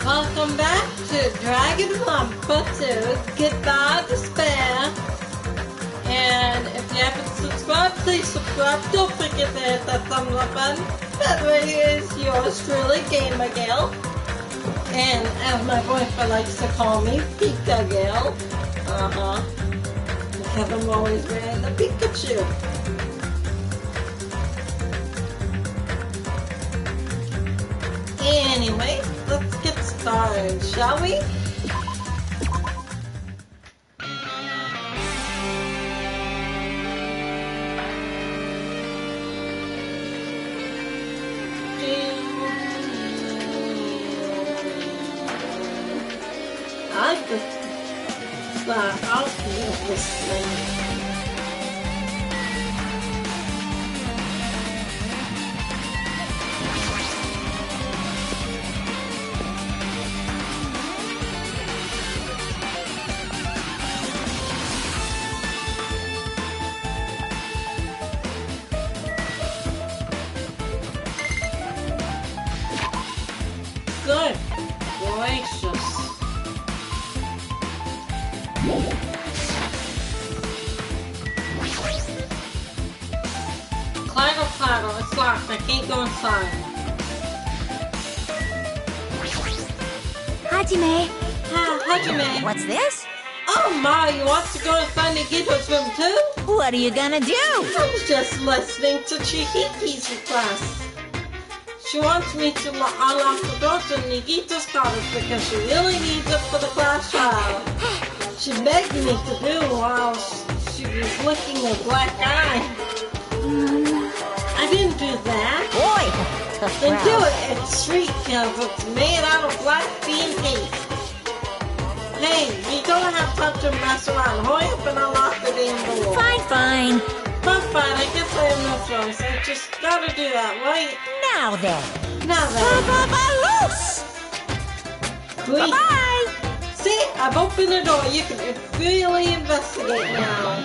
Welcome back to Danganronpa 2, Goodbye Despair. And if you haven't subscribed, please subscribe. Don't forget to hit that thumbs up button. That way is yours truly, Gamer Girl. And as my boyfriend likes to call me, Pika Girl. Because I'm always wearing the Pikachu. Anyway, let's get started, shall we? I just start out with this thing. Good gracious. Clatter, it's locked. I can't go inside. Hajime. Hajime. What's this? Oh my, you want to go inside Nagito's room too? What are you gonna do? I was just listening to Chihiki's request. She wants me to unlock the door to Nagito's cottage because she really needs it for the class trial. She begged me to do while she was licking her black eye. I didn't do that. Boy, Then do it. It's sweet because it's made out of black bean paste. Hey, you don't have time to mess around. Hurry up and unlock the damn door. Fine. Fine, I guess I have no choice. I just gotta do that, right? Now then. Loose! Bye-bye. See, I've opened the door. You can really investigate now.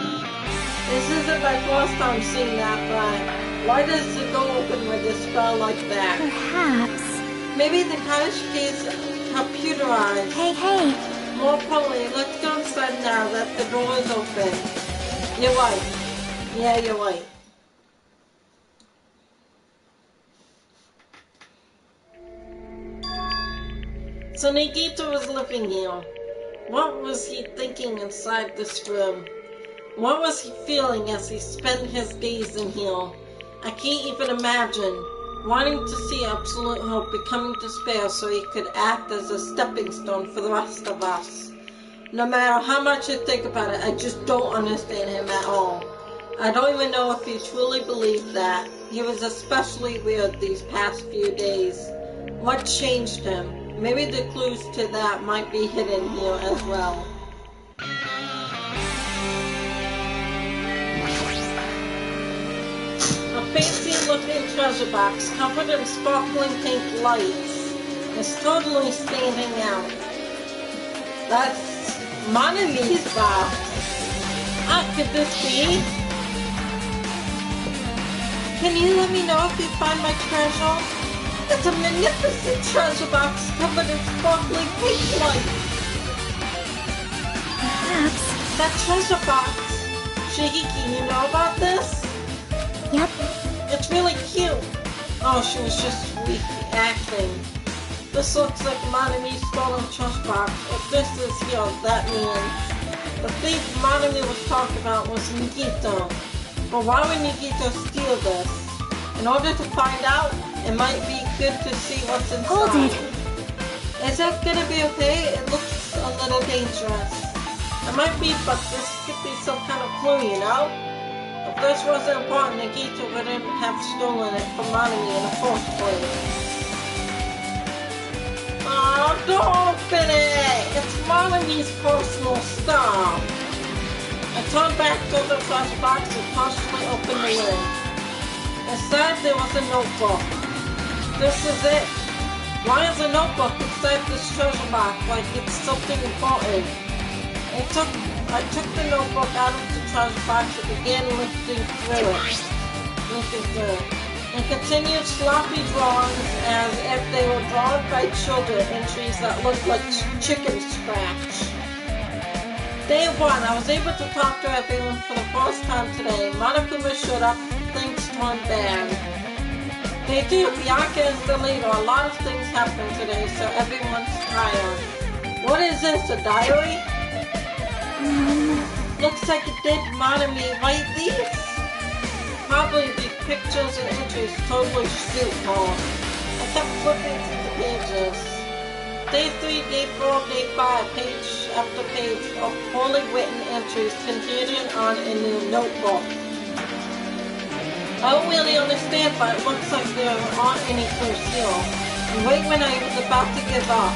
This isn't my first time seeing that, but why does the door open with a spell like that? Perhaps. Maybe the cottage key is computerized. Hey. More probably, let's go inside now that the door is open. You're right. Yeah, you're right. So Nagito was living here. What was he thinking inside this room? What was he feeling as he spent his days in here? I can't even imagine. Wanting to see absolute hope becoming despair so he could act as a stepping stone for the rest of us. No matter how much you think about it, I just don't understand him at all. I don't even know if he truly believed that. He was especially weird these past few days. What changed him? Maybe the clues to that might be hidden here as well. A fancy-looking treasure box covered in sparkling pink lights is totally standing out. That's Monami's box. Could this be? Can you let me know if you find my treasure? It's a magnificent treasure box covered in sparkling pink lights. Perhaps. That treasure box. Shihiki, you know about this? Yep. It's really cute. Oh, she was just weak acting. This looks like Monami's stolen treasure box. If this is here, that means the thief Monami was talking about was Nagito. But why would Nagito steal this? In order to find out, it might be good to see what's inside. Hold it. Is that gonna be okay? It looks a little dangerous. It might be, but this could be some kind of clue, you know? If this wasn't important, Nagito wouldn't have stolen it from Monami in the first place. Oh, don't open it! It's Monami's personal stuff. I turned back to the treasure box and partially opened the lid. Inside there was a notebook. This is it. Why is a notebook inside this treasure box like it's something important? I took the notebook out of the treasure box and began lifting through it. and continued sloppy drawings as if they were drawn by children in trees that looked like chicken scratch. Day 1, I was able to talk to everyone for the first time today. Monokuma showed up, things turned bad. Day 2, Bianca is the leader. A lot of things happened today, so everyone's tired. What is this, a diary? Looks like it did Monomi write these? Probably the pictures and entries totally stupid. I kept flipping through the pages. Day 3, Day 4, Day 5, page after page of poorly written entries continuing on in the notebook. I don't really understand, but it looks like there aren't any clues here. And right when I was about to give up,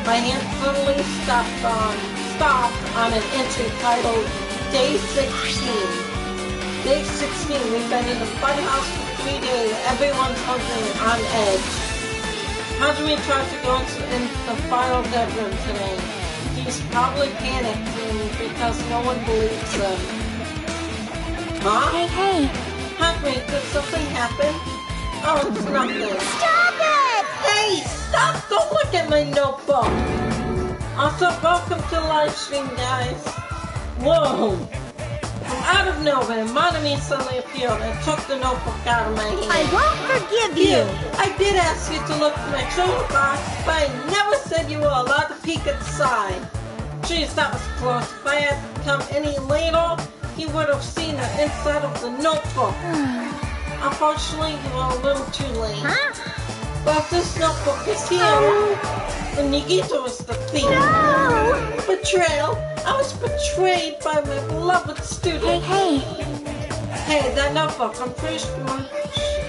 my hand suddenly stopped on an entry titled Day 16. Day 16, we've been in the funhouse for 3 days. Everyone's hungry and on edge. Hajime tried to go in the final bedroom today. He's probably panicking because no one believes him. Huh? Hey. Hajime, did something happen? Oh, it's nothing. Stop it! Hey, stop! Don't look at my notebook! Also, welcome to the live stream, guys. Whoa! From out of nowhere, Monomi suddenly appeared and took the notebook out of my hand. I won't forgive you! I did ask you to look for my shoulder box, but I never said you were allowed to peek inside. Jeez, that was close. If I had come any later, he would have seen the inside of the notebook. Unfortunately, you were a little too late. Huh? But if this notebook is here, then Nagito is the thief. No! Betrayal? I was betrayed by my beloved student. Hey. Hey, that notebook, I'm pretty sure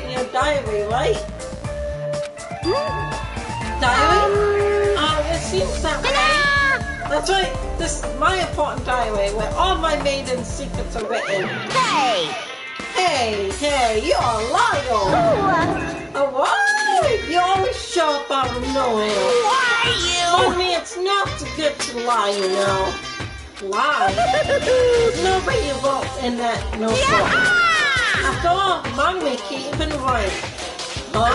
your diary, right? Diary? It seems that way. That's right, this is my important diary where all my maiden secrets are written. Hey, you're a liar! A what? You always show up out of nowhere. Why you? Mommy, it's not good to lie, you know. Lie? There's nobody involved in that notebook. After all, Mommy can't even write. Huh?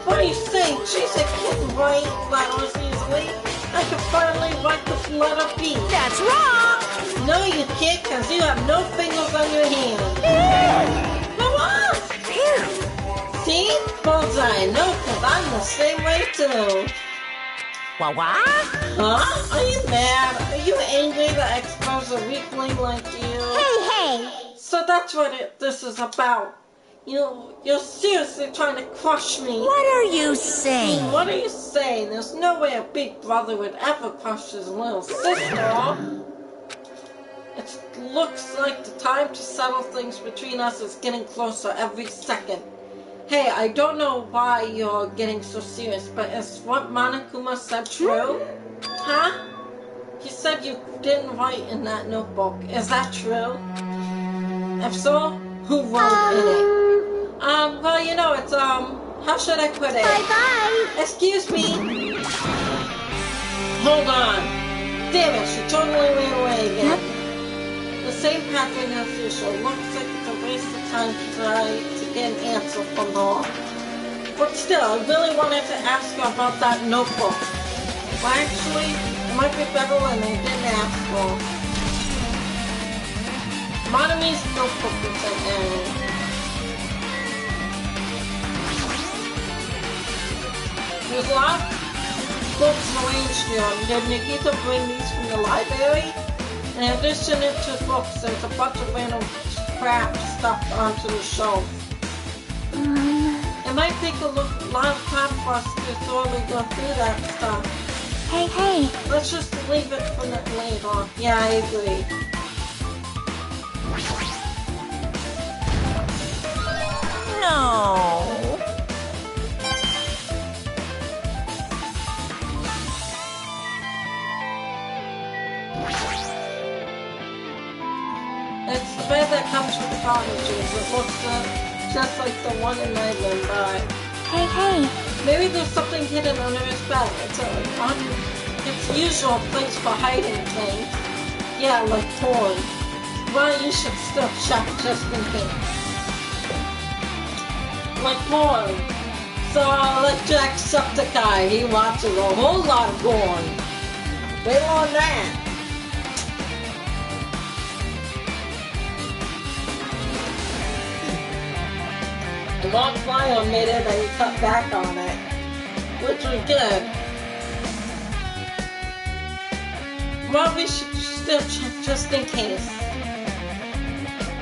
What are you saying? She said can't write letters easily. I can finally write the letter B. That's wrong! No, you can't, because you have no fingers on your hand. Come on! See? Bullseye. No, because I'm the same way, too. What? Huh? Are you mad? Are you angry that I exposed a weakling like you? Hey! So that's what this is about. You're seriously trying to crush me. What are you saying? What are you saying? There's no way a big brother would ever crush his little sister. It looks like the time to settle things between us is getting closer every second. Hey, I don't know why you're getting so serious, but is what Monokuma said true? Huh? He said you didn't write in that notebook. Is that true? If so, who wrote in it? Well, it's, how should I put it? Bye-bye! Excuse me? Hold on. Damn it, she totally ran away again. The same pattern as usual. Looks like it's a waste of time to try to get an answer from her. But still, I really wanted to ask her about that notebook. Well, actually, it might be better when I didn't ask her. Monomi's notebook is an error. There's a lot of books arranged here. Did Nikita bring these from the library? In addition to books, there's a bunch of random crap stuffed onto the shelf. It might take a lot of time for us to thoroughly go through that stuff. Hey! Let's just leave it for later. Yeah, I agree. No! It's the bed that comes with cottages. It looks just like the one in Nightland, but... Hey! Maybe there's something hidden under his bed. It's its usual place for hiding things. Yeah, like porn. Well, you should still check just in case. like porn. So like Jacksepticeye, he watches a whole lot of porn. Way more than that. And Mark Flyer made it and he cut back on it, which was good. Well, we should still check just in case.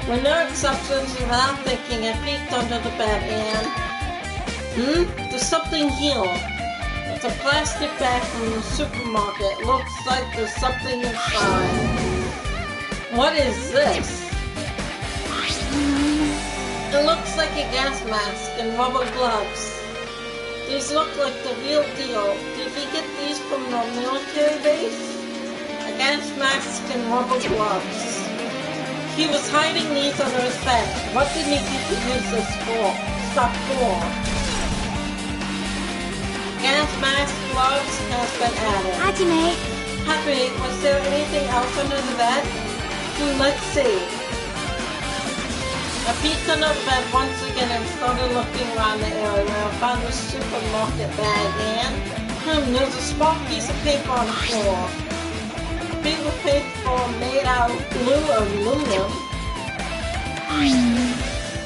With no exceptions, without thinking, I peeked under the bed and... There's something here. It's a plastic bag from the supermarket. Looks like there's something inside. What is this? It looks like a gas mask and rubber gloves. These look like the real deal. Did he get these from the military base? A gas mask and rubber gloves. He was hiding these under his bed. What did he need to use this for? Stuff for? Gas mask, gloves has been added. Hajime. Happy, was there anything else under the bed? Let's see. I peeked under the bed once again and started looking around the area where I found the supermarket bag and there's a small piece of paper on the floor. A piece of paper made out of blue aluminum.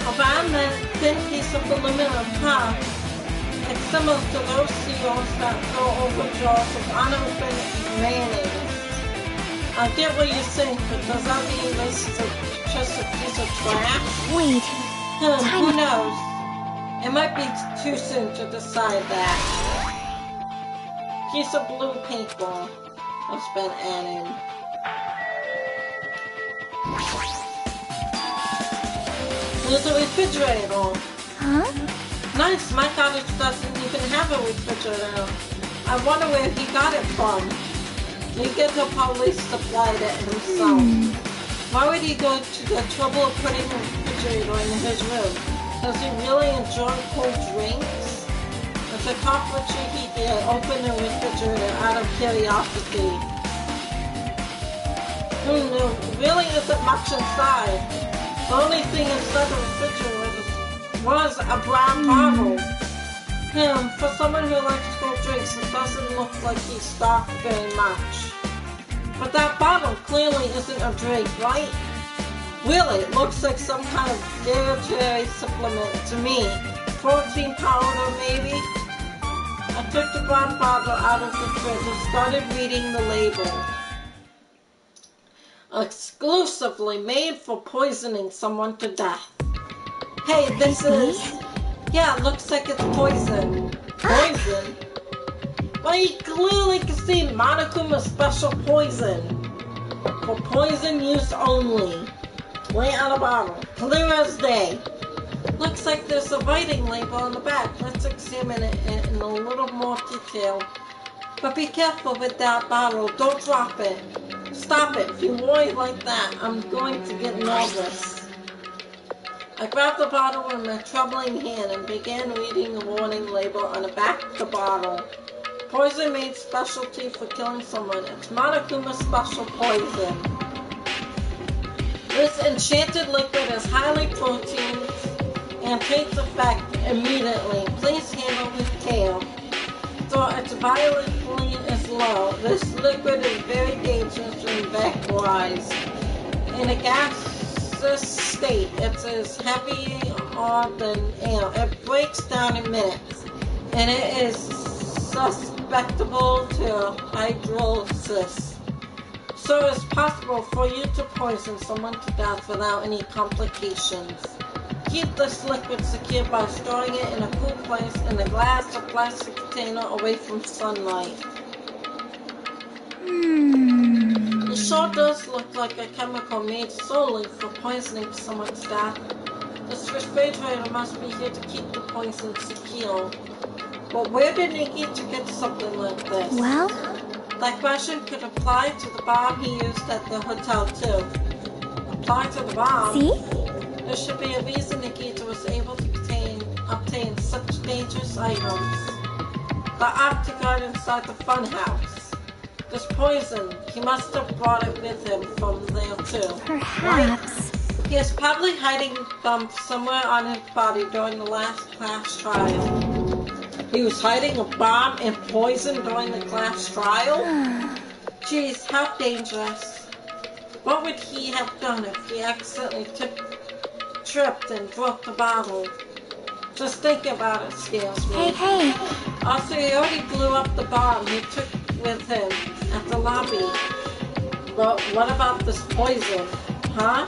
Around that thin piece of aluminum top, it's similar to those seals that go over jars of unopened mayonnaise. I get what you're saying, but does that mean this is just a piece of trash? Wait. Who knows? It might be too soon to decide that. Piece of blue paper has been added. There's a refrigerator. Huh? Nice, my cottage doesn't even have a refrigerator. I wonder where he got it from. You get the police supplied it himself. Why would he go to the trouble of putting a refrigerator in his room? Does he really enjoy cold drinks? As a cockroach he did open the refrigerator out of curiosity. There really isn't much inside. The only thing inside the refrigerator was a brown bottle. For someone who likes cold drinks, it doesn't look like he's stocked very much. But that bottle clearly isn't a drink, right? Really, it looks like some kind of dietary supplement to me. Protein powder, maybe? I took the brown bottle out of the fridge and started reading the label. Exclusively made for poisoning someone to death. Hey, this is... Yeah, it looks like it's poison. Poison? Well, you clearly can see Monokuma's special poison. For poison use only. Way on the bottle. Clear as day. Looks like there's a writing label on the back. Let's examine it in a little more detail. But be careful with that bottle. Don't drop it. Stop it. If you worry like that, I'm going to get nervous. I grabbed the bottle in my trembling hand and began reading the warning label on the back of the bottle. Poison made specialty for killing someone. It's Monokuma's special poison. This enchanted liquid is highly protein and takes effect immediately. Please handle with care. Though its violently is low, this liquid is very dangerous and vaporize. In a gaseous state, it's as heavy than air. It breaks down in minutes, and it is susceptible to hydrolysis. So it's possible for you to poison someone to death without any complications. Keep this liquid secure by storing it in a cool place in a glass or plastic container away from sunlight. It sure does look like a chemical made solely for poisoning someone's death. This refrigerator must be here to keep the poison secure. But where did Nikita get something like this? Well? That question could apply to the bomb he used at the hotel too. Apply to the bomb? See? There should be a reason Nikita was able to obtain such dangerous items. The Octagon inside the funhouse. This poison, he must have brought it with him from there too. Perhaps. Right? He is probably hiding them somewhere on his body during the last class trial. He was hiding a bomb and poison during the class trial? Jeez, how dangerous. What would he have done if he accidentally tripped and broke the bottle? Just think about it scares me. Hey. Also, he already blew up the bomb he took with him at the lobby. But what about this poison? Huh?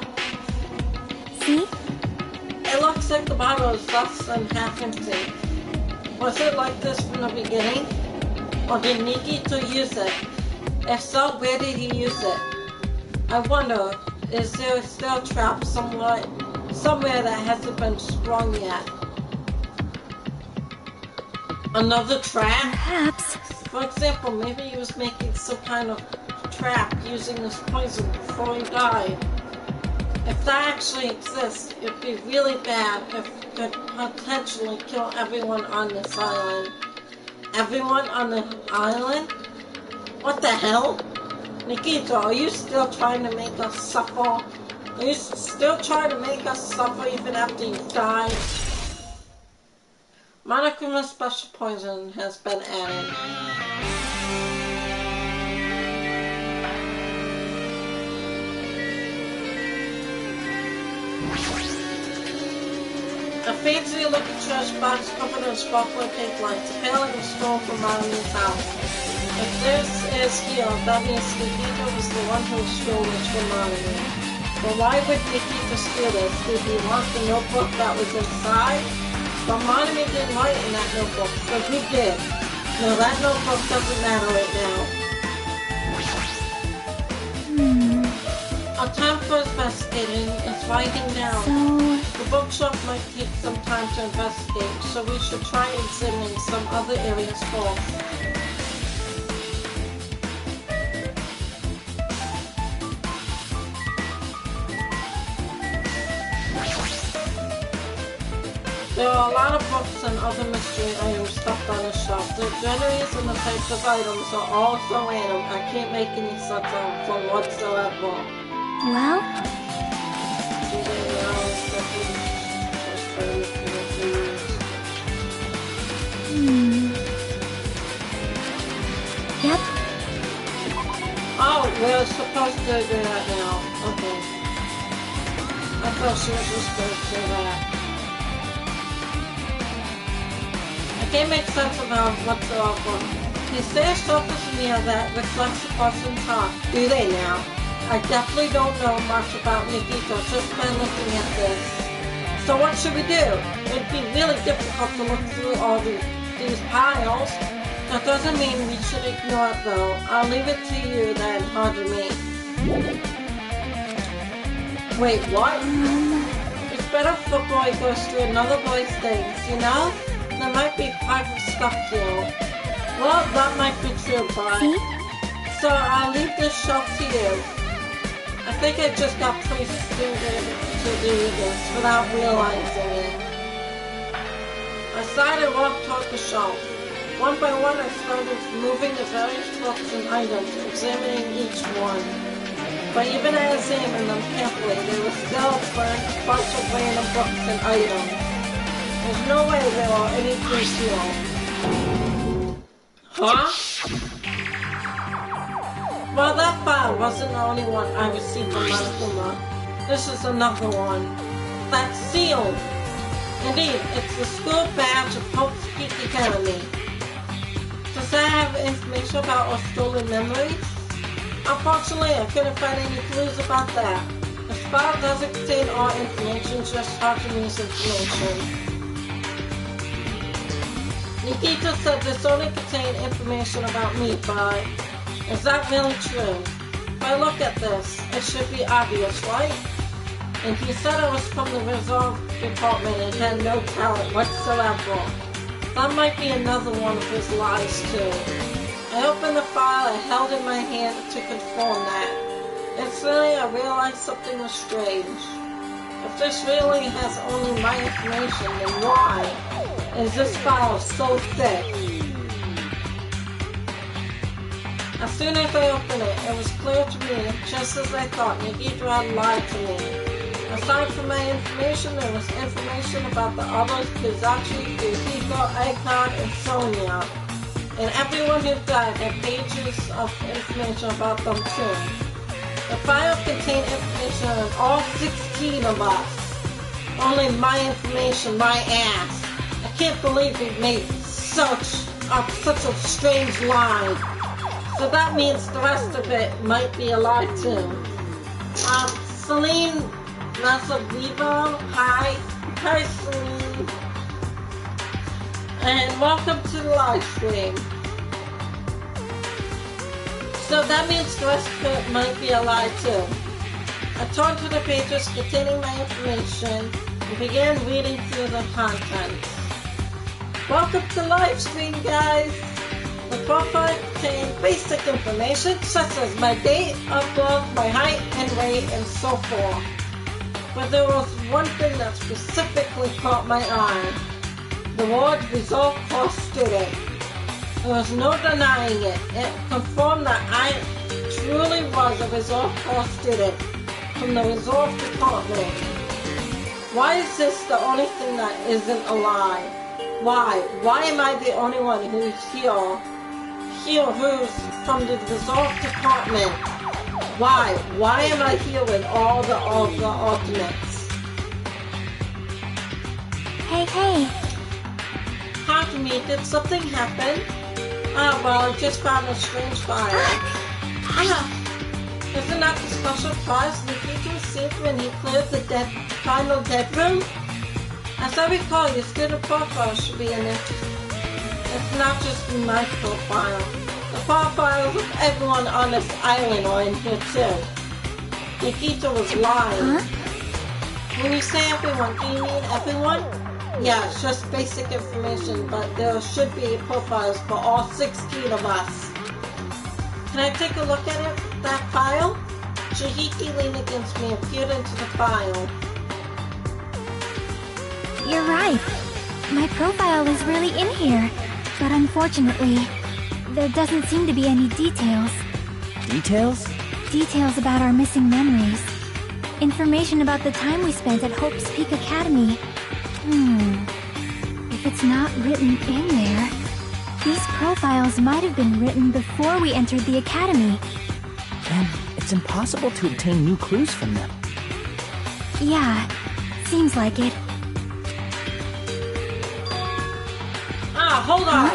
See? It looks like the bottle is less than half empty. Was it like this from the beginning? Or did Nikito use it? If so, where did he use it? I wonder, is there still a trap somewhere that hasn't been sprung yet? Another trap? Perhaps. For example, maybe he was making some kind of trap using this poison before he died. If that actually exists, it'd be really bad if it could potentially kill everyone on this island. Everyone on the island? What the hell? Nikito, are you still trying to make us suffer? Are you still trying to make us suffer even after you died? Monokuma's special poison has been added. A fancy-looking trash box covered in sparkling pink lights, hailing a stone from Maru's house. If this is here, that means Nikito was the one who stole this from Maru. But why would Nikito steal this? Did he want the notebook that was inside? But Maru didn't write in that notebook, so who did? No, that notebook doesn't matter right now. Our time for investigating is winding down. The bookshop might take some time to investigate, so we should try examining some other areas first. There are a lot of books and other mystery items stuffed on the shelf. The genres and the types of items are all so random, I can't make any sense of them whatsoever. Well? Yep. Oh, we're supposed to do that now. Okay. I thought she was just going to say that. I can't make sense of them whatsoever. They say a surface near that reflects the person's heart. Do they now? I definitely don't know much about Nikito just by looking at this. So what should we do? It'd be really difficult to look through all these piles. That doesn't mean we should ignore it though. I'll leave it to you then, harder me. Wait, what? It's better if a boy goes through another boy's things, you know? There might be private stuff here. Well, that might be true, but... So I'll leave this shelf to you. I think I just got pretty stupid to do this without realizing it. I sighed and walked toward the shelf. One by one I started moving the various books and items, examining each one. But even as I examined them carefully, there was still a bunch of random books and items. There's no way there are anything here. Huh? Well, that file wasn't the only one I received from Monokuma. This is another one. That's sealed. Indeed, it's the school badge of Hope's Peak Academy. Does that have information about our stolen memories? Unfortunately, I couldn't find any clues about that. The file doesn't contain all information, just Hakumi's information. Nikito said this only contained information about me, but... is that really true? If I look at this, it should be obvious, right? And he said I was from the reserve department and had no talent whatsoever. That might be another one of his lies, too. I opened the file and held in my hand to confirm that. Instantly, I realized something was strange. If this really has only my information, then why is this file so thick? As soon as I opened it, it was clear to me, just as I thought, Nikito had lied to me. Aside from my information, there was information about the others, Kizachi, Yukiko, Aikon, and Sonia. And everyone who died had pages of information about them too. The file contained information on all 16 of us. Only my information, my ass. I can't believe we made such a strange lie. So that means the rest of it might be a lie too. Celine Masavivo, hi. Hi Celine. And welcome to the live stream. So that means the rest of it might be a lie too. I turned to the pages containing my information and began reading through the contents. Welcome to live stream, guys! The profile contained basic information such as my date of birth, my height and weight, and so forth. But there was one thing that specifically caught my eye. The word Resolve Course Student. There was no denying it. It confirmed that I truly was a Resolve Course student from the Resolve Department. Why is this the only thing that isn't a lie? Why? Why am I the only one who's here who's from the Resolve Department? Why? Why am I here with all the ultimates? Hey. Pardon me, did something happen? Ah, well, I just found a strange file. Isn't that the special prize Nikito received when he cleared the final dead room? As I recall, your student profile should be in it. It's not just my profile. The profiles of everyone on this island are in here too. Nikito was lying. When you say everyone, do you mean everyone? Yeah, it's just basic information, but there should be profiles for all 16 of us. Can I take a look at it? That file? Shihiki leaned against me and peered into the file. You're right. My profile is really in here. But unfortunately, there doesn't seem to be any details. Details? Details about our missing memories. Information about the time we spent at Hope's Peak Academy. If it's not written in there, these profiles might have been written before we entered the academy. And it's impossible to obtain new clues from them. Yeah, seems like it. Hold on!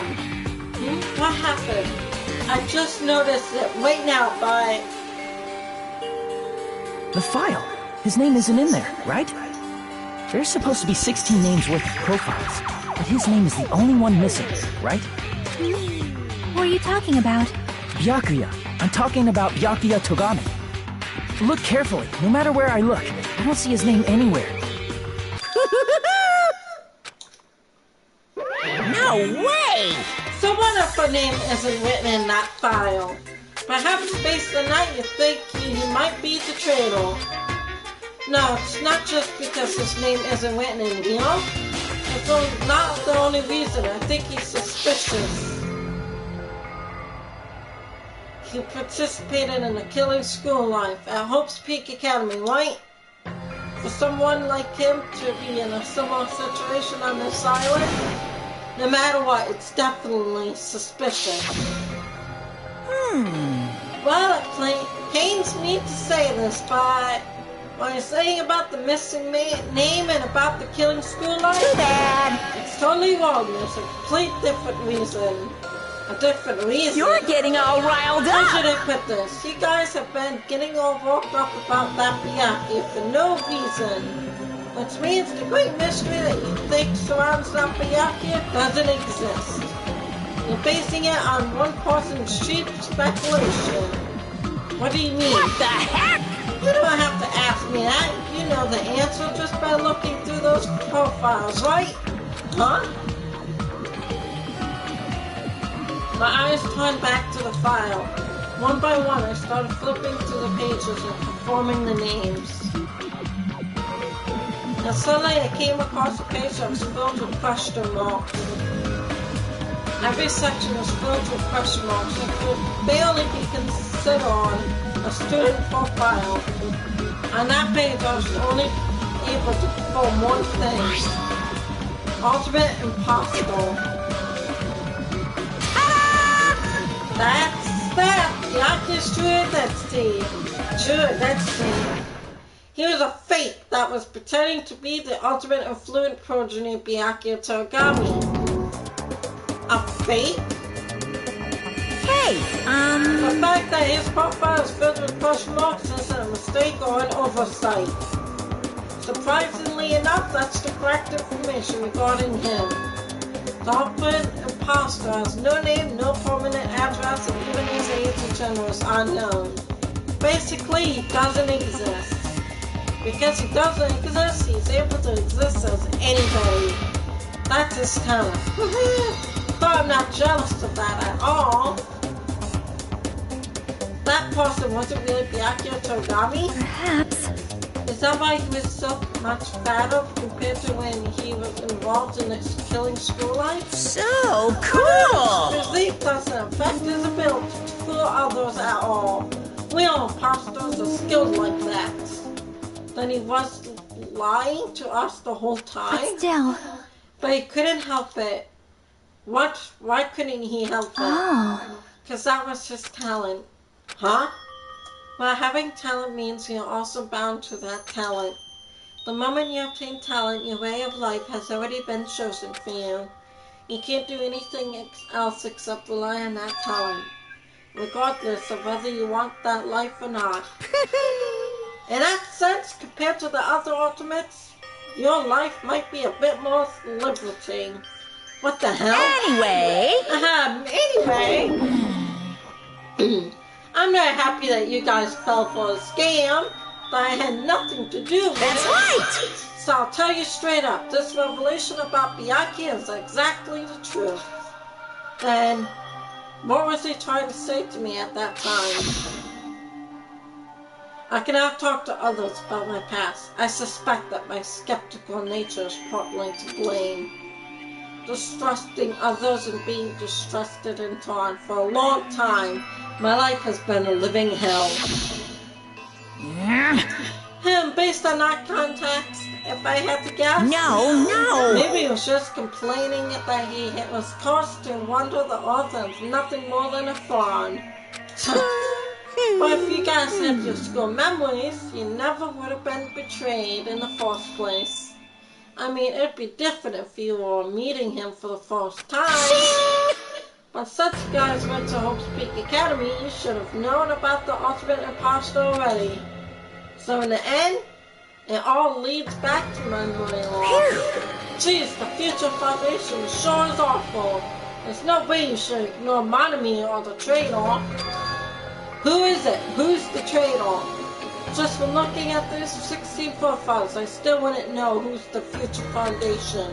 What happened? I just noticed it right now by... The file! His name isn't in there, right? There's supposed to be 16 names worth of profiles, but his name is the only one missing, right? What are you talking about? Byakuya. I'm talking about Byakuya Togami. Look carefully. No matter where I look, I don't see his name anywhere. No way! So what if her name isn't written in that file? Perhaps based on that you think he might be the traitor. No, it's not just because his name isn't written in here. It's not the only reason. I think he's suspicious. He participated in the killing school life at Hope's Peak Academy, right? For someone like him to be in a similar situation on this island, no matter what, it's definitely suspicious. Well, it pains me to say this, but what you're saying about the missing name and about the killing school life, Too bad. it's totally wrong. There's a complete different reason. A different reason. You're getting all riled How up. should I put this? You guys have been getting all worked up about that Byakuya for no reason. Which means the great mystery that you think surrounds that Byakuya doesn't exist. You're basing it on one person's cheap speculation. What do you mean? What the heck? You don't have to ask me that. You know the answer just by looking through those profiles, right? Huh? My eyes turned back to the file. One by one, I started flipping through the pages and conforming the names. And suddenly I came across a page that was filled with question marks. Every section was filled with question marks and could barely be considered a student profile. On that page, I was only able to perform one thing. Ultimate Impossible. That's that! Byakuya's true identity. True identity. He was a fake that was pretending to be the ultimate affluent progeny Byakuya Toragami. A fake? Hey, The fact that his profile is filled with question marks isn't a mistake or an oversight. Surprisingly enough, that's the correct information regarding him. The ultimate imposter has no name, no permanent address, and even his age and gender is unknown. Basically, he doesn't exist. Because he doesn't exist, he's able to exist as anybody. That's his talent. Though I'm not jealous of that at all. That person wasn't really Byakuya Toragami? Perhaps. Is that why he was so much fatter compared to when he was involved in his killing school life? so cool! His physique doesn't affect his ability to fool others at all. We all imposters are skilled like that. Then he was lying to us the whole time? But still. But he couldn't help it. What? Why couldn't he help it? Oh. Because that was his talent. Huh? Well, having talent means you're also bound to that talent. The moment you obtain talent, your way of life has already been chosen for you. You can't do anything else except rely on that talent, regardless of whether you want that life or not. In that sense, compared to the other ultimates, your life might be a bit more liberating. What the hell? Anyway, Anyway, I'm very happy that you guys fell for a scam that I had nothing to do with. that's right! So I'll tell you straight up, this revelation about Byakuya is exactly the truth. Then, what was he trying to say to me at that time? I can now talk to others about my past. I suspect that my skeptical nature is partly to blame. Distrusting others and being distrusted and taught for a long time, my life has been a living hell. Based on that context, if I had to guess, No! maybe he was just complaining that he was caused to wander the earth as nothing more than a fawn. But if you guys had your school memories, you never would have been betrayed in the first place. I mean, it'd be different if you were meeting him for the first time. But since you guys went to Hope's Peak Academy, you should have known about the ultimate imposter already. So in the end, it all leads back to memory loss. Geez, the future foundation sure is awful. There's no way you should ignore Monami or the trade-off. Who is it? Who's the trade-off? Just from looking at these 16 profiles, I still wouldn't know who's the future foundation.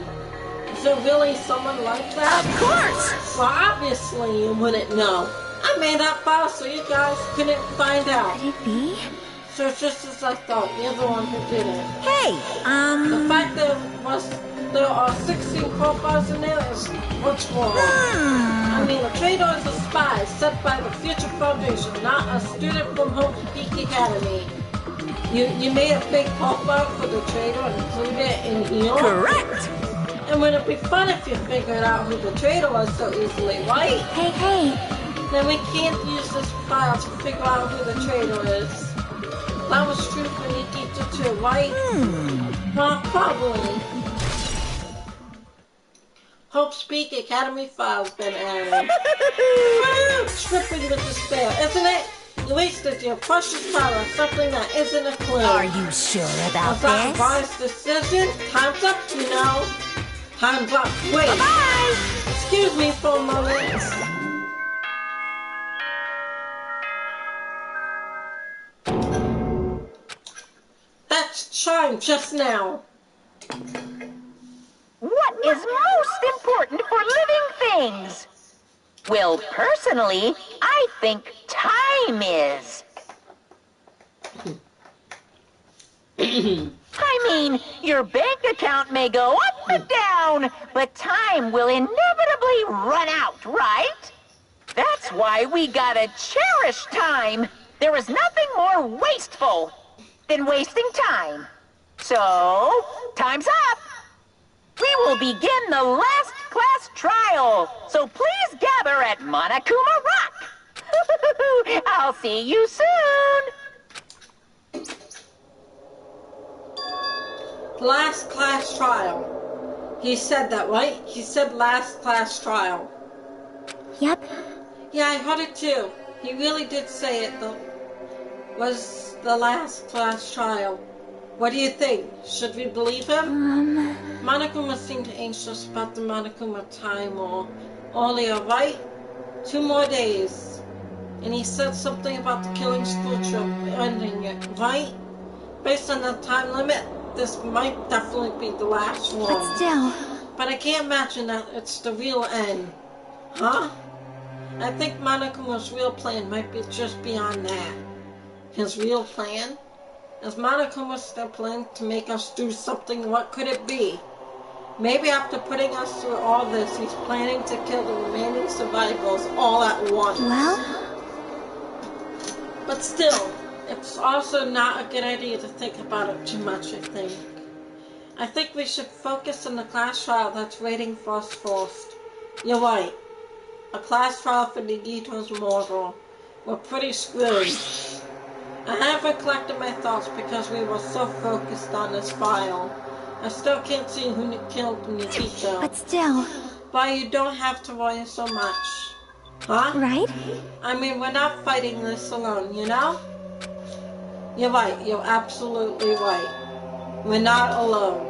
Is there really someone like that? Of course! Well, obviously you wouldn't know. I made that file so you guys couldn't find out. Could it be? So it's just as I thought, you're the one who did it. Hey, The fact that there are 16 profiles in there is what's wrong. I mean, a traitor is a spy sent by the Future Foundation, not a student from Hope's Peak Academy. You made a fake profile for the traitor and included it in here? correct! And would it be fun if you figured out who the traitor was so easily, right? Hey. Then we can't use this file to figure out who the traitor is. That was true for Nikita too, right? Well, probably. Hope's Peak Academy file's been added. Tripping with despair, isn't it? You wasted your precious time on something that isn't a clue. Are you sure about Was that a this? wise decision? Time's up, you know. Time's up. Wait. Bye! Excuse me for a moment. That's chimed just now. What is most important for living things? Well, personally, I think time is. I mean, your bank account may go up and down, but time will inevitably run out, right? That's why we gotta cherish time. There is nothing more wasteful. than wasting time. So, time's up. We will begin the last class trial. So please gather at Monokuma Rock. I'll see you soon. Last class trial. He said that, right? He said last class trial. Yep. Yeah, I heard it too. He really did say it, though. Was the last class trial. What do you think? Should we believe him? Monokuma seemed anxious about the Monokuma time or earlier, right? 2 more days. And he said something about the killing school trip ending it, right? Based on the time limit, this might definitely be the last one. But still... But I can't imagine that it's the real end. Huh? I think Monokuma's real plan might be just beyond that. His real plan? Is Monokuma still planning to make us do something? What could it be? Maybe after putting us through all this, he's planning to kill the remaining survivors all at once. Well? But still, it's also not a good idea to think about it too much, I think. I think we should focus on the class trial that's waiting for us first. You're right. A class trial for Nagito's murder. We're pretty screwed. I haven't collected my thoughts because we were so focused on this file. I still can't see who killed Nagito. But still... But you don't have to worry so much. Huh? Right? I mean, we're not fighting this alone, you know? You're right. You're absolutely right. We're not alone.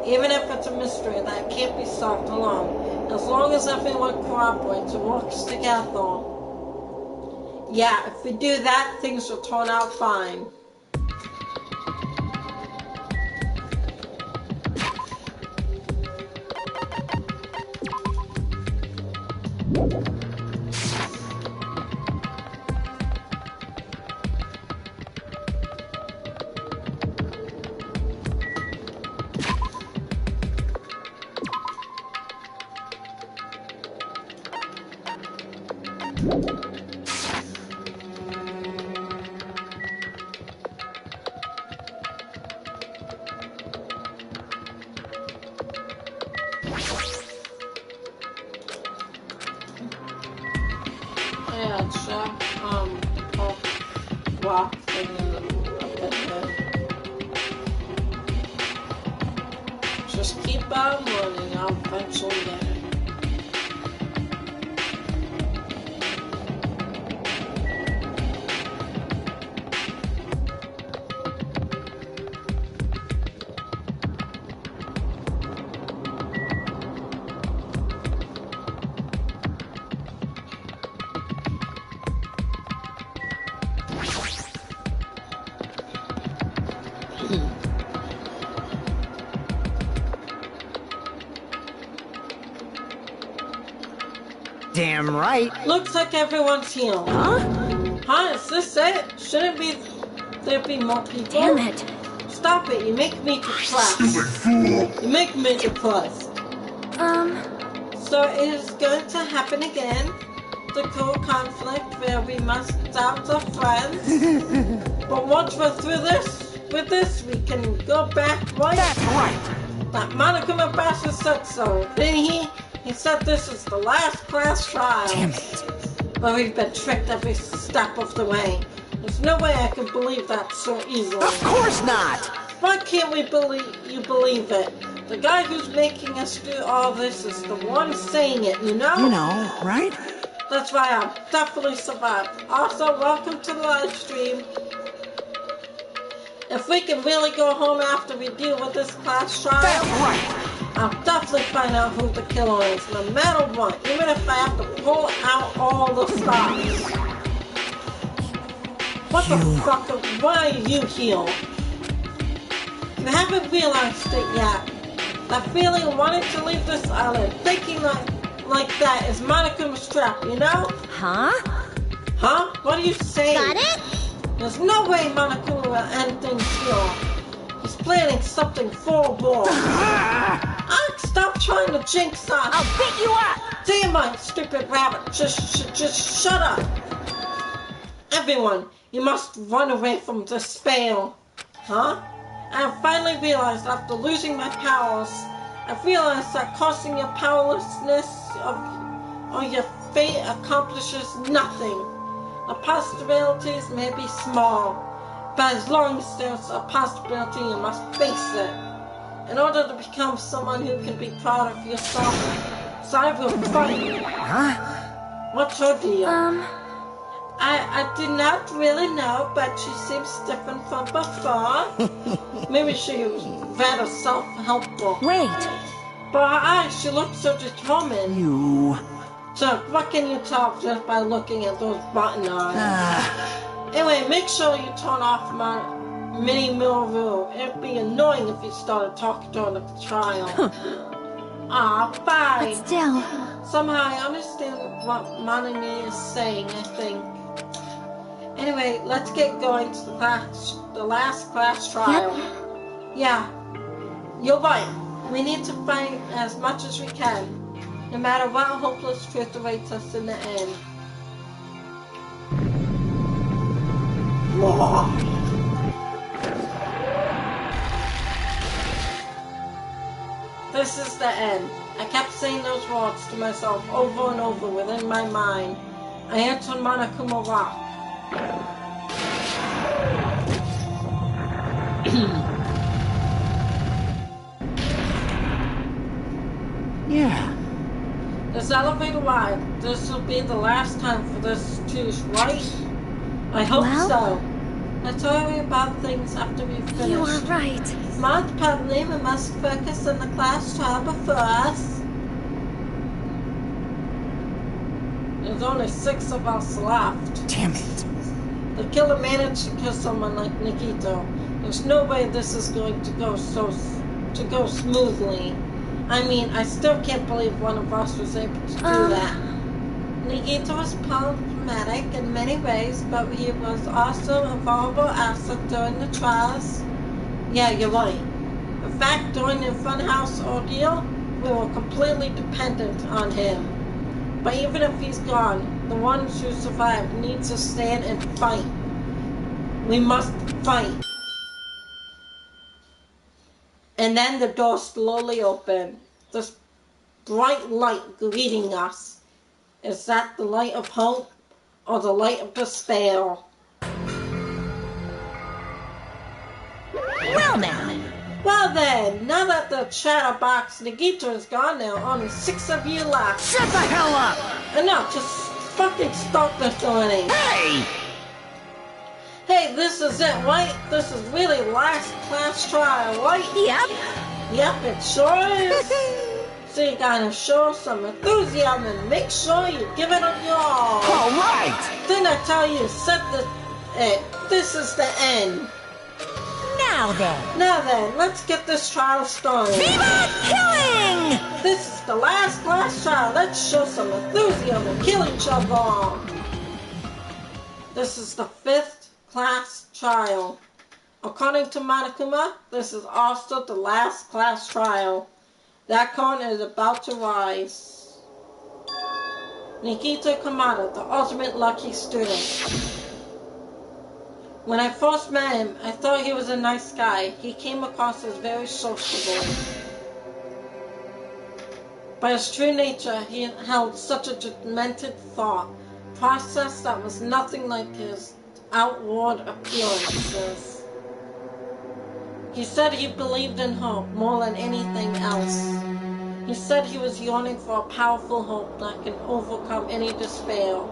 Even if it's a mystery that can't be solved alone. As long as everyone cooperates and works together. Yeah, if we do that, things will turn out fine. Yeah, it's rock thing up ahead. Just keep on running, I'll eventually get it. Damn right. Looks like everyone's healed. Huh? Huh? Is this it? Shouldn't there be more people? Damn it. Stop it, you make me depressed. You make me depressed. So it is going to happen again. The cool conflict where we must doubt our friends. But once we're through with this, we can go back, right? That's right. That Monokuma bastard said so, didn't he? He said this is the last class trial. Damn it. But we've been tricked every step of the way. There's no way I can believe that so easily. Of course not. Why can't we believe it? The guy who's making us do all this is the one saying it, you know? You know, right? That's why I'll definitely survive. Also, welcome to the live stream. If we can really go home after we deal with this class trial, That's right. I'll definitely find out who the killer is, no matter what, even if I have to pull out all the stops. What the fuck? Why are you here? You haven't realized it yet. That feeling of wanting to leave this island, thinking like that is Monokuma's trap, you know? Huh? Huh? What are you saying? Got it? There's no way Monokuma will end things here. He's planning something forward. Stop trying to jinx us. I'll beat you up! Damn it, stupid rabbit. Just shut up. Everyone, you must run away from despair. huh? I finally realized after losing my powers, I've realized that causing your powerlessness or your fate accomplishes nothing. The possibilities may be small, but as long as there's a possibility, you must face it. In order to become someone who can be proud of yourself, so I will fight. Huh? What's her deal? I do not really know, but she seems different from before. Maybe she was rather self-helpful. Wait. But her eyes, she looks so determined. You... So, what can you tell just by looking at those button eyes? Anyway, make sure you turn off my mini Miru. It'd be annoying if you started talking to her at the trial. Ah, fine. But still... Somehow I understand what Manani is saying, I think. Anyway, let's get going to the last class trial. Yep. Yeah, you're right. We need to fight as much as we can, no matter what hopeless truth awaits us in the end. Whoa. This is the end. I kept saying those words to myself over and over within my mind. I entered Monokuma Rock. Yeah. This elevator ride, this will be the last time for this too, right? I hope so. Let's worry about things after we finish. You are right. Mod Padley, we must focus on the class trial before us. There's only 6 of us left. Damn it. The killer managed to kill someone like Nikito. There's no way this is going to go smoothly. I mean, I still can't believe one of us was able to do that. Nikito was problematic in many ways, but he was also a valuable asset during the trials. Yeah, you're right. In fact, during the funhouse ordeal, we were completely dependent on him. But even if he's gone, the ones who survived need to stand and fight. We must fight. And then the door slowly opened. This bright light greeting us. Is that the light of hope or the light of despair? Well now. Well then, now that the chatterbox Nagito is gone now, only 6 of you left. Shut the hell up! Enough, just fucking start this thing. Hey! Hey, this is it, right? This is really last class trial, right? Yep. Yep, it sure is. So you gotta show some enthusiasm and make sure you give it your all. All right! Didn't I tell you, this is the end. Now then, let's get this trial started. Viva killing! This is the last class trial. Let's show some enthusiasm and kill each other. This is the 5th class trial. According to Monokuma, this is also the last class trial. That coin is about to rise. Nikito Kamada, the ultimate lucky student. When I first met him, I thought he was a nice guy. He came across as very sociable. By his true nature, he held such a demented thought process that was nothing like his outward appearances. He said he believed in hope more than anything else. He said he was yearning for a powerful hope that can overcome any despair.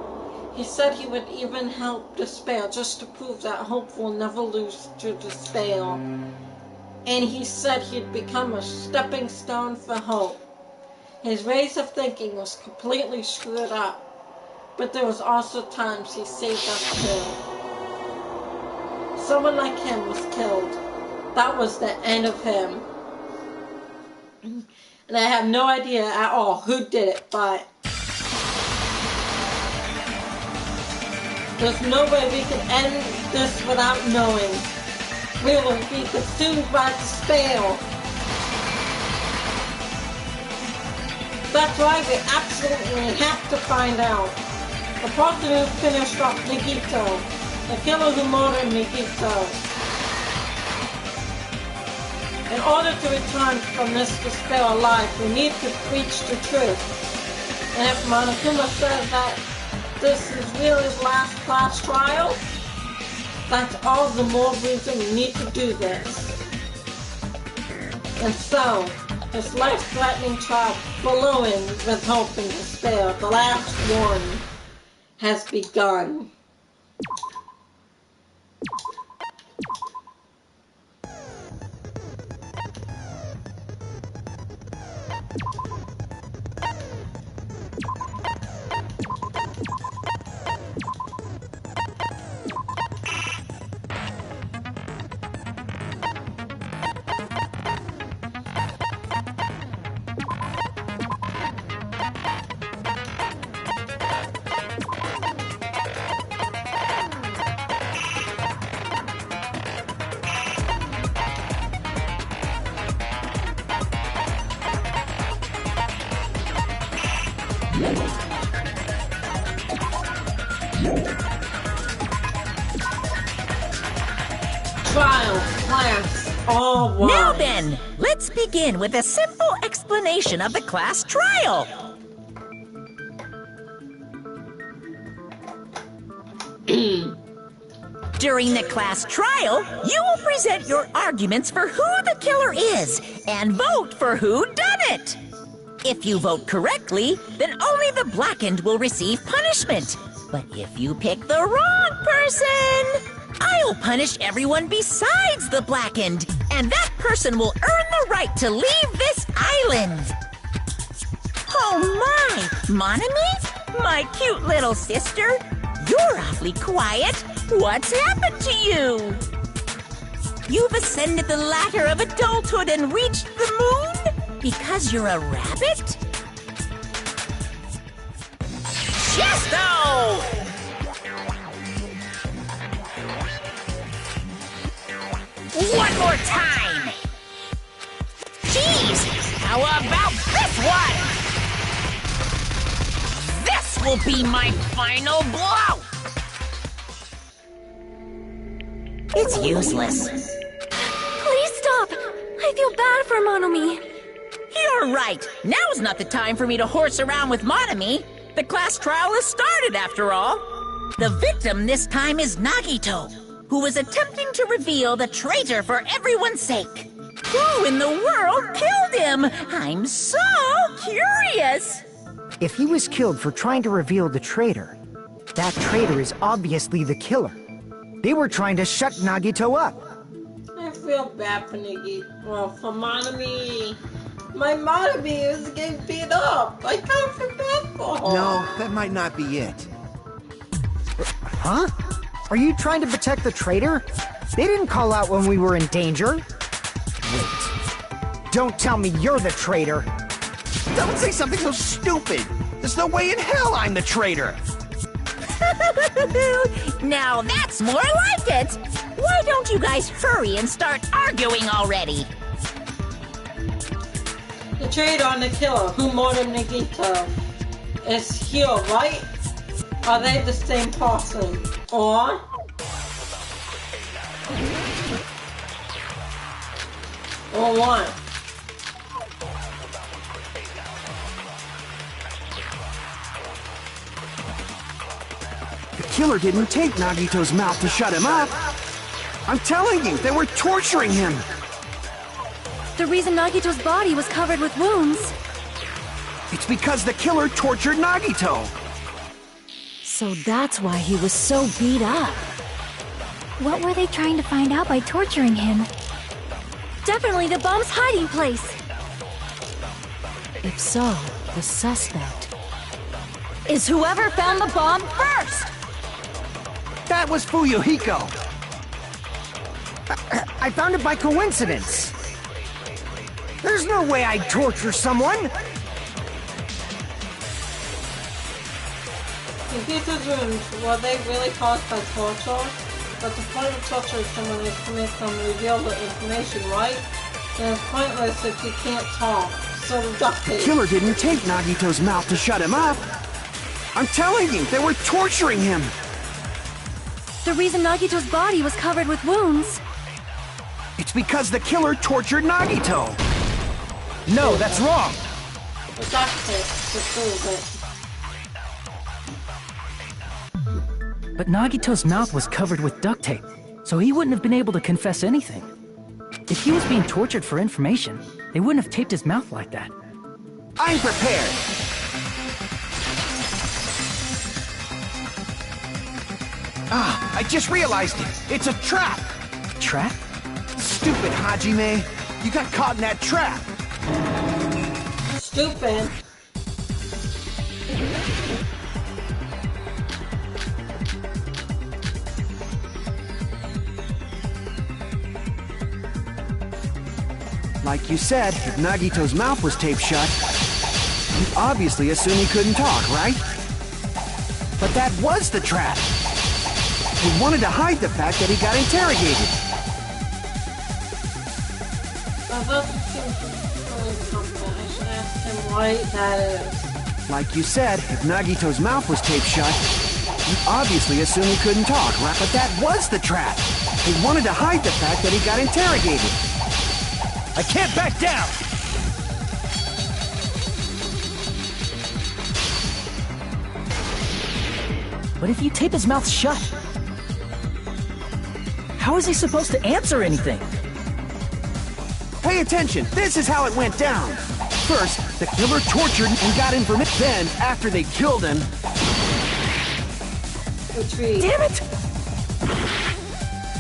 He said he would even help despair just to prove that hope will never lose to despair. And he said he'd become a stepping stone for hope. His ways of thinking was completely screwed up, but there was also times he saved us too. Someone like him was killed. That was the end of him. And I have no idea at all who did it, but there's no way we can end this without knowing. We will be consumed by despair. That's why we absolutely have to find out. The person who finished off Nagito. The killer who murdered Nagito. In order to return from this despair alive, we need to reach the truth. And if Monokuma says that this is really his last class trial, that's all the more reason we need to do this. And so, this life-threatening trial ballooning with hope and despair, the last one, has begun. Trial, class, all one. Now then, let's begin with a simple explanation of the class trial. During the class trial, you will present your arguments for who the killer is and vote for who done it. If you vote correctly, then only the blackened will receive punishment. But if you pick the wrong person, I'll punish everyone besides the blackened, and that person will earn the right to leave this island. Oh my, Monami? My cute little sister? You're awfully quiet. What's happened to you? You've ascended the ladder of adulthood and reached the moon? Because you're a rabbit? Chesto! One more time! Jeez! How about this one? This will be my final blow! It's useless. Please stop! I feel bad for Monomi. You're right. Now's not the time for me to horse around with Monami. The class trial has started, after all. The victim this time is Nagito, who is attempting to reveal the traitor for everyone's sake. Who in the world killed him? I'm so curious. If he was killed for trying to reveal the traitor, that traitor is obviously the killer. They were trying to shut Nagito up. I feel bad for Nagi. Well, for Monami. My Monami is getting beat up. I can't feel bad for her. No, that might not be it. Huh? Are you trying to protect the traitor? They didn't call out when we were in danger. Wait. Don't tell me you're the traitor. Don't say something so stupid! There's no way in hell I'm the traitor! Now that's more like it. Why don't you guys hurry and start arguing already? The traitor and the killer, who murdered Nagito, is here, right? Are they the same person? Or what? The killer didn't take Nagito's mouth to shut him up. I'm telling you, they were torturing him. The reason Nagito's body was covered with wounds. It's because the killer tortured Nagito. So that's why he was so beat up. What were they trying to find out by torturing him? Definitely the bomb's hiding place. If so, the suspect is whoever found the bomb first! That was Fuyuhiko. I found it by coincidence. There's no way I'd torture someone. Nagito's wounds, were they really caused by torture? But the point of torturing someone is to make them reveal the information, right? And it's pointless if you can't talk. So The killer didn't take Nagito's mouth to shut him up. I'm telling you, they were torturing him. The reason Nagito's body was covered with wounds. It's because the killer tortured Nagito. No, that's wrong. The duct tape to prove it. But Nagito's mouth was covered with duct tape, so he wouldn't have been able to confess anything. If he was being tortured for information, they wouldn't have taped his mouth like that. I'm prepared. I just realized it. It's a trap. Trap? Stupid Hajime. You got caught in that trap. Stupid. Like you said, if Nagito's mouth was taped shut, you obviously assume he couldn't talk, right? But that was the trap. He wanted to hide the fact that he got interrogated. That seems really something. I should ask him why that is. Like you said, if Nagito's mouth was taped shut, you obviously assume he couldn't talk, right? But that was the trap. He wanted to hide the fact that he got interrogated. I can't back down! But if you tape his mouth shut, how is he supposed to answer anything? Pay attention, this is how it went down. First, the killer tortured and got information. Then, after they killed him... Retreat. Damn it!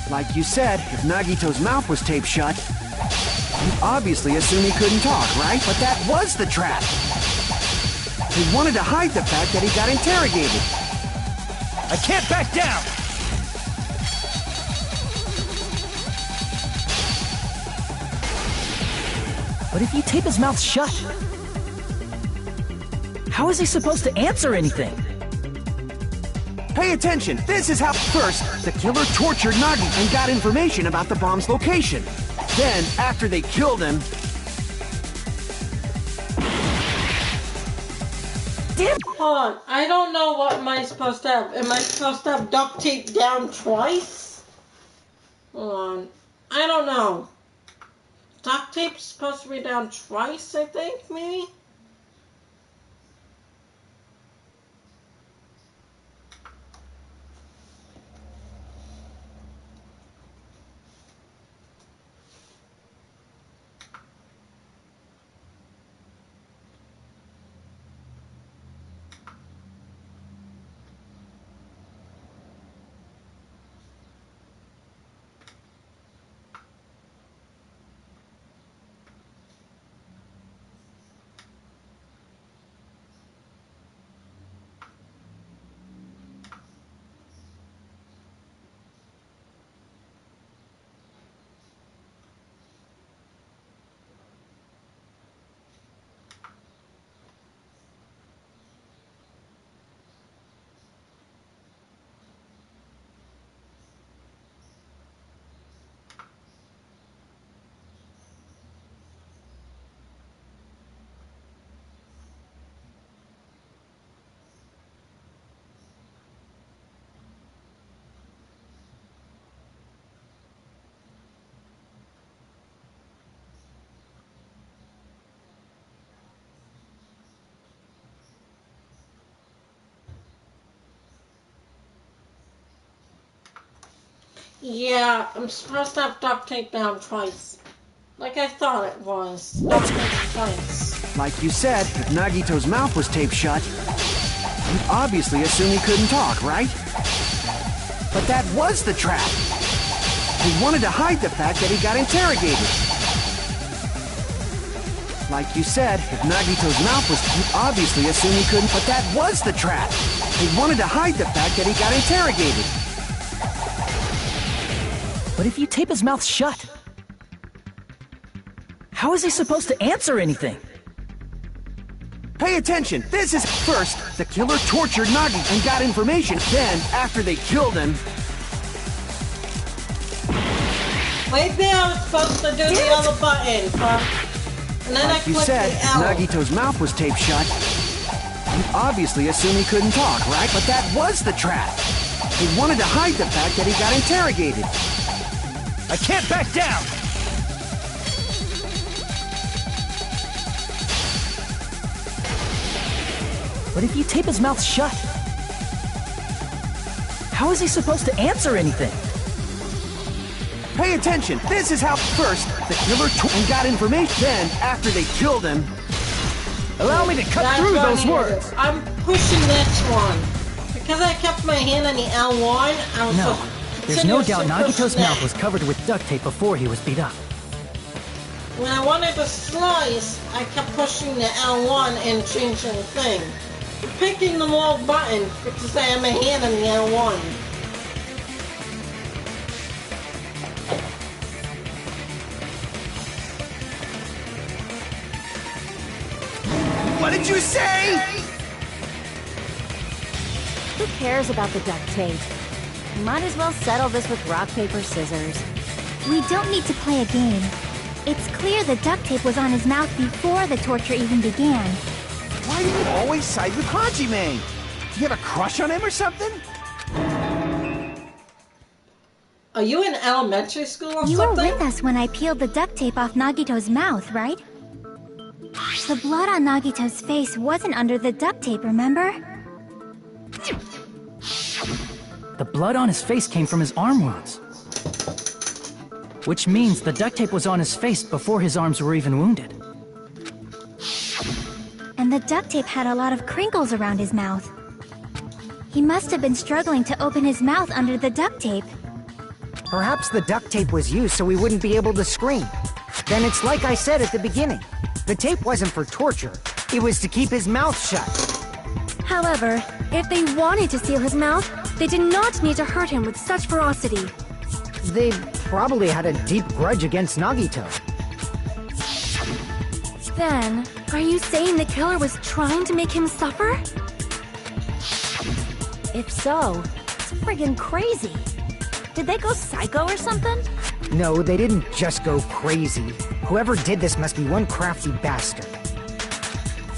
Like you said, if Nagito's mouth was taped shut, you obviously assume he couldn't talk, right? But that was the trap. He wanted to hide the fact that he got interrogated. I can't back down! But if you tape his mouth shut, how is he supposed to answer anything? Pay attention, this is how... First, the killer tortured Nagi and got information about the bomb's location. Then, after they killed him... Damn! Hold on, I don't know what am I supposed to have. Am I supposed to have duct tape down twice? Hold on. I don't know. Duct tape's supposed to be down twice, I think, maybe? Yeah, I'm supposed to have duct tape down twice. Like I thought it was. Duct tape twice. Like you said, if Nagito's mouth was taped shut, you obviously assume he couldn't talk, right? But that was the trap. He wanted to hide the fact that he got interrogated. Like you said, if Nagito's mouth was... You obviously assume he couldn't... But that was the trap. He wanted to hide the fact that he got interrogated. But if you tape his mouth shut, how is he supposed to answer anything? Pay attention, this is... First, the killer tortured Nagi and got information. Then, after they killed him... Maybe I was supposed to do the other button, huh? And then Like I you clicked said, the if L. Nagito's mouth was taped shut, you obviously assume he couldn't talk, right? But that was the trap. He wanted to hide the fact that he got interrogated. I can't back down! But if you tape his mouth shut, how is he supposed to answer anything? Pay attention. This is how first the killer took and got information. Then, after they killed him, Allow me to cut That's through what those I words. did. I'm pushing this one. Because I kept my hand on the L1, I was No, there's no doubt continuously Nagito's pushing mouth that. was covered with duct tape before he was beat up. When I wanted to slice, I kept pushing the L1 and changing the thing. Picking the wrong button because I had my hand on the L1. what did you say? Who cares about the duct tape? We might as well settle this with rock, paper, scissors. We don't need to play a game. It's clear the duct tape was on his mouth before the torture even began. Why do you always side with Hajime? Do you have a crush on him or something? Are you in elementary school or You were something? with us when I peeled the duct tape off Nagito's mouth, right? The blood on Nagito's face wasn't under the duct tape, remember? The blood on his face came from his arm wounds. Which means the duct tape was on his face before his arms were even wounded. And the duct tape had a lot of crinkles around his mouth. He must have been struggling to open his mouth under the duct tape. Perhaps the duct tape was used so he wouldn't be able to scream. Then it's like I said at the beginning. The tape wasn't for torture. It was to keep his mouth shut. However, if they wanted to seal his mouth, they did not need to hurt him with such ferocity. They probably had a deep grudge against Nagito. Then, are you saying the killer was trying to make him suffer? If so, it's friggin' crazy. Did they go psycho or something? No, they didn't just go crazy. Whoever did this must be one crafty bastard.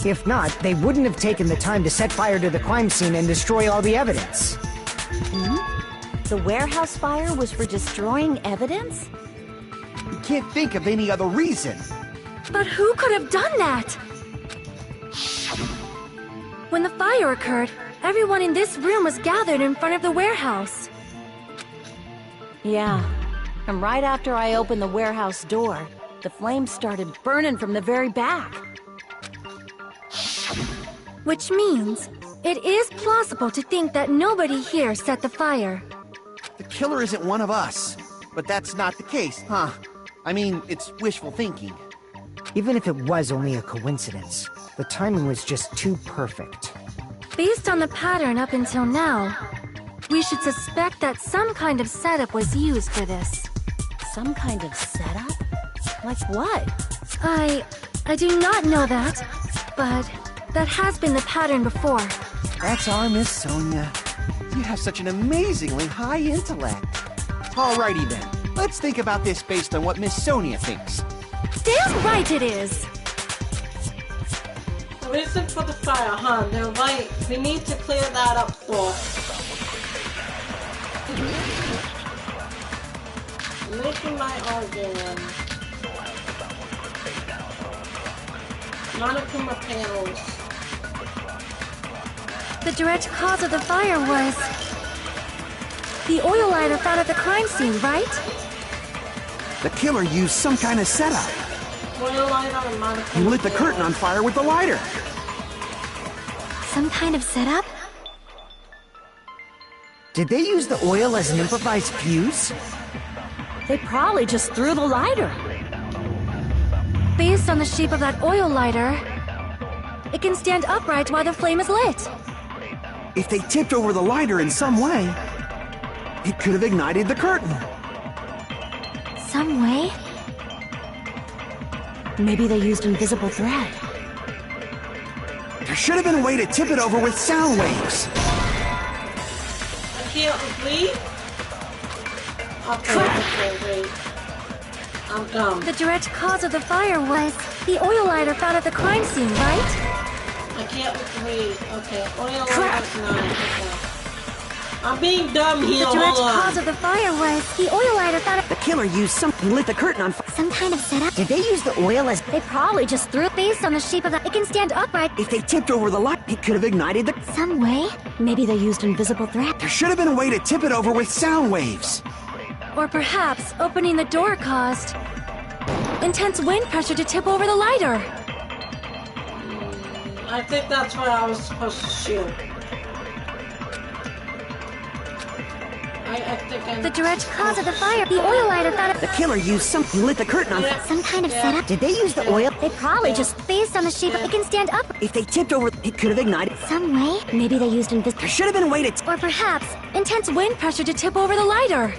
If not, they wouldn't have taken the time to set fire to the crime scene and destroy all the evidence. The warehouse fire was for destroying evidence? You can't think of any other reason. But who could have done that? When the fire occurred, everyone in this room was gathered in front of the warehouse. Yeah. And right after I opened the warehouse door, the flames started burning from the very back. Which means, it is plausible to think that nobody here set the fire. The killer isn't one of us. But that's not the case, huh? I mean, it's wishful thinking. Even if it was only a coincidence, the timing was just too perfect. Based on the pattern up until now, we should suspect that some kind of setup was used for this. Some kind of setup? Like what? I do not know that, but that has been the pattern before. That's our Miss Sonia. You have such an amazingly high intellect. Alrighty then, let's think about this based on what Miss Sonia thinks. Damn right it is! The reason for the fire, huh? They're right. We need to clear that up first. Making my argument. Monokuma panels. The direct cause of the fire was the oil lighter found at the crime scene, right? The killer used some kind of setup. Oil lighter and Monokuma He lit the curtain on panels. fire with the lighter. Some kind of setup? Did they use the oil as an improvised fuse? They probably just threw the lighter. Based on the shape of that oil lighter, it can stand upright while the flame is lit. If they tipped over the lighter in some way, it could have ignited the curtain. Some way? Maybe they used invisible thread. There should have been a way to tip it over with sound waves. I can't agree. Okay, wait. I'm dumb. The direct cause of the fire was the oil lighter found at the crime scene, right? I can't agree. Okay, oil Crap. lighter's not. Okay. I'm being dumb here. The direct Hold cause on. of the fire was the oil lighter found at... The killer used something, lit the curtain on fire. Some kind of setup? Did they use the oil as... They probably just threw it based on the shape of the... It can stand upright. If they tipped over the light, it could have ignited the... Some way? Maybe they used invisible thread. There should have been a way to tip it over with sound waves. Or perhaps opening the door caused intense wind pressure to tip over the lighter. I think that's where I was supposed to shoot. I think I... The direct cause of the fire. The oil lighter thought it... The killer used something, lit the curtain on fire. Some kind of setup? Did they use the oil? They probably just based on the shape of... It can stand up. If they tipped over, it could have ignited. Some way? Maybe they used invisible... There should have been a way to... Or perhaps intense wind pressure to tip over the lighter.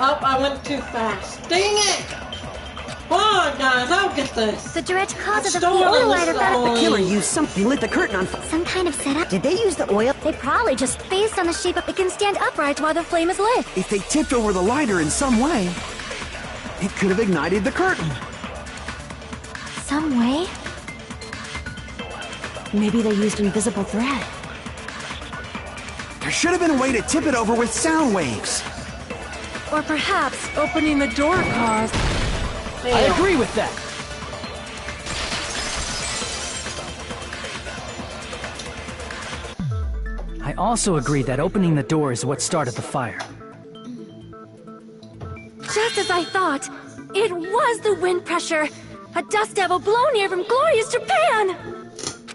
Oh, I went too fast. Dang it! Come on, guys, I'll get this. The direct cause of the Don't wanna oil lighter listen thought to it... The killer used something, lit the curtain on fire. Some kind of setup? Did they use the oil? They probably just based on the shape of... It can stand upright while the flame is lit. If they tipped over the lighter in some way, it could have ignited the curtain. Some way? Maybe they used invisible thread. There should have been a way to tip it over with sound waves. Or perhaps opening the door caused... I agree with that. I also agree that opening the door is what started the fire. Just as I thought, it was the wind pressure. A dust devil blown here from glorious Japan!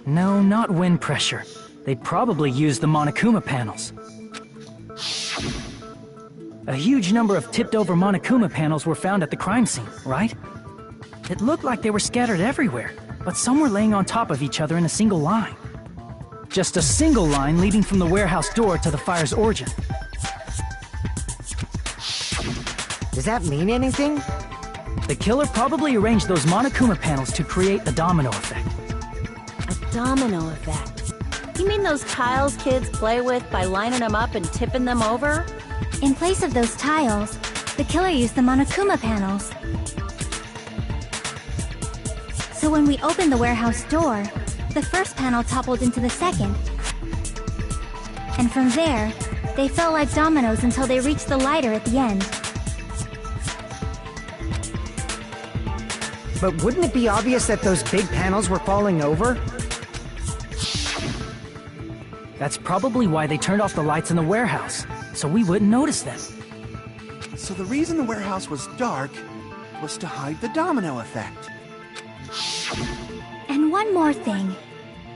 No, not wind pressure. They probably used the Monokuma panels. A huge number of tipped-over Monokuma panels were found at the crime scene, right? It looked like they were scattered everywhere, but some were laying on top of each other in a single line. Just a single line leading from the warehouse door to the fire's origin. Does that mean anything? The killer probably arranged those Monokuma panels to create a domino effect. A domino effect. You mean those tiles kids play with by lining them up and tipping them over? In place of those tiles, the killer used the Monokuma panels. So when we opened the warehouse door, the first panel toppled into the second. And from there, they fell like dominoes until they reached the lighter at the end. But wouldn't it be obvious that those big panels were falling over? That's probably why they turned off the lights in the warehouse, so we wouldn't notice them. So the reason the warehouse was dark was to hide the domino effect. And one more thing.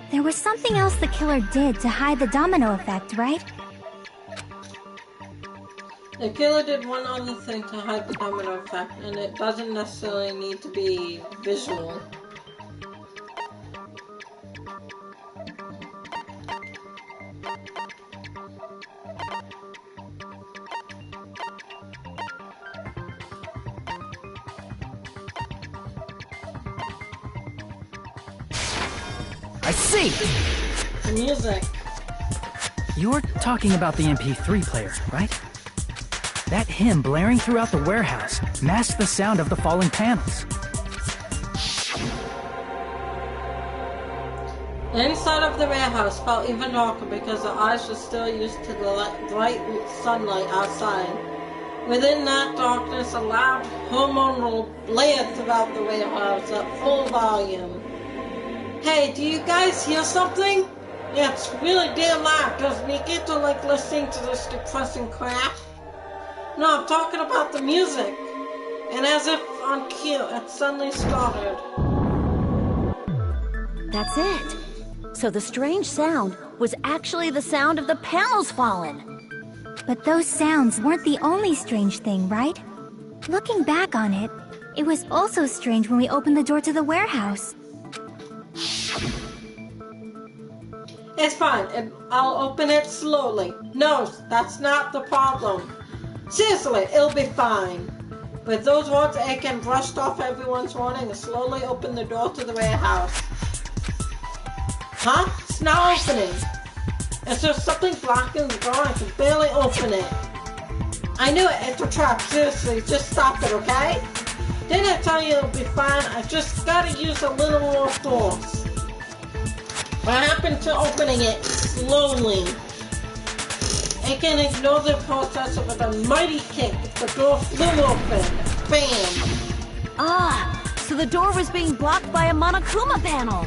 There was something else the killer did to hide the domino effect, right? The killer did one other thing to hide the domino effect, and it doesn't necessarily need to be visual. I see! The music. You're talking about the MP3 player, right? That hymn blaring throughout the warehouse masked the sound of the falling panels. The inside of the warehouse felt even darker because the eyes were still used to the bright sunlight outside. Within that darkness, a loud hormonal blared throughout the warehouse at full volume. Hey, do you guys hear something? Yeah, it's really damn loud. Doesn't it get to like listening to this depressing crap? No, I'm talking about the music. And as if on cue, it suddenly started. That's it. So the strange sound was actually the sound of the panels falling. But those sounds weren't the only strange thing, right? Looking back on it, it was also strange when we opened the door to the warehouse. It's fine, and I'll open it slowly. No, that's not the problem. Seriously, it'll be fine. With those words, Aiken brushed off everyone's warning and slowly opened the door to the warehouse. Huh? It's not opening. It's just something blocking the door. I can barely open it. I knew it. It's a trap. Seriously, just stop it, okay? Didn't I tell you it'll be fine? I just gotta use a little more force. What happened to opening it slowly? Aiken ignored the process with a mighty kick. The door flew open. Bam! Ah, so the door was being blocked by a Monokuma panel.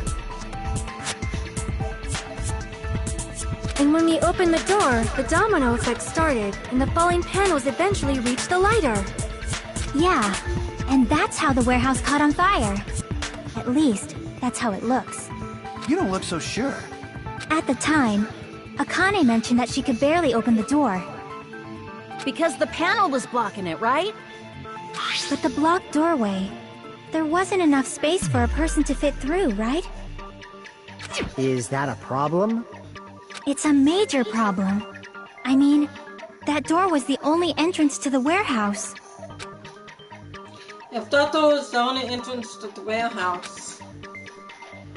And when we opened the door, the domino effect started, and the falling panels eventually reached the lighter. Yeah, and that's how the warehouse caught on fire. At least, that's how it looks. You don't look so sure. At the time, Akane mentioned that she could barely open the door. Because the panel was blocking it, right? But the blocked doorway, there wasn't enough space for a person to fit through, right? Is that a problem? It's a major problem. I mean, that door was the only entrance to the warehouse. If that door was the only entrance to the warehouse.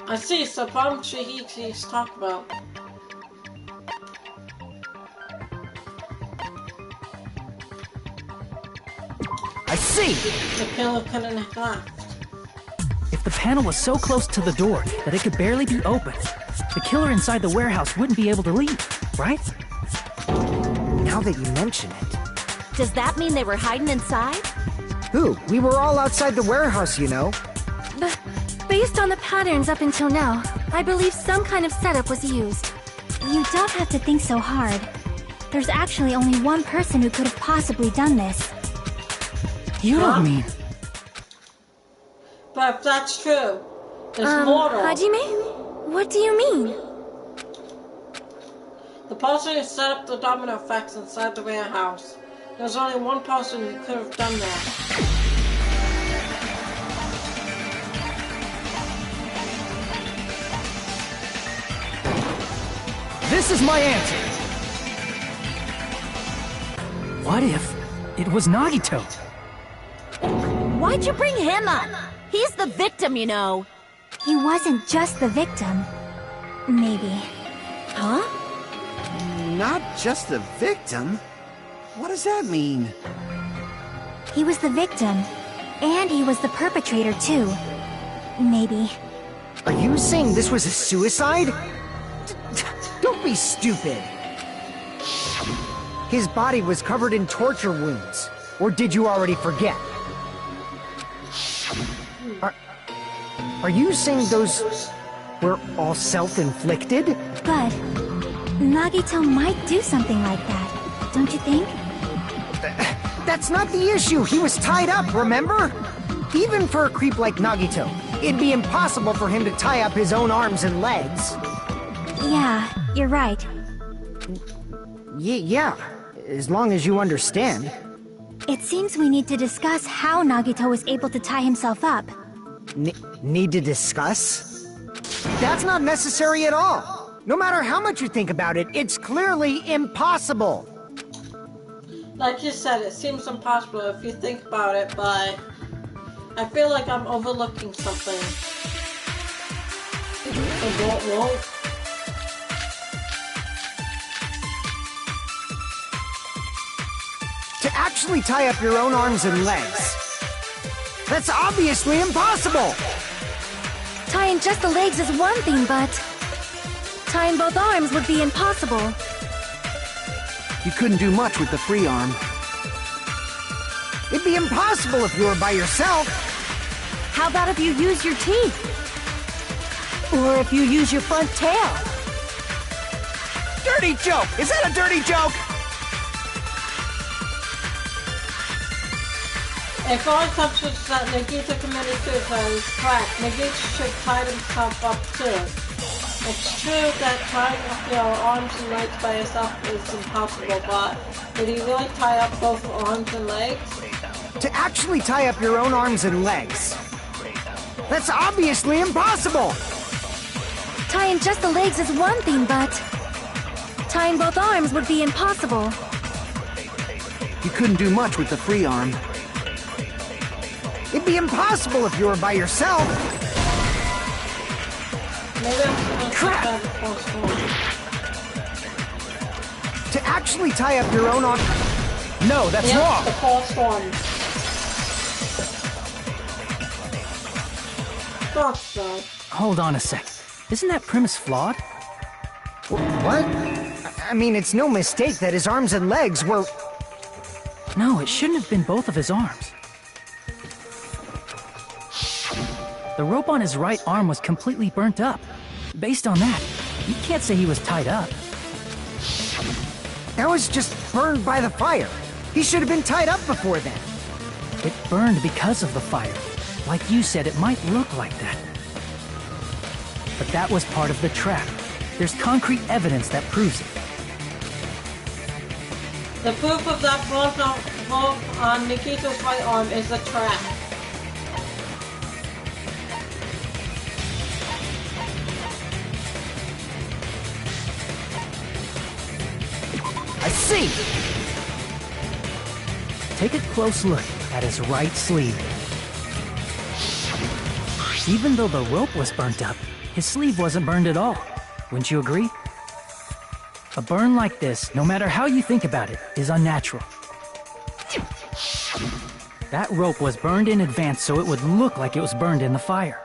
I see, so problem Shihichi's talking about. I see! The killer couldn't have left. If the panel was so close to the door that it could barely be opened, the killer inside the warehouse wouldn't be able to leave, right? Now that you mention it. Does that mean they were hiding inside? Who? We were all outside the warehouse, you know. But based on the patterns up until now, I believe some kind of setup was used. You don't have to think so hard. There's actually only one person who could have possibly done this. You don't mean... But if that's true, there's more. Hajime? What do you mean? The person who set up the domino effects inside the warehouse. There's only one person who could have done that. This is my answer! What if it was Nagito? Why'd you bring him up? He's the victim, you know. He wasn't just the victim. Maybe. Huh? Not just the victim? What does that mean? He was the victim. And he was the perpetrator, too. Maybe. Are you saying this was a suicide? Don't be stupid. His body was covered in torture wounds. Or did you already forget? Are you saying those were all self-inflicted? But Nagito might do something like that, don't you think? That's not the issue. He was tied up, remember? Even for a creep like Nagito, it'd be impossible for him to tie up his own arms and legs. Yeah, you're right. Yeah, as long as you understand. It seems we need to discuss how Nagito was able to tie himself up. Need to discuss? That's not necessary at all. No matter how much you think about it, it's clearly impossible. Like you said, it seems impossible if you think about it, but I feel like I'm overlooking something. Whoa. To actually tie up your own arms and legs. That's obviously impossible! Tying just the legs is one thing, but tying both arms would be impossible. You couldn't do much with the free arm. It'd be impossible if you were by yourself. How about if you use your teeth? Or if you use your front tail? Dirty joke! Is that a dirty joke? If all substance that Nagito committed suicide is correct, Nagito should tie himself up too. It's true that tying up your arms and legs by yourself is impossible, but did he really tie up both arms and legs? To actually tie up your own arms and legs. That's obviously impossible! Tying just the legs is one thing, but tying both arms would be impossible. You couldn't do much with the free arm. It'd be impossible if you were by yourself. Maybe I'm supposed Crap! to try the false one. To actually tie up your own arm... No, that's Yep, wrong! the false one. Fuck that. Hold on a sec. Isn't that premise flawed? What? I mean, it's no mistake that his arms and legs were... No, it shouldn't have been both of his arms. The rope on his right arm was completely burnt up. Based on that, you can't say he was tied up. That was just burned by the fire. He should have been tied up before then. It burned because of the fire. Like you said, it might look like that. But that was part of the trap. There's concrete evidence that proves it. The proof of that rope on Nikita's right arm is a trap. I see! Take a close look at his right sleeve. Even though the rope was burnt up, his sleeve wasn't burned at all. Wouldn't you agree? A burn like this, no matter how you think about it, is unnatural. That rope was burned in advance so it would look like it was burned in the fire.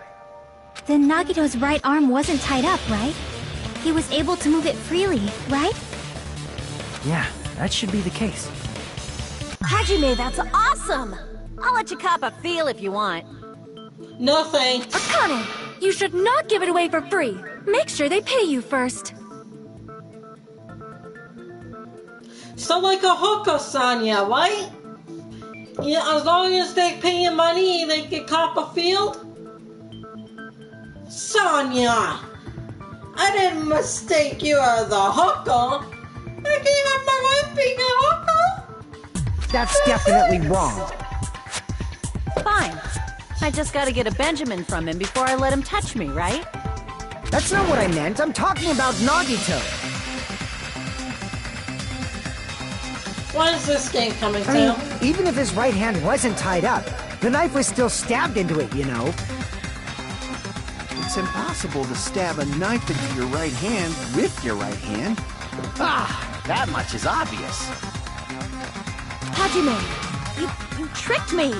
Then Nagito's right arm wasn't tied up, right? He was able to move it freely, right? Yeah, that should be the case. Hajime, that's awesome! I'll let you cop a feel if you want. No thanks. Akane, you should not give it away for free. Make sure they pay you first. So like a hooker, Sonya, right? Yeah, as long as they pay you money, they can cop a field? Sonya! I didn't mistake you as a hooker. I can't have my wife being a hooker. That's definitely wrong. Fine. I just gotta get a Benjamin from him before I let him touch me, right? That's not what I meant. I'm talking about Nagito. When is this game coming to? I mean, even if his right hand wasn't tied up, the knife was still stabbed into it, you know? It's impossible to stab a knife into your right hand with your right hand. Ah, that much is obvious. Hajime, you tricked me!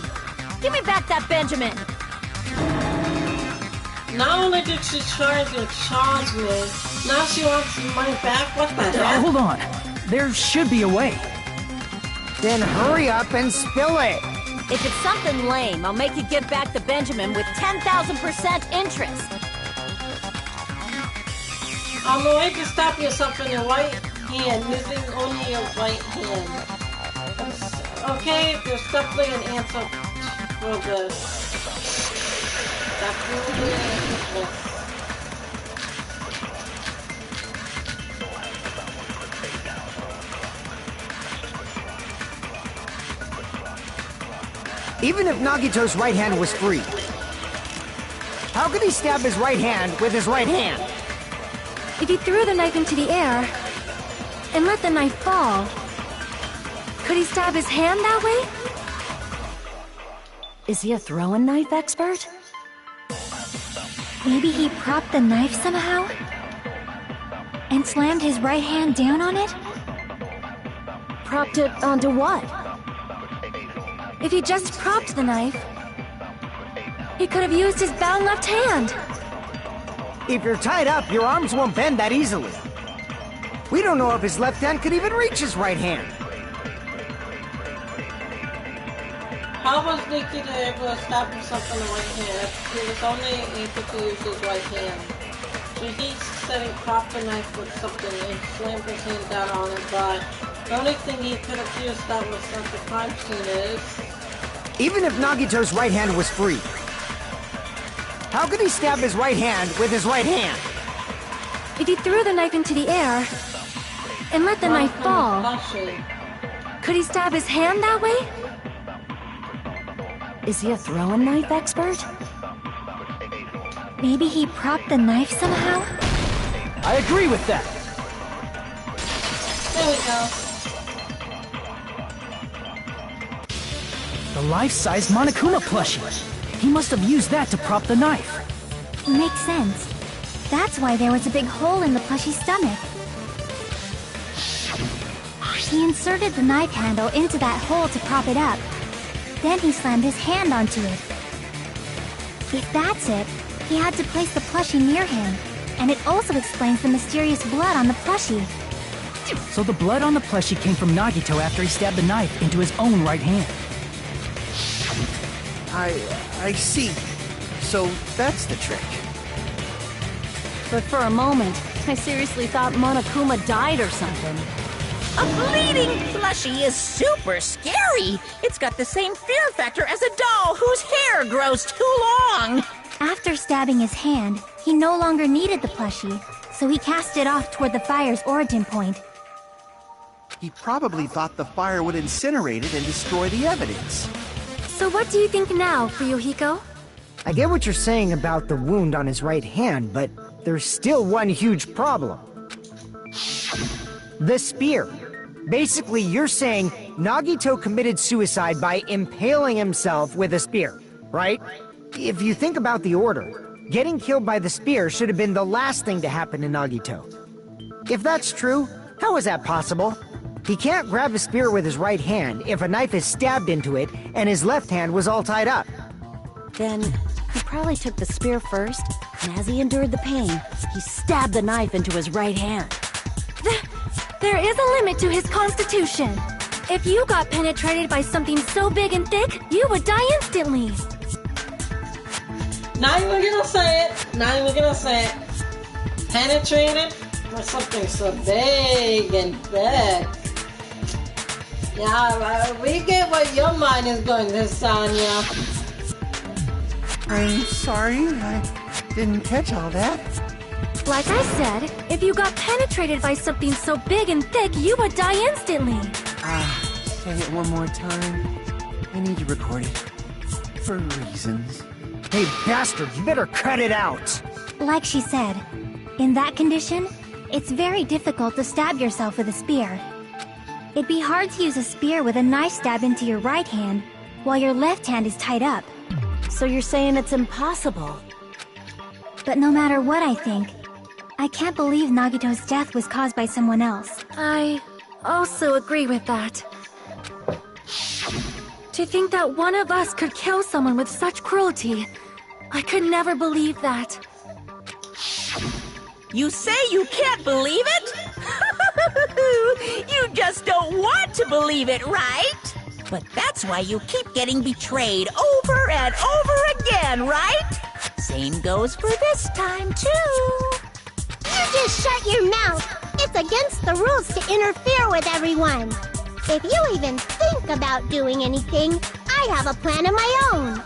Give me back that Benjamin! Not only did she try to charge me, now she wants money back? What the hell? Hold on. There should be a way. Then hurry up and spill it! If it's something lame, I'll make you give back the Benjamin with 10,000% interest. On the way to stop yourself in your right hand, using only your right hand. Okay, there's definitely an answer for this. Definitely an answer for this. Even if Nagito's right hand was free, how could he stab his right hand with his right hand? If he threw the knife into the air and let the knife fall, could he stab his hand that way? Is he a throwing knife expert? Maybe he propped the knife somehow? And slammed his right hand down on it? Propped it onto what? If he just propped the knife, he could have used his bound left hand. If you're tied up, your arms won't bend that easily. We don't know if his left hand could even reach his right hand. How was Nikita able to stab himself in the right hand? He was only able to use his right hand. So he said he propped the knife with something and slammed his hand down on it, but the only thing he could have used that was at the crime scene is... Even if Nagito's right hand was free, how could he stab his right hand with his right hand? If he threw the knife into the air and let the knife fall, could he stab his hand that way? Is he a throwing knife expert? Maybe he propped the knife somehow? I agree with that. There we go. The life-size Monokuma plushie. He must have used that to prop the knife. Makes sense. That's why there was a big hole in the plushie's stomach. He inserted the knife handle into that hole to prop it up. Then he slammed his hand onto it. If that's it, he had to place the plushie near him. And it also explains the mysterious blood on the plushie. So the blood on the plushie came from Nagito after he stabbed the knife into his own right hand. I see. So that's the trick. But for a moment, I seriously thought Monokuma died or something. A bleeding plushie is super scary. It's got the same fear factor as a doll whose hair grows too long. After stabbing his hand, he no longer needed the plushie, so he cast it off toward the fire's origin point. He probably thought the fire would incinerate it and destroy the evidence. So what do you think now, Fuyuhiko? I get what you're saying about the wound on his right hand, but there's still one huge problem. The spear. Basically, you're saying Nagito committed suicide by impaling himself with a spear, right? If you think about the order, getting killed by the spear should have been the last thing to happen to Nagito. If that's true, how is that possible? He can't grab a spear with his right hand if a knife is stabbed into it and his left hand was all tied up. Then, he probably took the spear first, and as he endured the pain, he stabbed the knife into his right hand. There is a limit to his constitution. If you got penetrated by something so big and thick, you would die instantly. Not even gonna say it. Not even gonna say it. Penetrated by something so big and thick. Yeah, we get what your mind is going to, Sonya. I'm sorry, I didn't catch all that. Like I said, if you got penetrated by something so big and thick, you would die instantly. Say it one more time. I need to record it. For reasons. Hey, bastard, you better cut it out! Like she said, in that condition, it's very difficult to stab yourself with a spear. It'd be hard to use a spear with a knife stab into your right hand, while your left hand is tied up. So you're saying it's impossible? But no matter what I think, I can't believe Nagito's death was caused by someone else. I also agree with that. To think that one of us could kill someone with such cruelty, I could never believe that. You say you can't believe it? You just don't want to believe it, right? But that's why you keep getting betrayed over and over again, right? Same goes for this time, too. You just shut your mouth. It's against the rules to interfere with everyone. If you even think about doing anything, I have a plan of my own.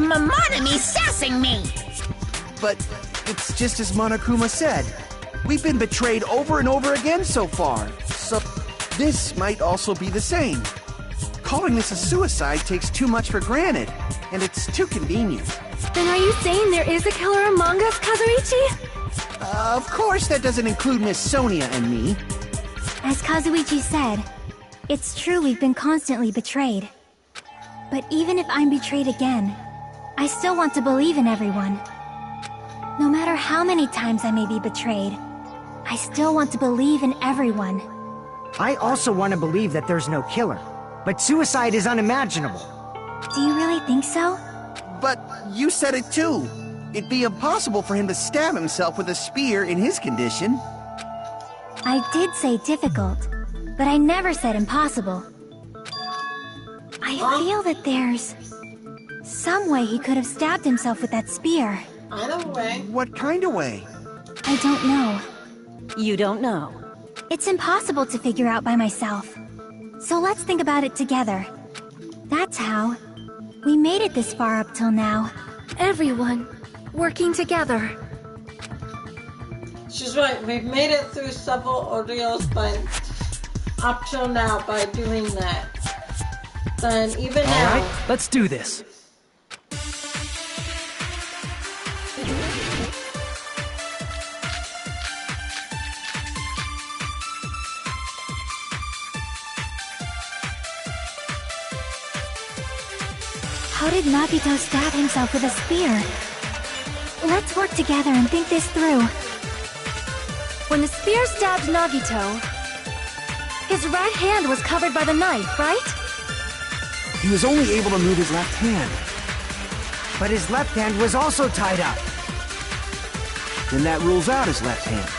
Monome's sassing me! But it's just as Monokuma said. We've been betrayed over and over again so far. So this might also be the same. Calling this a suicide takes too much for granted, and it's too convenient. Then are you saying there is a killer among us, Kazuichi? Of course that doesn't include Miss Sonia and me. As Kazuichi said, it's true we've been constantly betrayed. But even if I'm betrayed again, I still want to believe in everyone. No matter how many times I may be betrayed, I still want to believe in everyone. I also want to believe that there's no killer, but suicide is unimaginable. Do you really think so? But you said it too. It'd be impossible for him to stab himself with a spear in his condition. I did say difficult, but I never said impossible. I feel that there's some way he could have stabbed himself with that spear. Either way. What kind of way? I don't know. You don't know. It's impossible to figure out by myself. So let's think about it together. That's how we made it this far up till now. Everyone working together. She's right. We've made it through several ordeals up till now by doing that. Then even now. All right, let's do this. How did Nagito stab himself with a spear? Let's work together and think this through. When the spear stabbed Nagito, his right hand was covered by the knife, right? He was only able to move his left hand. But his left hand was also tied up. Then that rules out his left hand.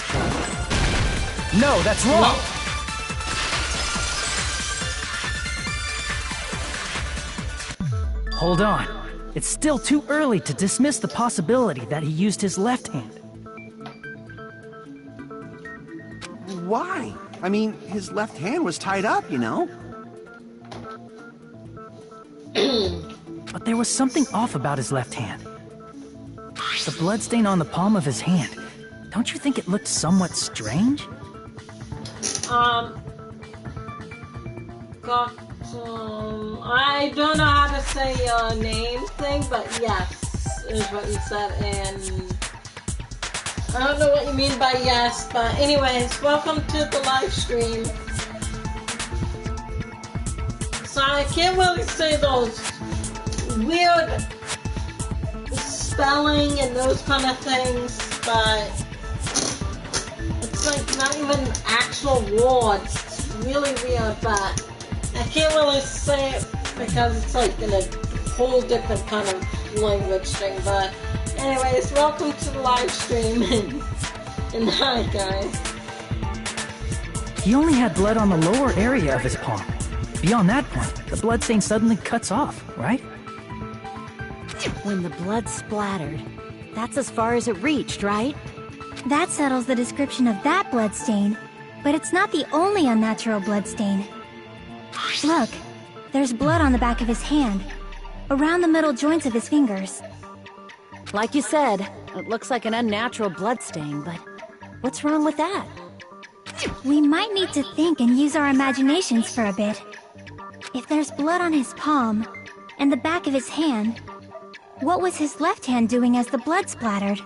No, that's wrong! Hold on. it's still too early to dismiss the possibility that he used his left hand. Why? I mean, his left hand was tied up, you know? But there was something off about his left hand. The bloodstain on the palm of his hand. Don't you think it looked somewhat strange? I don't know how to say your name thing, but yes, is what you said, and I don't know what you mean by yes, but anyways, welcome to the live stream. So I can't really say those weird spelling and those kind of things, but it's like not even actual words. It's really weird, but I can't really say it because it's like in a whole different kind of language thing, but anyways, welcome to the live stream and hi guys. He only had blood on the lower area of his palm. Beyond that point, the bloodstain suddenly cuts off, right? When the blood splattered, that's as far as it reached, right? That settles the description of that bloodstain, but it's not the only unnatural bloodstain. Look, there's blood on the back of his hand, around the middle joints of his fingers. Like you said, it looks like an unnatural bloodstain, but what's wrong with that? We might need to think and use our imaginations for a bit. If there's blood on his palm and the back of his hand, what was his left hand doing as the blood splattered?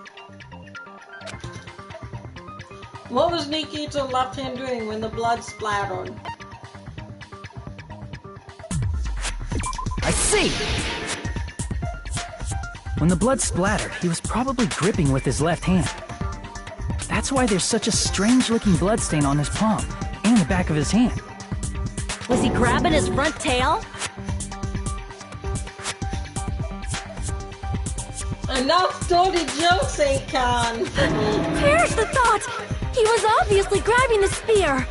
What was Nikito's left hand doing when the blood splattered? I see! When the blood splattered, he was probably gripping with his left hand. That's why there's such a strange-looking bloodstain on his palm and the back of his hand. Was he grabbing his front tail? Enough dirty jokes, Akon! Perish the thought! He was obviously grabbing the spear!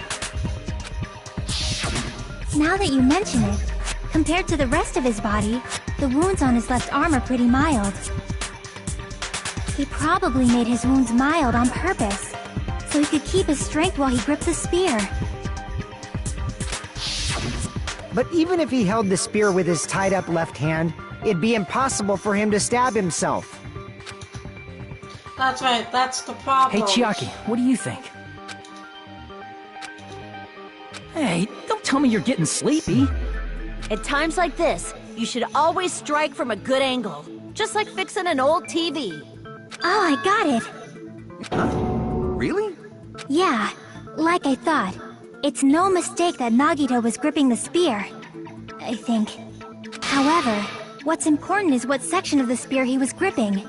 Now that you mention it, compared to the rest of his body, the wounds on his left arm are pretty mild. He probably made his wounds mild on purpose, so he could keep his strength while he gripped the spear. But even if he held the spear with his tied-up left hand, it'd be impossible for him to stab himself. That's right, that's the problem. Hey, Chiaki, what do you think? Hey, don't tell me you're getting sleepy. At times like this, you should always strike from a good angle, just like fixing an old TV. Oh, I got it! Huh? Really? Yeah, like I thought. It's no mistake that Nagito was gripping the spear, I think. However, what's important is what section of the spear he was gripping.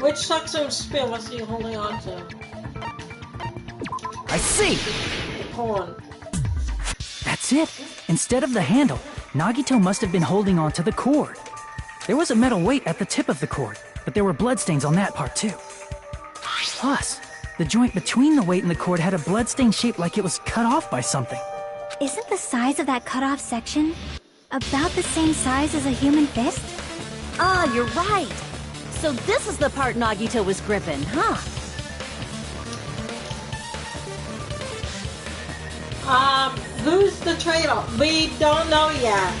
Which section of spear was he holding on to? I see! Hold on. That's it. Instead of the handle, Nagito must have been holding on to the cord. There was a metal weight at the tip of the cord, but there were bloodstains on that part too. Plus, the joint between the weight and the cord had a bloodstain shaped like it was cut off by something. Isn't the size of that cut-off section about the same size as a human fist? Ah, you're right. So this is the part Nagito was gripping, huh? Who's the traitor? We don't know yet.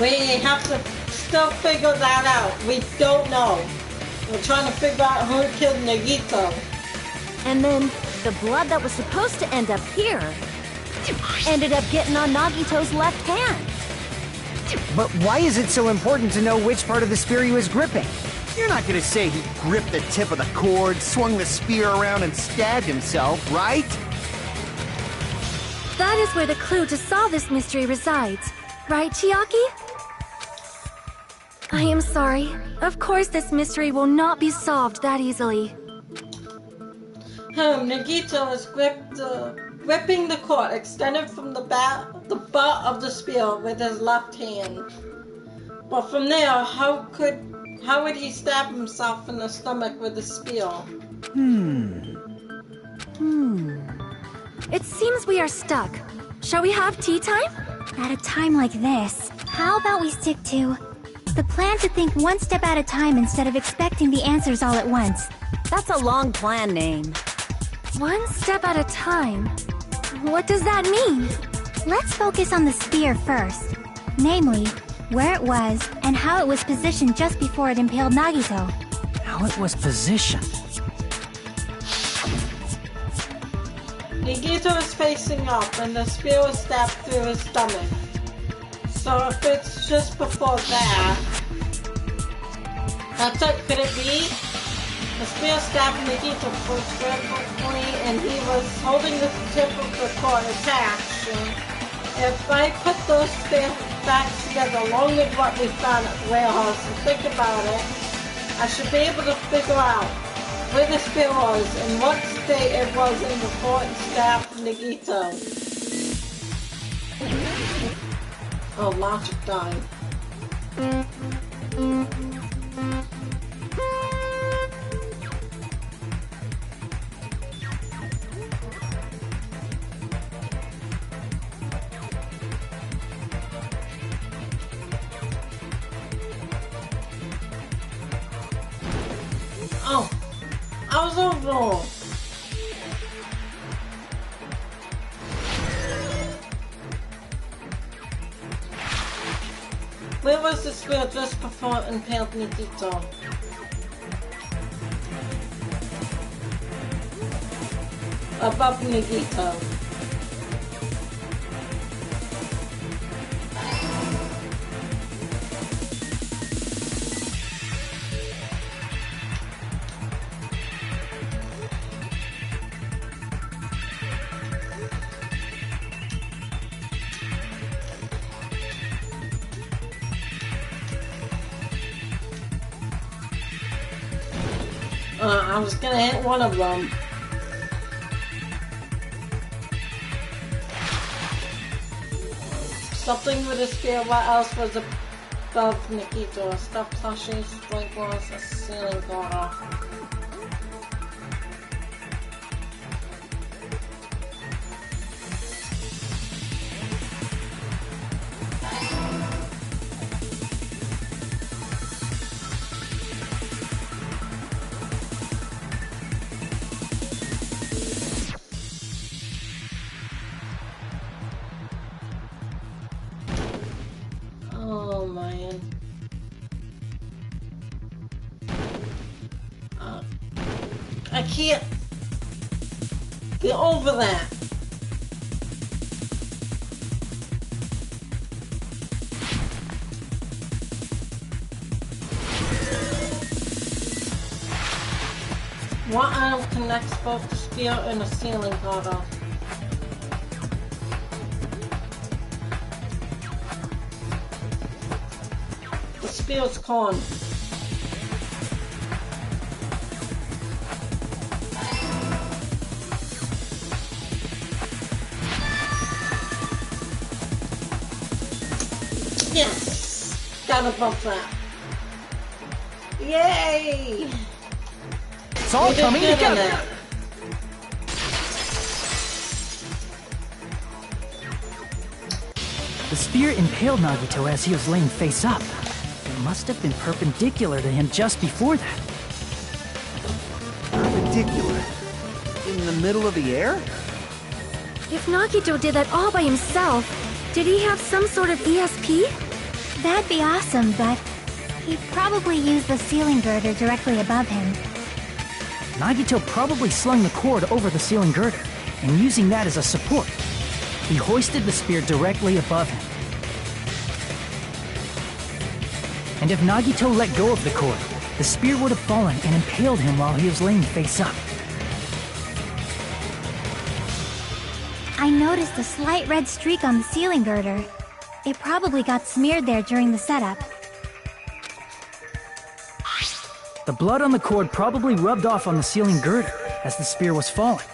We have to still figure that out. We don't know. We're trying to figure out who killed Nagito. And then, the blood that was supposed to end up here ended up getting on Nagito's left hand. But why is it so important to know which part of the spear he was gripping? You're not gonna say he gripped the tip of the cord, swung the spear around, and stabbed himself, right? That is where the clue to solve this mystery resides. Right, Chiaki? I am sorry. Of course this mystery will not be solved that easily. Nagito is gripping the cord extended from the butt of the spear with his left hand. But from there, how would he stab himself in the stomach with the spear? It seems we are stuck. Shall we have tea time? At a time like this, how about we stick to the plan to think one step at a time instead of expecting the answers all at once? That's a long plan name. One step at a time? What does that mean? Let's focus on the spear first. Namely, where it was and how it was positioned just before it impaled Nagito. How it was positioned. Nagito is facing up and the spear was stabbed through his stomach. So if it's just before that... That's it, could it be? The spear stabbed Nagito perfectly and he was holding the tip of the cord attached. And if I put those spears back together along with what we found at the warehouse and think about it, I should be able to figure out where the spear was and what state it was in before it stabbed Nagito. Oh, logic died. Oh, I was over. Where was the spear just before it impaled Nagito? Above Nagito. I was gonna hit one of them. Something with a spear, what else was above Nagito? Stuffed plushies, sprinklers, a ceiling corner. Oh man. I can't get over that. What arm connects both the spear and the ceiling corner? The spear's gone. Yes! Got above that. Yay! It's all coming together! The spear impaled Nagito as he was laying face up. It must have been perpendicular to him just before that. Perpendicular? In the middle of the air? If Nagito did that all by himself, did he have some sort of ESP? That'd be awesome, but he'd probably use the ceiling girder directly above him. Nagito probably slung the cord over the ceiling girder, and using that as a support, he hoisted the spear directly above him. And if Nagito let go of the cord, the spear would have fallen and impaled him while he was laying face up. I noticed a slight red streak on the ceiling girder. It probably got smeared there during the setup. The blood on the cord probably rubbed off on the ceiling girder as the spear was falling.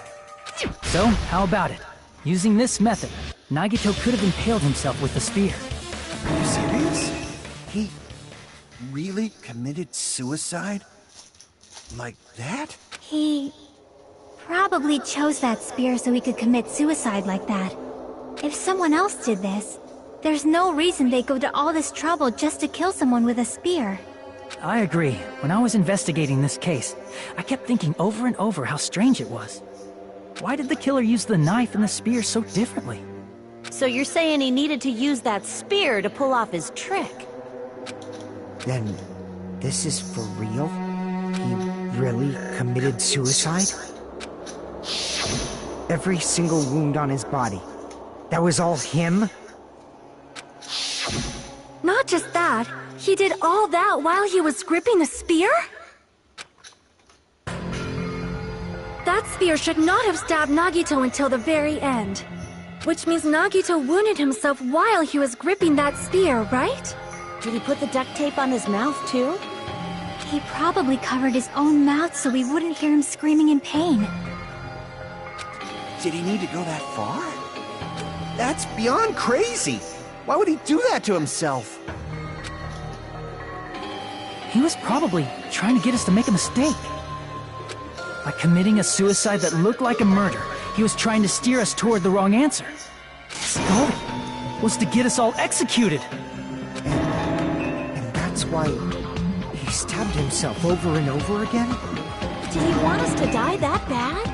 So, how about it? Using this method, Nagito could have impaled himself with the spear. Are you serious? He really committed suicide? Like that? He probably chose that spear so he could commit suicide like that. If someone else did this, There's no reason they go to all this trouble just to kill someone with a spear. I agree. When I was investigating this case, I kept thinking over and over how strange it was. Why did the killer use the knife and the spear so differently? So you're saying he needed to use that spear to pull off his trick? Then, this is for real? He really committed suicide? Every single wound on his body. That was all him? Not just that, he did all that while he was gripping the spear? That spear should not have stabbed Nagito until the very end. Which means Nagito wounded himself while he was gripping that spear, right? Did he put the duct tape on his mouth, too? He probably covered his own mouth so we wouldn't hear him screaming in pain. Did he need to go that far? That's beyond crazy. Why would he do that to himself? He was probably trying to get us to make a mistake. By committing a suicide that looked like a murder, he was trying to steer us toward the wrong answer. His goal was to get us all executed. And that's why he stabbed himself over and over again? Did he want us to die that bad?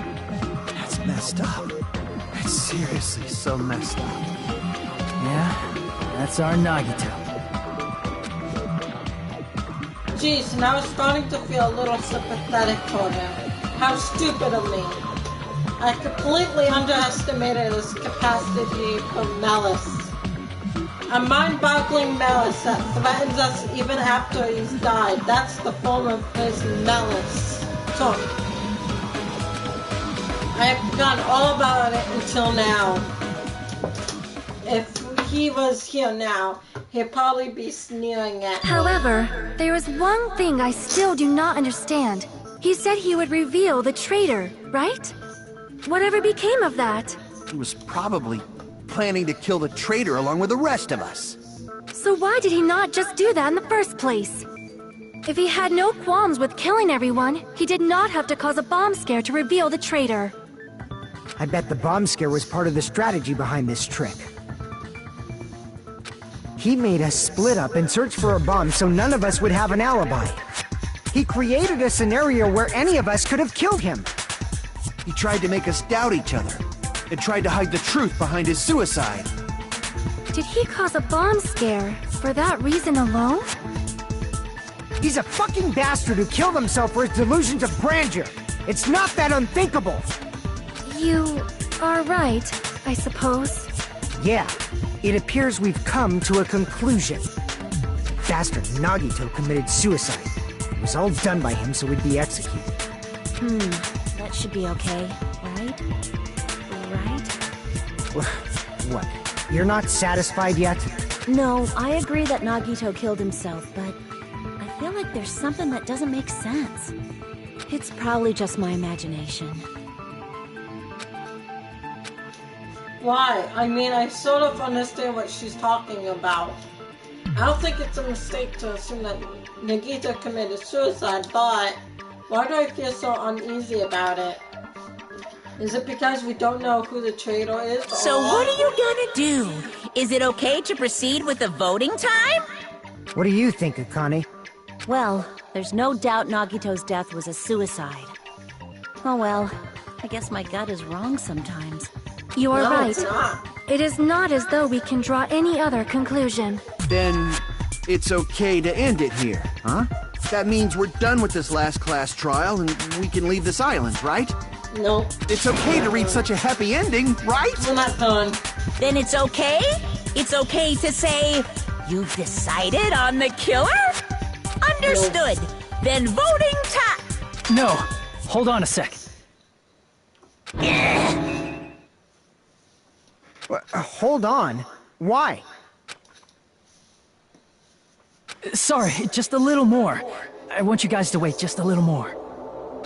That's messed up. That's seriously so messed up. Yeah, that's our Nagito. Geez, and I was starting to feel a little sympathetic toward him. How stupid of me. I completely underestimated his capacity for malice. A mind-boggling malice that threatens us even after he's died. That's the form of his malice. So, I have forgotten all about it until now. If he was here now, he'd probably be sneering at me. However, there is one thing I still do not understand. He said he would reveal the traitor, right? Whatever became of that? He was probably planning to kill the traitor along with the rest of us. So why did he not just do that in the first place? If he had no qualms with killing everyone, he did not have to cause a bomb scare to reveal the traitor. I bet the bomb scare was part of the strategy behind this trick. He made us split up and search for a bomb so none of us would have an alibi. He created a scenario where any of us could have killed him. He tried to make us doubt each other and tried to hide the truth behind his suicide. Did he cause a bomb scare for that reason alone? He's a fucking bastard who killed himself for his delusions of grandeur. It's not that unthinkable. You are right, I suppose. Yeah, it appears we've come to a conclusion. Bastard Nagito committed suicide. It was all done by him so he'd be executed. That should be okay, right? Right? What? You're not satisfied yet? No, I agree that Nagito killed himself, but I feel like there's something that doesn't make sense. It's probably just my imagination. Why? I mean, I sort of understand what she's talking about. I don't think it's a mistake to assume that Nagito committed suicide, but why do I feel so uneasy about it? Is it because we don't know who the traitor is? So what are you gonna do? Is it okay to proceed with the voting time? What do you think, Akane? Well, there's no doubt Nagito's death was a suicide. Oh well, I guess my gut is wrong sometimes. You are No, right. it's not. It is not as though we can draw any other conclusion. Then it's okay to end it here, huh? That means we're done with this last class trial and we can leave this island, right? Nope. It's okay to reach such a happy ending, right? We're not done. Then it's okay? It's okay to say, you've decided on the killer? Understood. Then voting time. No, hold on a sec. Hold on. Why? Sorry, just a little more. I want you guys to wait just a little more.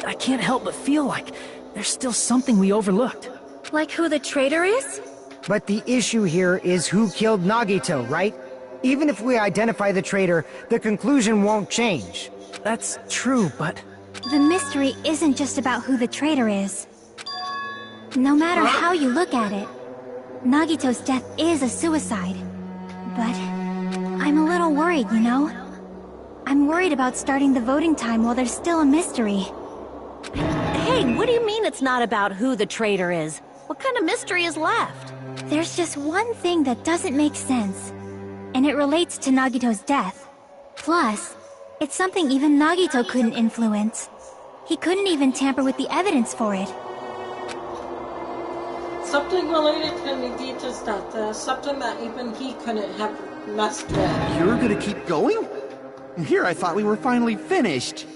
I can't help but feel like there's still something we overlooked. Like who the traitor is? But the issue here is who killed Nagito, right? Even if we identify the traitor, the conclusion won't change. That's true, but... The mystery isn't just about who the traitor is. No matter how you look at it, Nagito's death is a suicide. but I'm a little worried, you know? I'm worried about starting the voting time while there's still a mystery. Hey, what do you mean it's not about who the traitor is? What kind of mystery is left? There's just one thing that doesn't make sense, and it relates to Nagito's death. Plus, it's something even Nagito couldn't influence. He couldn't even tamper with the evidence for it. Something related to Nagito's death, something that even he couldn't have messed with. You're gonna keep going? Here I thought we were finally finished.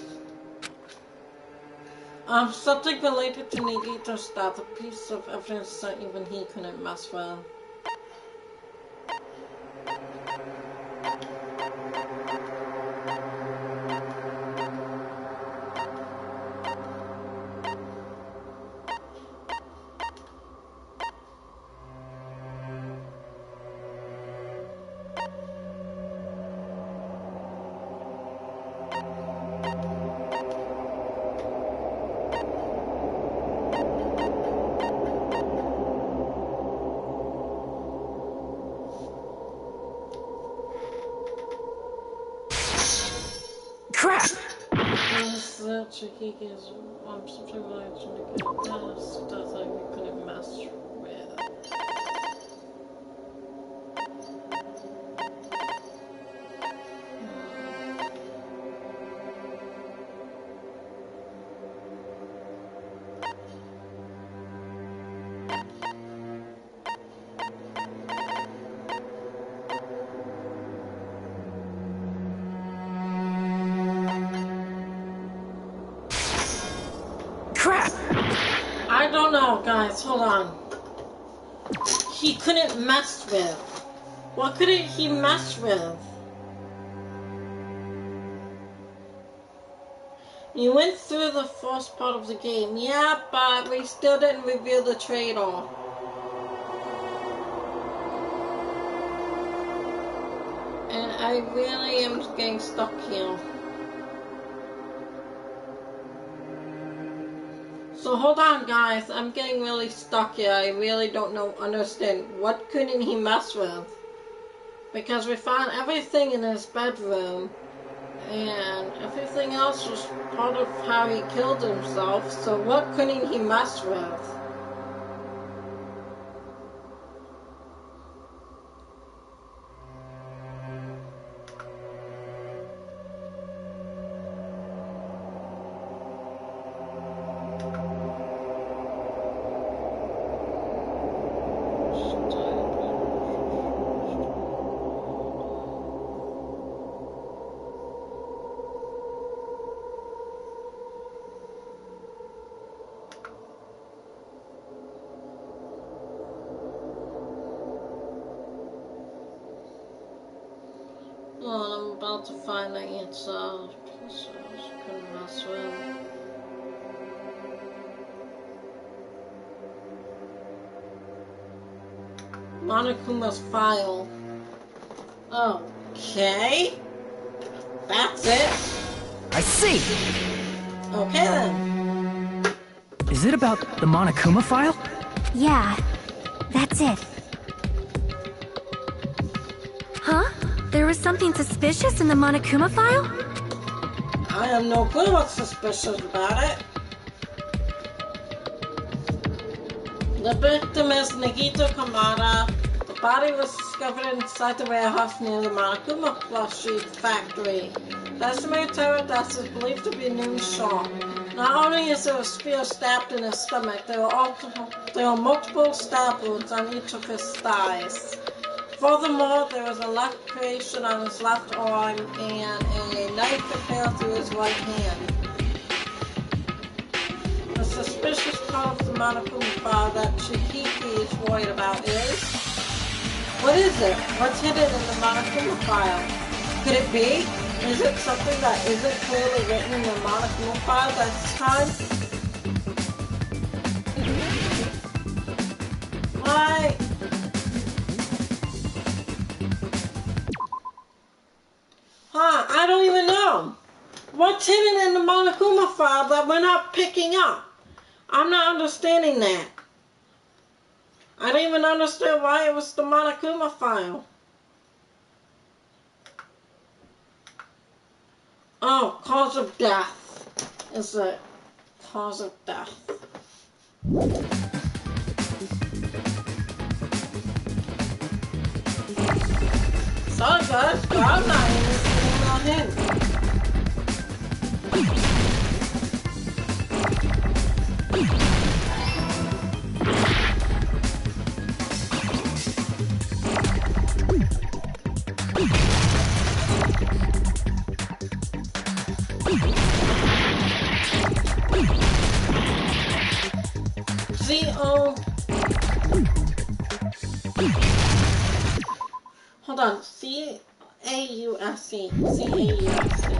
Something related to Nagito's death, a piece of evidence that even he couldn't mess with. Crap! Something related to Nagito's death that we couldn't mess with. Crap! I don't know, guys. Hold on. He couldn't mess with. What couldn't he mess with? You went through the first part of the game. Yeah, but we still didn't reveal the traitor. And I really am getting stuck here. So hold on, guys. I'm getting really stuck here. I really don't understand. What couldn't he mess with? Because we found everything in his bedroom, and everything else was part of how he killed himself. So what couldn't he mess with? Well, I'm about to find the answer. So I couldn't mess with. Monokuma's file. Okay. That's it. I see! Okay then. Is it about the Monokuma file? Yeah, that's it. Huh? There was something suspicious in the Monokuma file? I have no clue what's suspicious about it. The victim is Nagito Kamada. The body was discovered inside the warehouse near the Monokuma plushie factory. The estimated terror death is believed to be noon short. Not only is there a spear stabbed in his stomach, there are multiple stab wounds on each of his thighs. Furthermore, there is a laceration on his left arm and a knife impaled through his right hand. The suspicious part of the Monokuma file that Shihiki is worried about is... What is it? What's hidden in the Monokuma file? Could it be? Is it something that isn't clearly written in the Monokuma file this time? Why? I don't even know. What's hidden in the Monokuma file that we're not picking up? I'm not understanding that. I don't even understand why it was the Monokuma file. Oh, cause of death. Is it cause of death? Sorry guys, but I'm not even seeing that in. C-O... Hold on, C-A-U-S-E. C-A-U-S-E.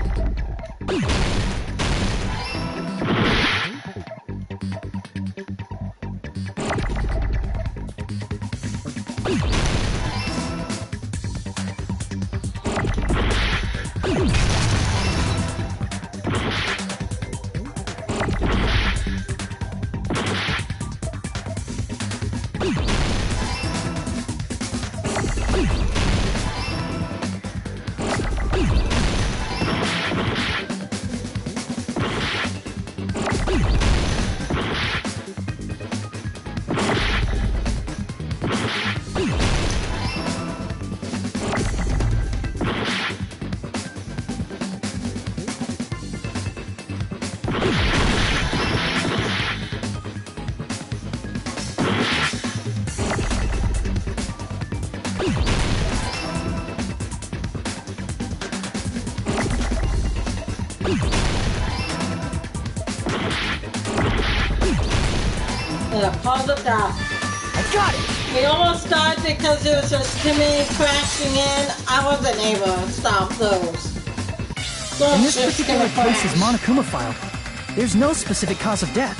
Yeah, cause of death. I got it! We almost died because there was just too many crashing in. I wasn't able to stop those. In this particular case's Monokuma file, there's no specific cause of death.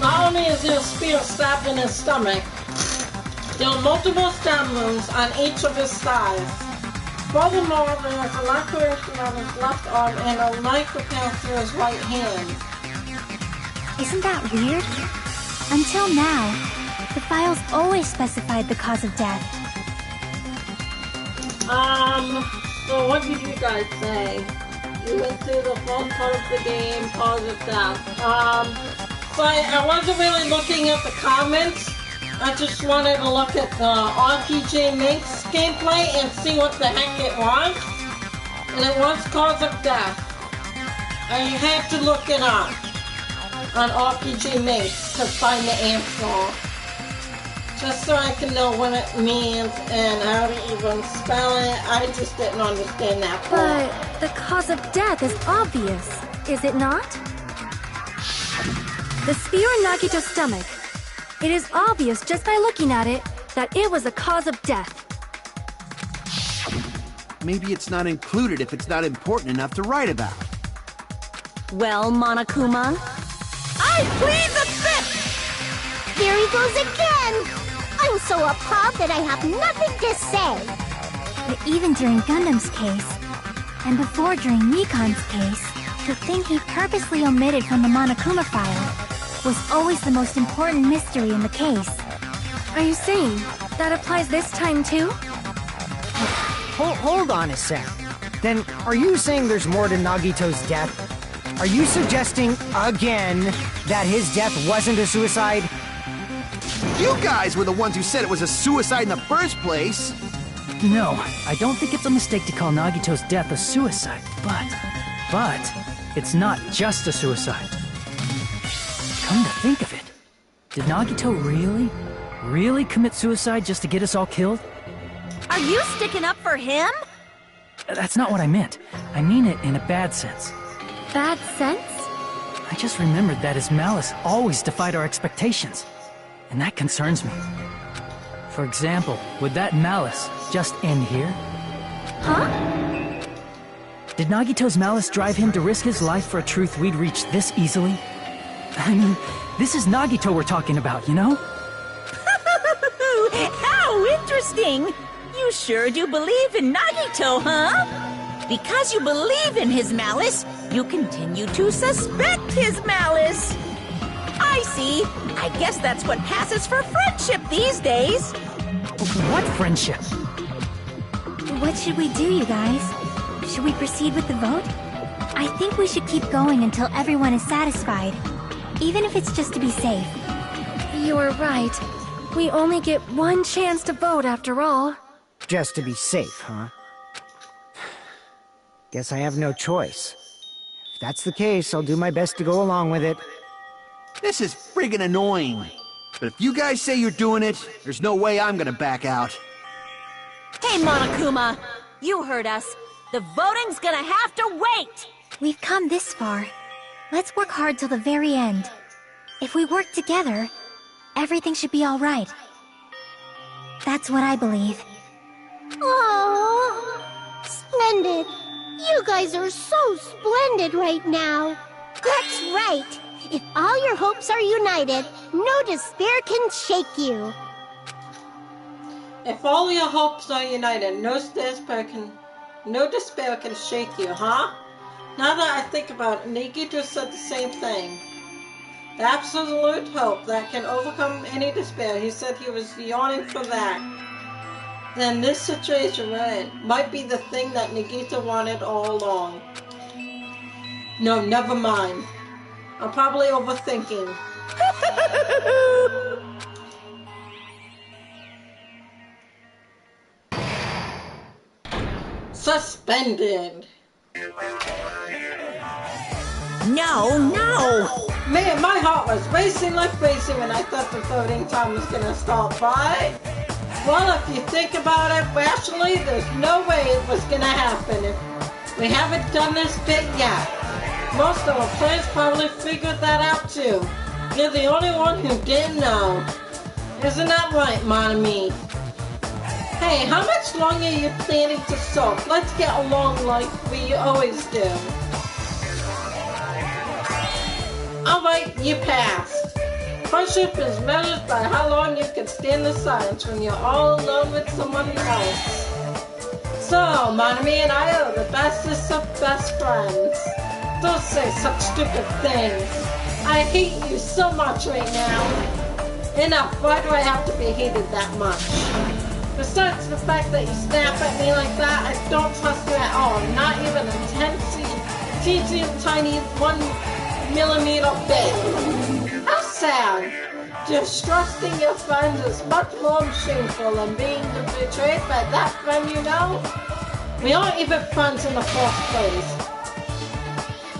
Not only is there a spear stabbed in his stomach, there are multiple stab wounds on each of his thighs. Furthermore, there is a laceration on his left arm and a knife attached to his right hand. Isn't that weird? Until now, the files always specified the cause of death. So what did you guys say? You went through the first part of the game, cause of death. So I wasn't really looking at the comments. I just wanted to look at the RPG Minx gameplay and see what the heck it was. And it was cause of death. I had to look it up on RPG Minx to find the answer. Just so I can know what it means and how to even spell it. I just didn't understand that part. But the cause of death is obvious, is it not? The spear in Nagito's stomach. It is obvious just by looking at it that it was a cause of death. Maybe it's not included if it's not important enough to write about. Well, Monokuma? I plead the fifth! Here he goes again! I'm so appalled that I have nothing to say. But even during Gundam's case, and before during Nikon's case, the thing he purposely omitted from the Monokuma file was always the most important mystery in the case. Are you saying that applies this time too? Hold on a sec. Then, are you saying there's more to Nagito's death? Are you suggesting, again, that his death wasn't a suicide? You guys were the ones who said it was a suicide in the first place! No, I don't think it's a mistake to call Nagito's death a suicide, but it's not just a suicide. Come to think of it, did Nagito really commit suicide just to get us all killed? Are you sticking up for him? That's not what I meant. I mean it in a bad sense. Bad sense? I just remembered that his malice always defied our expectations, and that concerns me. For example, would that malice just end here? Huh? Did Nagito's malice drive him to risk his life for a truth we'd reach this easily? I mean, this is Nagito we're talking about, you know? How interesting! You sure do believe in Nagito, huh? Because you believe in his malice, you continue to suspect his malice. I see. I guess that's what passes for friendship these days. What friendship? What should we do, you guys? Should we proceed with the vote? I think we should keep going until everyone is satisfied, even if it's just to be safe. You're right. We only get one chance to vote after all. Just to be safe, huh? Guess I have no choice. If that's the case, I'll do my best to go along with it. This is friggin' annoying. But if you guys say you're doing it, there's no way I'm gonna back out. Hey, Monokuma! You heard us. The voting's gonna have to wait! We've come this far. Let's work hard till the very end. If we work together, everything should be all right. That's what I believe. Oh, splendid. You guys are so splendid right now. That's right. If all your hopes are united, no despair can shake you. If all your hopes are united, no despair can shake you, huh? Now that I think about it, Nikki just said the same thing. The absolute hope that can overcome any despair. He said he was yawning for that. Then this situation might be the thing that Nagito wanted all along. No, never mind. I'm probably overthinking. Suspended. No! Man, my heart was racing like crazy when I thought the voting time was gonna start by. Well, if you think about it rationally, there's no way it was gonna happen if we haven't done this bit yet. Most of our players probably figured that out too. You're the only one who didn't know. Isn't that right, Monami? Hey, how much longer are you planning to sulk? Let's get along like we always do. Alright, you passed. Friendship is measured by how long you can stand the silence when you're all alone with someone else. So, Monami and I are the bestest of best friends. Don't say such stupid things. I hate you so much right now. Enough, why do I have to be hated that much? Besides the fact that you snap at me like that, I don't trust you at all. Not even a teensy tiny 1 millimeter bit. How sad. Distrusting your friends is much more shameful than being betrayed by that friend you know. We aren't even friends in the first place.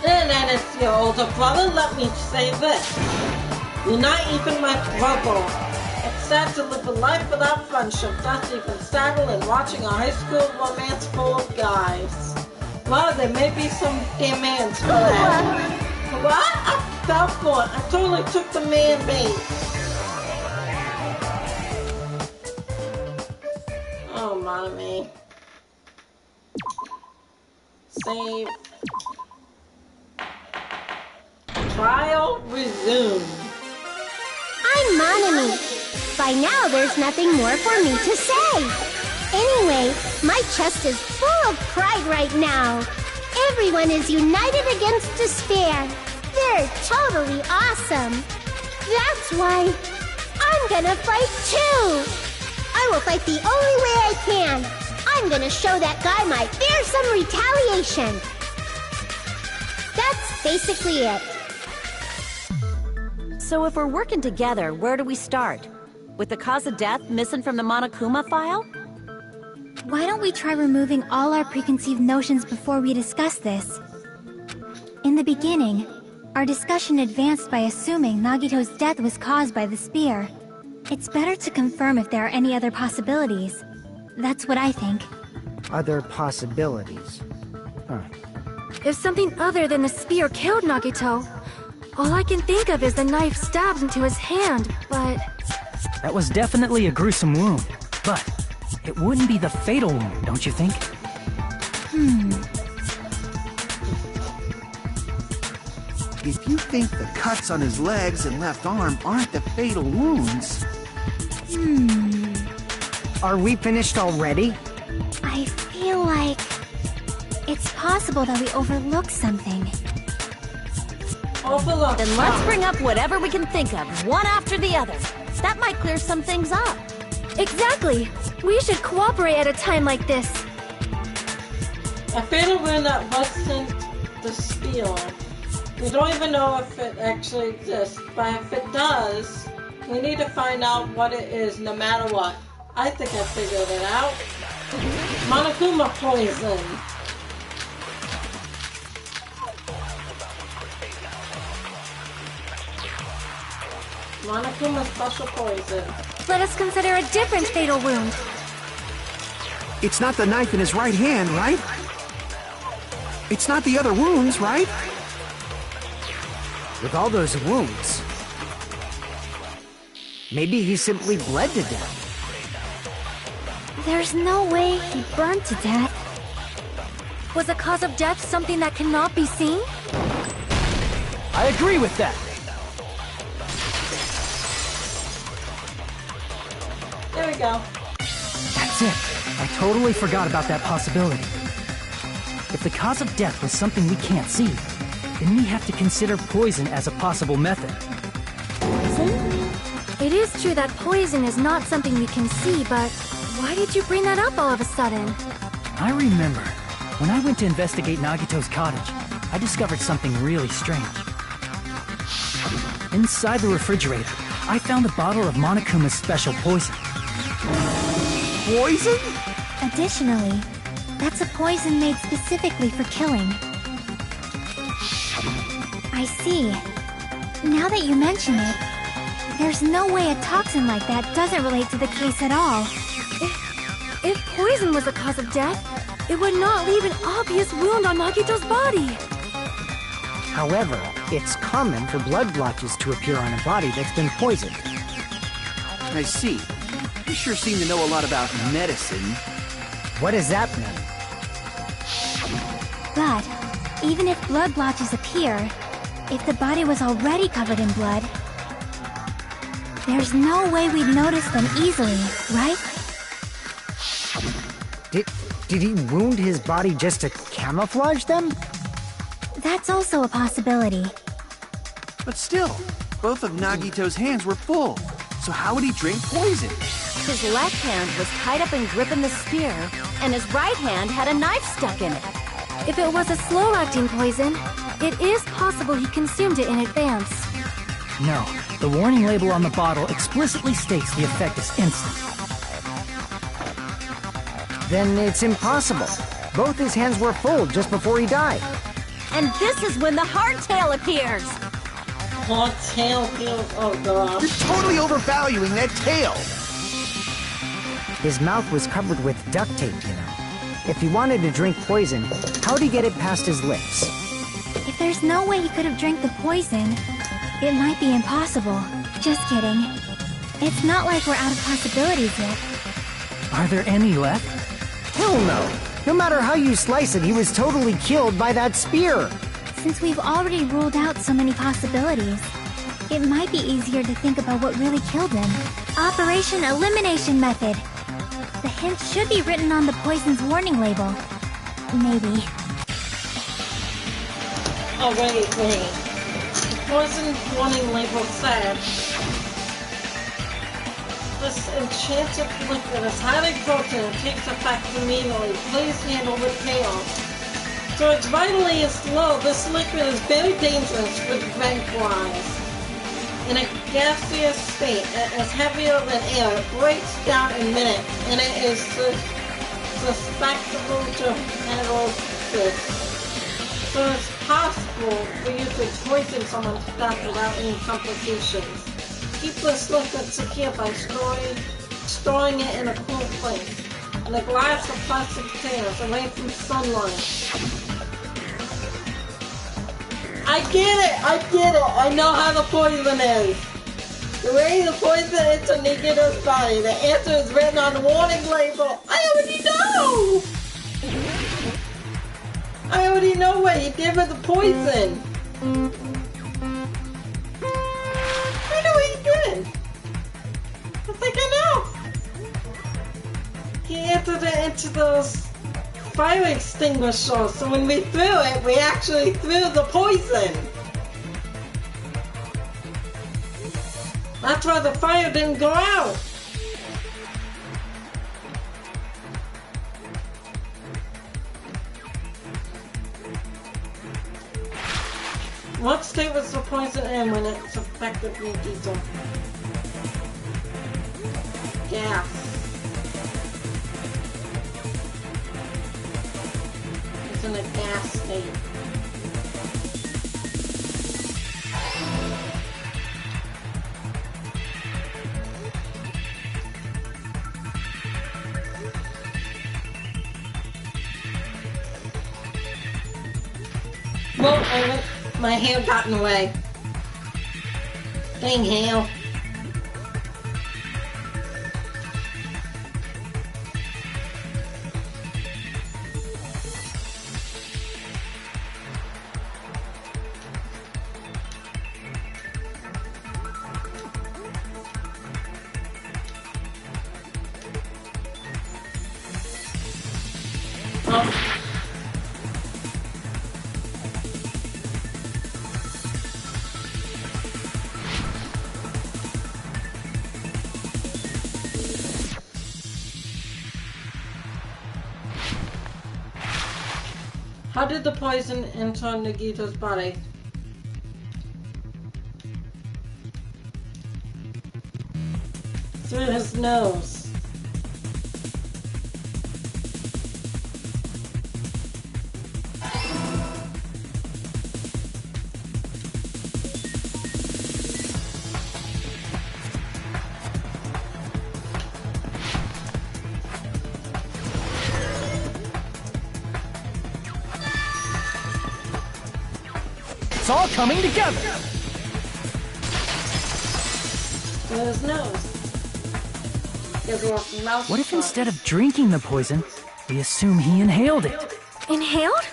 And then it's your older brother, let me say this. You're not even my brother. It's sad to live a life without friendship. That's even sadder than watching a high school romance full of guys. Well, there may be some demands for that. What? I fell for it. I totally took the man bait. Oh, mommy. Save. Trial resumed. I'm Monami. By now, there's nothing more for me to say. Anyway, my chest is full of pride right now. Everyone is united against despair. They're totally awesome. That's why I'm gonna fight too. I will fight the only way I can. I'm gonna show that guy my fearsome retaliation. That's basically it. So if we're working together, where do we start? With the cause of death missing from the Monokuma file? Why don't we try removing all our preconceived notions before we discuss this? In the beginning, our discussion advanced by assuming Nagito's death was caused by the spear. It's better to confirm if there are any other possibilities. That's what I think. Other possibilities. Huh. If something other than the spear killed Nagito, all I can think of is the knife stabbed into his hand, but... That was definitely a gruesome wound, but it wouldn't be the fatal wound, don't you think? If you think the cuts on his legs and left arm aren't the fatal wounds... Are we finished already? I feel like... it's possible that we overlooked something. Awful lot. Then let's bring up whatever we can think of, one after the other. That might clear some things up. Exactly. We should cooperate at a time like this. A fatal wound that wasn't the spear. We don't even know if it actually exists, but if it does, we need to find out what it is no matter what. I think I figured it out. Monokuma poison. Monokuma special poison. Let us consider a different fatal wound. It's not the knife in his right hand, right? It's not the other wounds, right? With all those wounds, maybe he simply bled to death. There's no way he burned to death. Was the cause of death something that cannot be seen? I agree with that. There we go. That's it. I totally forgot about that possibility. If the cause of death was something we can't see, then we have to consider poison as a possible method. Poison? It is true that poison is not something we can see, but why did you bring that up all of a sudden? I remember, when I went to investigate Nagito's cottage, I discovered something really strange. Inside the refrigerator, I found a bottle of Monokuma's special poison. Poison? Additionally, that's a poison made specifically for killing. I see. Now that you mention it, there's no way a toxin like that doesn't relate to the case at all. If poison was the cause of death, it would not leave an obvious wound on Nagito's body. However, it's common for blood blotches to appear on a body that's been poisoned. I see. You sure seem to know a lot about medicine. What does that mean? But, even if blood blotches appear, if the body was already covered in blood, there's no way we'd notice them easily, right? Did he wound his body just to camouflage them? That's also a possibility. But still, both of Nagito's hands were full. So how would he drink poison? His left hand was tied up and gripping the spear, and his right hand had a knife stuck in it. If it was a slow-acting poison, it is possible he consumed it in advance. No, the warning label on the bottle explicitly states the effect is instant. Then it's impossible. Both his hands were full just before he died. And this is when the hardtail appears. Hot tail feels. Oh god. You're totally overvaluing that tail! His mouth was covered with duct tape, you know. If he wanted to drink poison, how'd he get it past his lips? If there's no way he could have drank the poison, it might be impossible. Just kidding. It's not like we're out of possibilities yet. Are there any left? Hell no! No matter how you slice it, he was totally killed by that spear! Since we've already ruled out so many possibilities, it might be easier to think about what really killed him. Operation Elimination Method. The hint should be written on the poison's warning label. Maybe. Oh wait. The poison warning label said, this enchanted liquid is highly potent and takes effect immediately. Please handle with care. So it's vitally slow. This liquid is very dangerous for the vampires. In a gaseous state, it is heavier than air. It breaks down in minutes, and it is susceptible to handle this. So it's possible for you to poison someone to death without any complications. Keep this liquid secure by storing it in a cool place, in a glass or plastic containers away from sunlight. I get it! I know how the poison is! The way the poison into Nagito's body, the answer is written on the warning label! I already know what he did with the poison! I know what he did! I think I know! He entered it into those fire extinguisher, so when we threw it, we actually threw the poison! That's why the fire didn't go out. What state was the poison in when it's affected Nikito? Gas. It's in a gas state. Well, my hair got in the way. Dang hair. How did the poison enter Nagito's body? Through his nose. It's all coming together! Through his nose. What if instead of drinking the poison, we assume he inhaled it? Inhaled?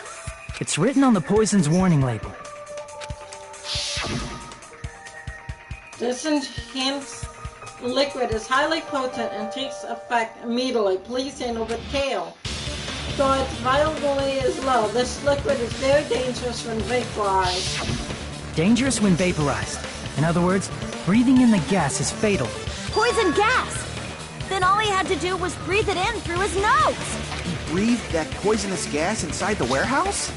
It's written on the poison's warning label. This enhanced liquid is highly potent and takes effect immediately. Please handle with care. Though its viability is low, this liquid is very dangerous when vaporized. Dangerous when vaporized. In other words, breathing in the gas is fatal. Poison gas! Then all he had to do was breathe it in through his nose! He breathed that poisonous gas inside the warehouse?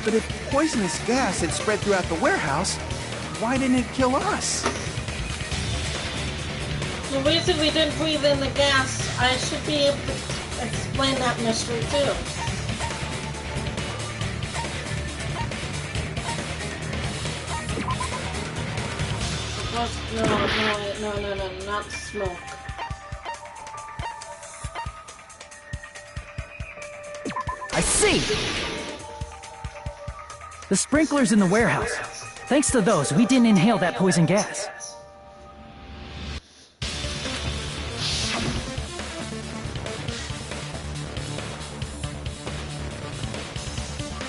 But if poisonous gas had spread throughout the warehouse, why didn't it kill us? The reason we didn't breathe in the gas, I should be able to explain that mystery too. No, not smoke. I see! The sprinklers in the warehouse. Thanks to those, we didn't inhale that poison gas.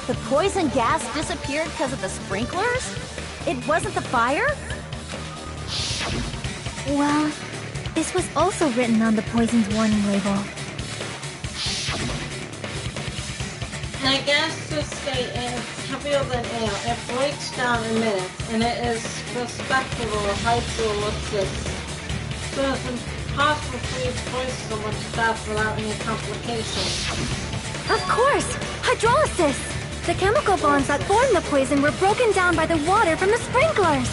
The poison gas disappeared because of the sprinklers? It wasn't the fire? Well, this was also written on the poison's warning label. The gas to state is heavier than air. It breaks down in minutes, and it is respectable hydrolysis. So it's impossible for you to poison someone to death without any complications. Of course! Hydrolysis! The chemical bonds that form the poison were broken down by the water from the sprinklers!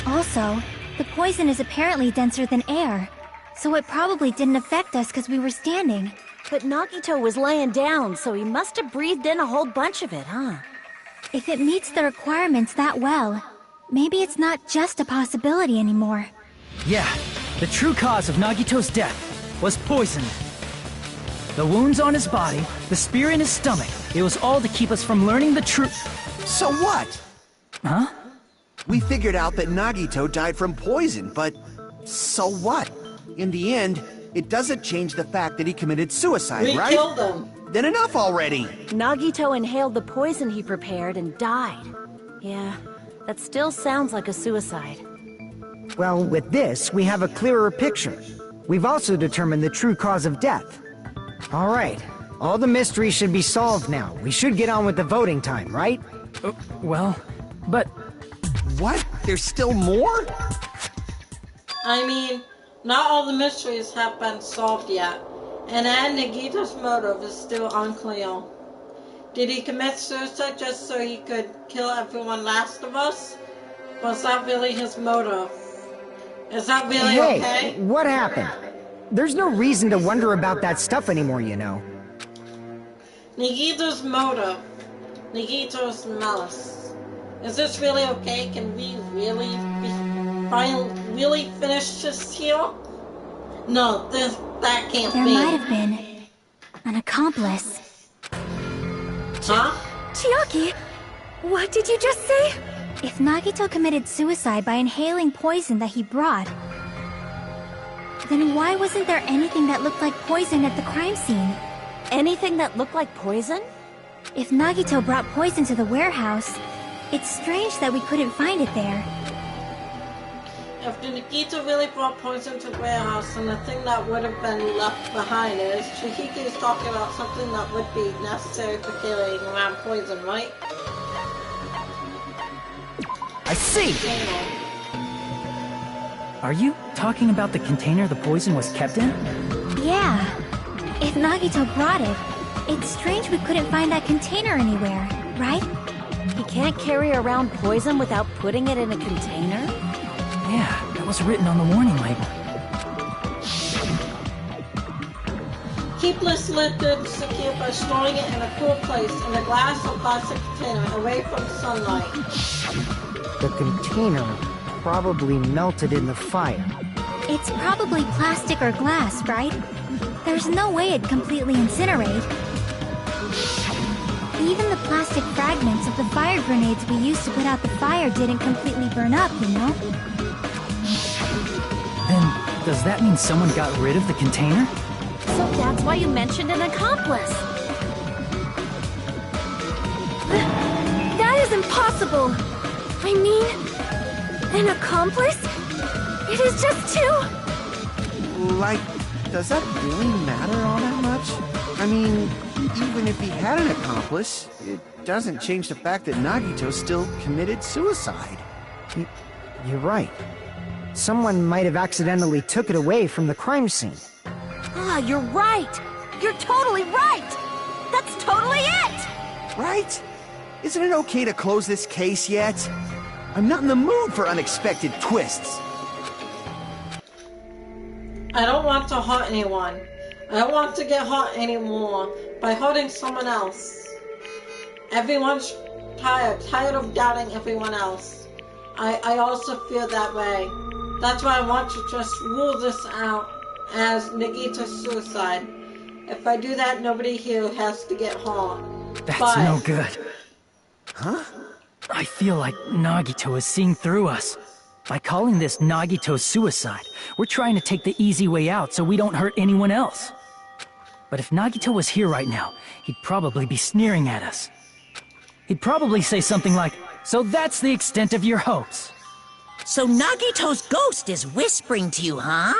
Also, the poison is apparently denser than air, so it probably didn't affect us because we were standing. But Nagito was laying down, so he must have breathed in a whole bunch of it, huh? If it meets the requirements that well, maybe it's not just a possibility anymore. Yeah, the true cause of Nagito's death was poison. The wounds on his body, the spear in his stomach, it was all to keep us from learning the truth. So what? Huh? We figured out that Nagito died from poison, but so what? In the end, it doesn't change the fact that he committed suicide, We right? killed him. Then enough already! Nagito inhaled the poison he prepared and died. Yeah, that still sounds like a suicide. Well, with this, we have a clearer picture. We've also determined the true cause of death. All right, all the mysteries should be solved now. We should get on with the voting time, right? Well, but What? There's still more? I mean, not all the mysteries have been solved yet, and Nagito's motive is still unclear. Did he commit suicide just so he could kill everyone last of us? Was that really his motive? Is that really okay? What happened? There's no reason to wonder about that stuff anymore, you know. Nagito's motive. Nagito's malice. Is this really okay? Can we really finish this here? No, that can't There be. might have been an accomplice. Huh? Chiaki, what did you just say? If Nagito committed suicide by inhaling poison that he brought, then why wasn't there anything that looked like poison at the crime scene? Anything that looked like poison? If Nagito brought poison to the warehouse, it's strange that we couldn't find it there. If Nagito really brought poison to the warehouse, then the thing that would have been left behind is Chihiki is talking about something that would be necessary for carrying around poison, right? I see! Container. Are you talking about the container the poison was kept in? Yeah. If Nagito brought it, it's strange we couldn't find that container anywhere, right? He can't carry around poison without putting it in a container? Yeah, that was written on the warning label. Keep this liquid secure by storing it in a cool place in a glass or plastic container away from sunlight. The container probably melted in the fire. It's probably plastic or glass, right? There's no way it'd completely incinerate. Even the plastic fragments of the fire grenades we used to put out the fire didn't completely burn up, you know? Then, does that mean someone got rid of the container? So that's why you mentioned an accomplice. That is impossible! I mean, an accomplice? It is just too... Like, does that really matter all that much? I mean, even if he had an accomplice, it doesn't change the fact that Nagito still committed suicide. You're right. Someone might have accidentally took it away from the crime scene. Ah, you're right! You're totally right! That's totally it! Right? Isn't it okay to close this case yet? I'm not in the mood for unexpected twists. I don't want to hurt anyone. I don't want to get hurt anymore by hurting someone else. Everyone's tired of doubting everyone else. I also feel that way. That's why I want to just rule this out as Nagito's suicide. If I do that, nobody here has to get hurt. That's no good. Huh? I feel like Nagito is seeing through us. By calling this Nagito's suicide, we're trying to take the easy way out so we don't hurt anyone else. But if Nagito was here right now, he'd probably be sneering at us. He'd probably say something like, "So that's the extent of your hopes." So Nagito's ghost is whispering to you, huh?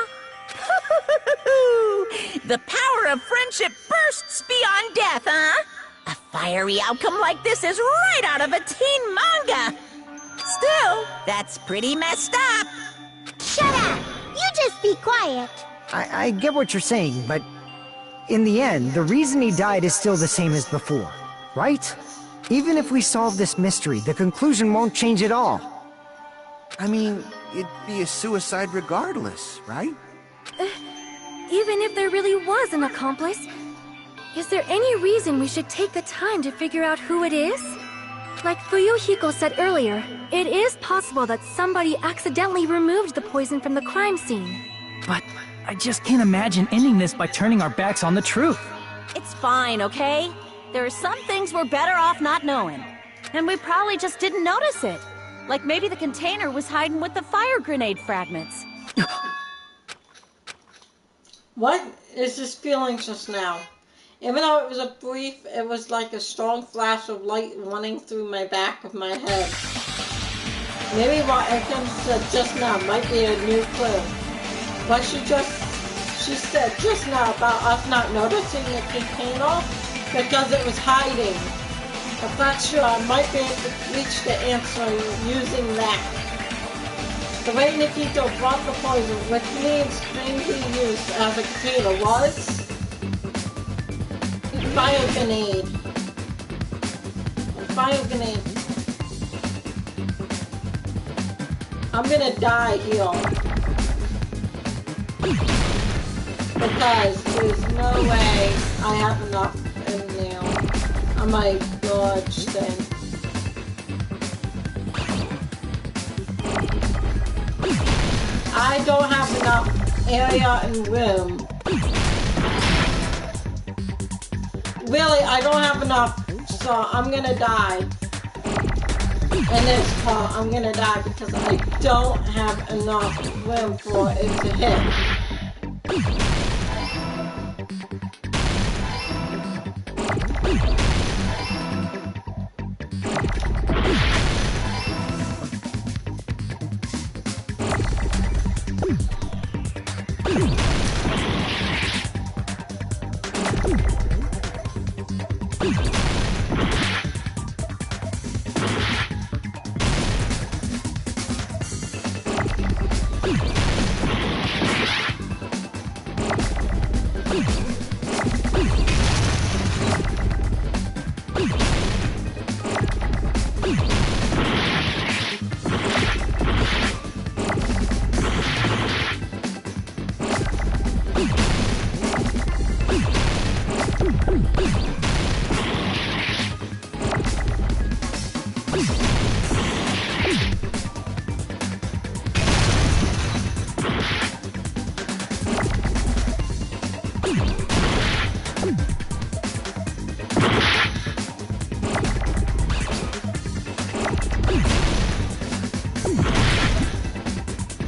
The power of friendship bursts beyond death, huh? A fiery outcome like this is right out of a teen manga. Still, that's pretty messed up. Shut up! You just be quiet. I get what you're saying, but in the end, the reason he died is still the same as before, right? Even if we solve this mystery, the conclusion won't change at all. I mean, it'd be a suicide regardless, right? Even if there really was an accomplice, is there any reason we should take the time to figure out who it is? Like Fuyuhiko said earlier, it is possible that somebody accidentally removed the poison from the crime scene. But I just can't imagine ending this by turning our backs on the truth. It's fine, okay? There are some things we're better off not knowing. And we probably just didn't notice it. Like maybe the container was hiding with the fire grenade fragments. What is this feeling just now? Even though it was a brief, it was like a strong flash of light running through my back of my head. Maybe what Ekam said just now might be a new clue. What she said just now about us not noticing the container because it was hiding. I'm not sure. I might be able to reach the answer using that. The way Nikito brought the poison, which means strangely used as a container, was fire grenade. Fire grenade. I'm gonna die here. Because there's no way I have enough in there. Oh my gosh, then. I don't have enough area and room. Really, I don't have enough, so I'm gonna die. In this part, I'm gonna die because I don't have enough room for it to hit.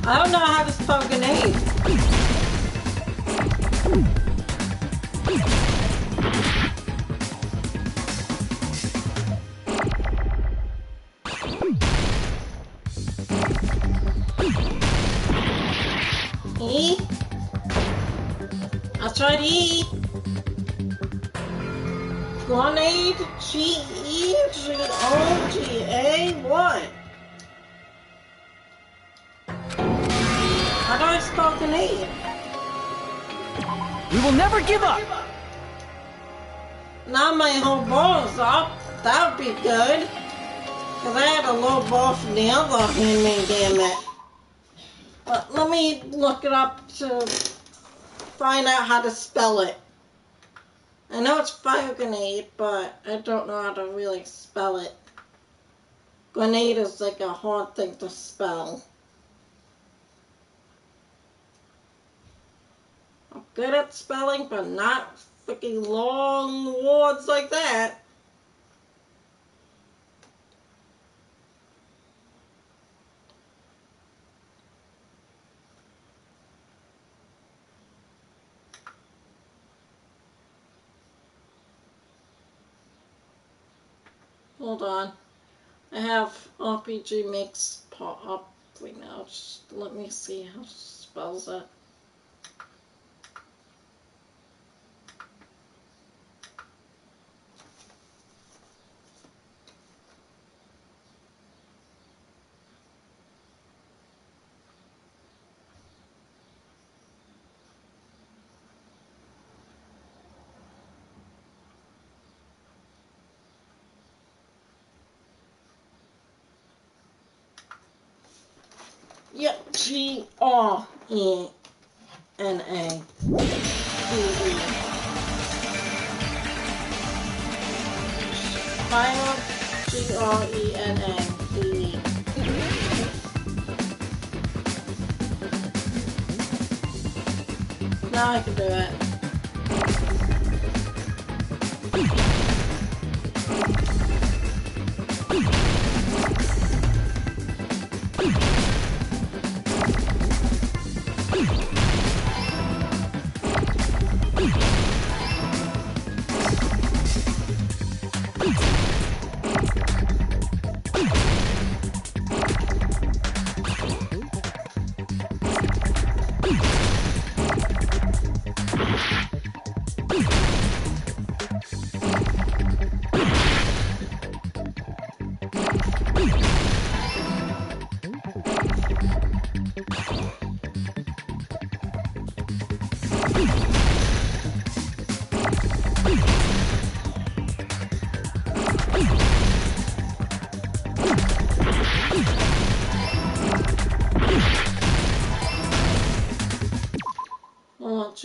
I don't know how to spell grenade. E? I tried E. Grenade, G-E-G-O-G-A, what? How do I spell grenade? We will never give up! Now my whole ball's up. That would be good. Because I had a low ball from the other handmade, damn it. But let me look it up to find out how to spell it. I know it's fire grenade, but I don't know how to really spell it. Grenade is like a hard thing to spell. I'm good at spelling, but not freaking long words like that. Hold on. I have RPG Mix pop up right now. Just let me see how it spells it. Yep, G-R-E-N-A. Final G-R-E-N-A. Now I can do it.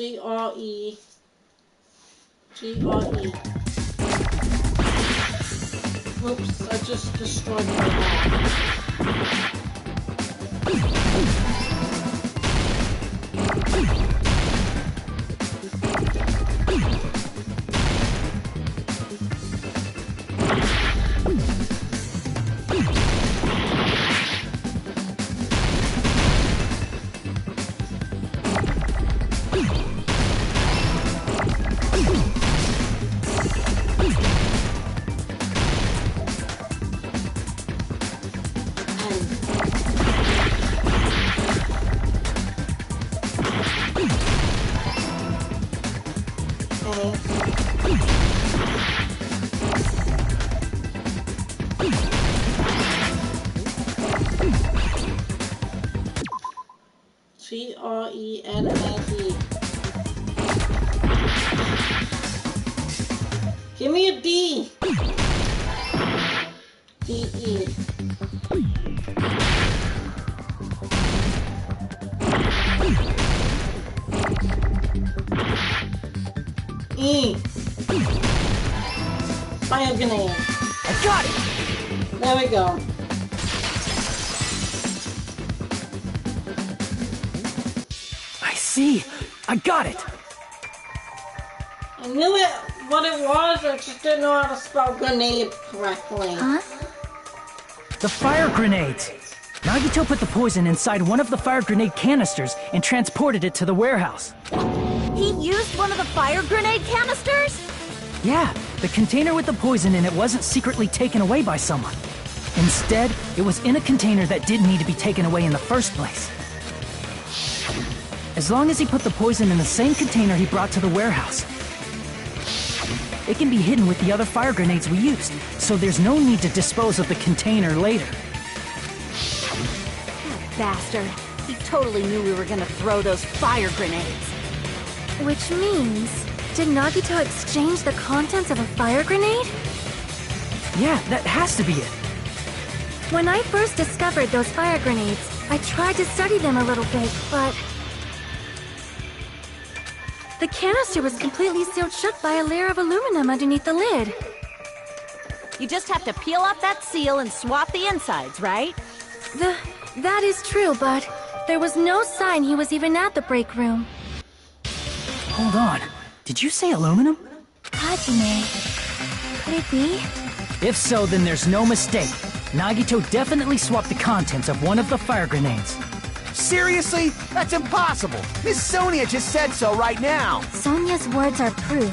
G-R-E. G-R-E. Oops, I just destroyed my map. G-R-E-N-A-E. Give me a D. D-E. E. Fire grenade. I got it! There we go. I see. I got it. I knew it, what it was, I just didn't know how to spell grenade correctly. Huh? The fire grenades. Nagito put the poison inside one of the fire grenade canisters and transported it to the warehouse. He used one of the fire grenade canisters? Yeah, the container with the poison in it wasn't secretly taken away by someone. Instead, it was in a container that didn't need to be taken away in the first place. As long as he put the poison in the same container he brought to the warehouse, it can be hidden with the other fire grenades we used, so there's no need to dispose of the container later. That bastard. He totally knew we were gonna throw those fire grenades. Which means, did Nagito exchange the contents of a fire grenade? Yeah, that has to be it. When I first discovered those fire grenades, I tried to study them a little bit, but the canister was completely sealed shut by a layer of aluminum underneath the lid. You just have to peel off that seal and swap the insides, right? That is true, but there was no sign he was even at the break room. Hold on. Did you say aluminum? Hajime, could it be? If so, then there's no mistake. Nagito definitely swapped the contents of one of the fire grenades. Seriously? That's impossible! Miss Sonia just said so right now! Sonia's words are proof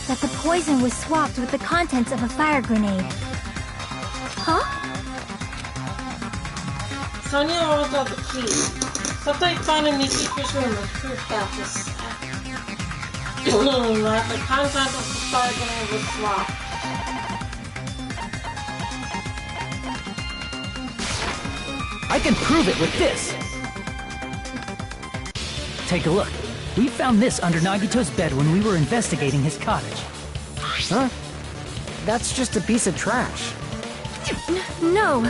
that the poison was swapped with the contents of a fire grenade. Huh? Sonia always has the key. Something found in Miki's room is proof that the content of the fire grenade was swapped. I can prove it with this. Take a look. We found this under Nagito's bed when we were investigating his cottage. Huh? That's just a piece of trash. No,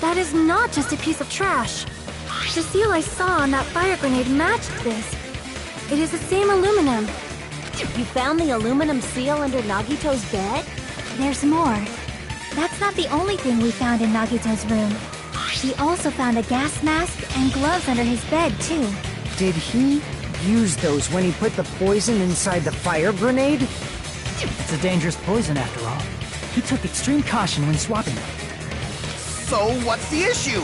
that is not just a piece of trash. The seal I saw on that fire grenade matched this. It is the same aluminum. You found the aluminum seal under Nagito's bed? There's more. That's not the only thing we found in Nagito's room. We also found a gas mask and gloves under his bed, too. Did he use those when he put the poison inside the fire grenade? It's a dangerous poison after all. He took extreme caution when swapping them. So what's the issue?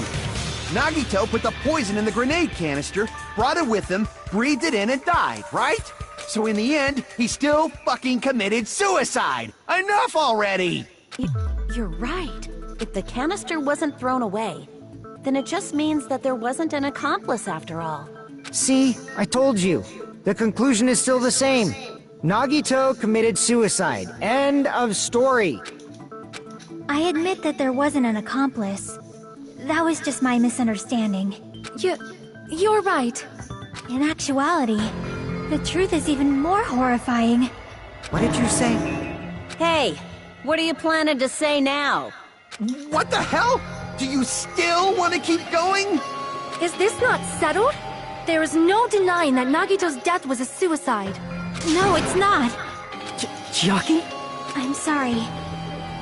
Nagito put the poison in the grenade canister, brought it with him, breathed it in and died, right? So in the end, he still fucking committed suicide! Enough already! You're right. If the canister wasn't thrown away, then it just means that there wasn't an accomplice after all. See, I told you. The conclusion is still the same. Nagito committed suicide. End of story. I admit that there wasn't an accomplice. That was just my misunderstanding. You're right. In actuality, the truth is even more horrifying. What did you say? Hey, what are you planning to say now? What the hell? Do you still want to keep going? Is this not settled? There is no denying that Nagito's death was a suicide. No, it's not. Chiaki? I'm sorry,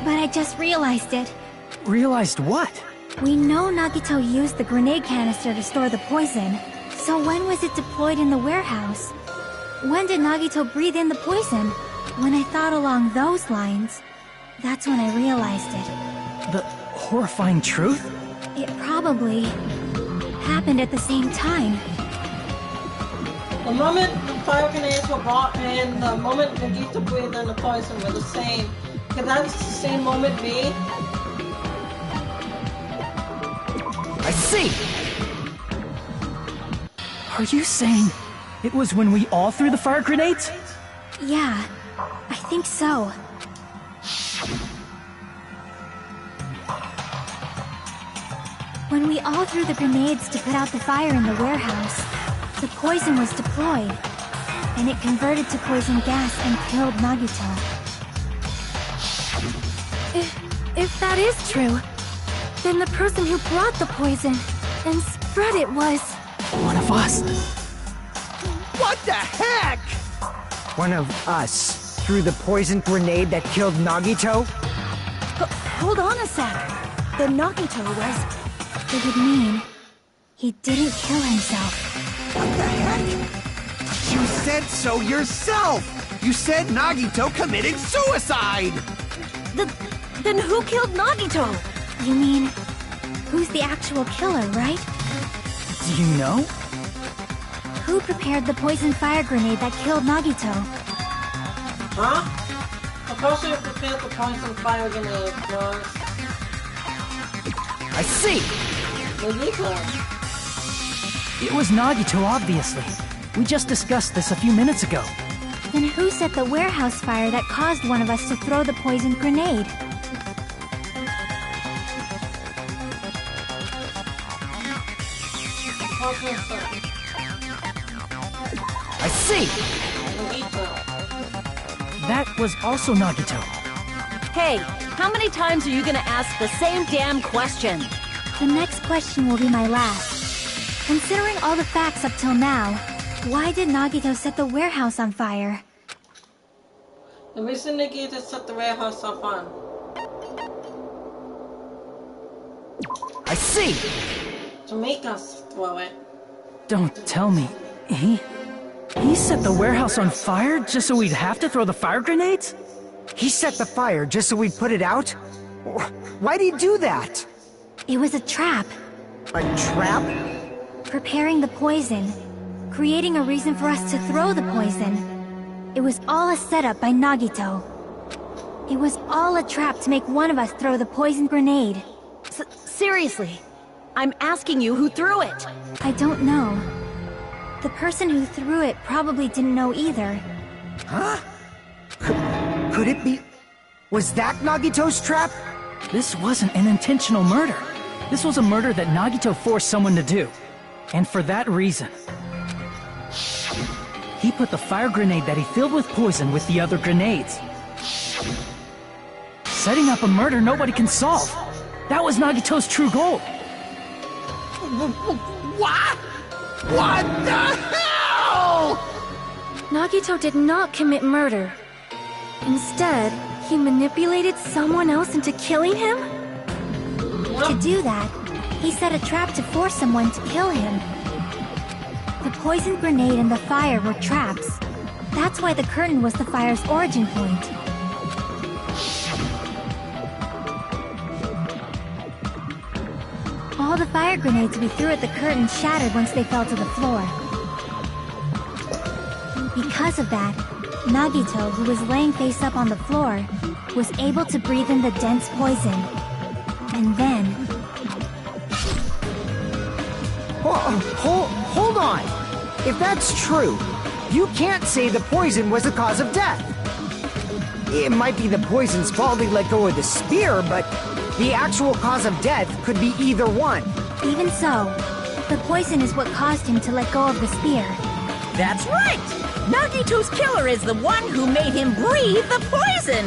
but I just realized it. Realized what? We know Nagito used the grenade canister to store the poison. So when was it deployed in the warehouse? When did Nagito breathe in the poison? When I thought along those lines, that's when I realized it. The horrifying truth? It probably happened at the same time. The moment the fire grenades were brought in, the moment Nagito breathed in the poison were the same. Could that the same moment be? I see! Are you saying it was when we all threw the fire grenades? Yeah, I think so. When we all threw the grenades to put out the fire in the warehouse, the poison was deployed, and it converted to poison gas and killed Nagito. If that is true, then the person who brought the poison and spread it was... One of us. What the heck? One of us threw the poison grenade that killed Nagito? Hold on a sec. The Nagito was... It would mean he didn't kill himself. What the heck? You said so yourself! You said Nagito committed suicide! Then who killed Nagito? You mean, who's the actual killer, right? Do you know? Who prepared the poison fire grenade that killed Nagito? Huh? The person who prepared the poison fire grenade was... I see! Nagito. It was Nagito, obviously. We just discussed this a few minutes ago. Then who set the warehouse fire that caused one of us to throw the poison grenade? I see! That was also Nagito. Hey, how many times are you gonna ask the same damn question? The next question will be my last. Considering all the facts up till now, why did Nagito set the warehouse on fire? The reason Nagito set the warehouse on fire. I see! To make us throw it. Don't tell me. He set the warehouse on fire just so we'd have to throw the fire grenades? He set the fire just so we'd put it out? Why'd he do that? It was a trap. A trap? Preparing the poison. Creating a reason for us to throw the poison. It was all a setup by Nagito. It was all a trap to make one of us throw the poison grenade. Seriously, I'm asking you who threw it. I don't know. The person who threw it probably didn't know either. Huh? Could it be... Was that Nagito's trap? This wasn't an intentional murder. This was a murder that Nagito forced someone to do. And for that reason. He put the fire grenade that he filled with poison with the other grenades. Setting up a murder nobody can solve. That was Nagito's true goal. What? What the hell? Nagito did not commit murder. Instead, he manipulated someone else into killing him? To do that, he set a trap to force someone to kill him. The poison grenade and the fire were traps. That's why the curtain was the fire's origin point. All the fire grenades we threw at the curtain shattered once they fell to the floor. Because of that, Nagito, who was laying face up on the floor, was able to breathe in the dense poison. And then... Hold on! If that's true, you can't say the poison was the cause of death. It might be the poison's fault he let go of the spear, but the actual cause of death could be either one. Even so, the poison is what caused him to let go of the spear. That's right! Nagito's killer is the one who made him breathe the poison!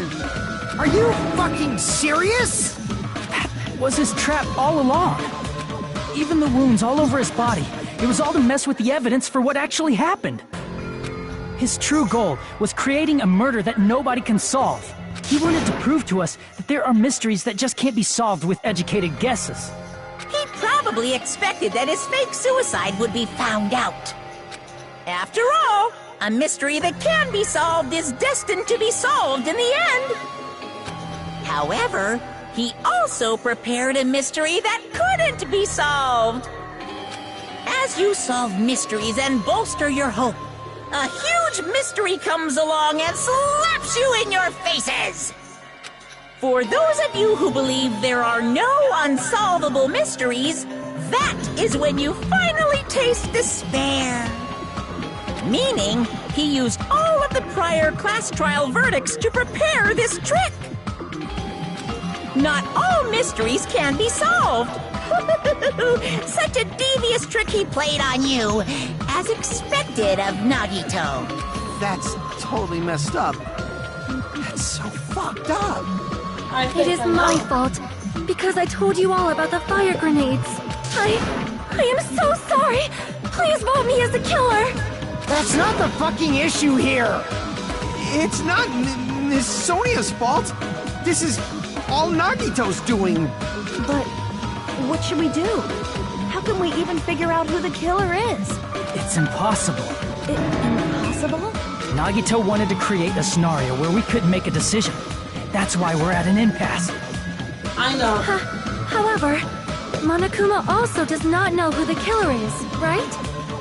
Are you fucking serious? That was his trap all along. Even the wounds all over his body, It was all to mess with the evidence for what actually happened. His true goal was creating a murder that nobody can solve. He wanted to prove to us that there are mysteries that just can't be solved with educated guesses. He probably expected that his fake suicide would be found out. After all, a mystery that can be solved is destined to be solved in the end. However, he also prepared a mystery that couldn't be solved. As you solve mysteries and bolster your hope, a huge mystery comes along and slaps you in your faces. For those of you who believe there are no unsolvable mysteries, that is when you finally taste despair. Meaning, he used all of the prior class trial verdicts to prepare this trick. Not all mysteries can be solved. Such a devious trick he played on you, as expected of Nagito. That's totally messed up. That's so fucked up. It is my fault, because I told you all about the fire grenades. I am so sorry. Please vote me as the killer. That's not the fucking issue here! It's not Miss Sonia's fault. This is all Nagito's doing. But what should we do? How can we even figure out who the killer is? It's impossible. Impossible? Nagito wanted to create a scenario where we couldn't make a decision. That's why we're at an impasse. I know. However, Monokuma also does not know who the killer is, right?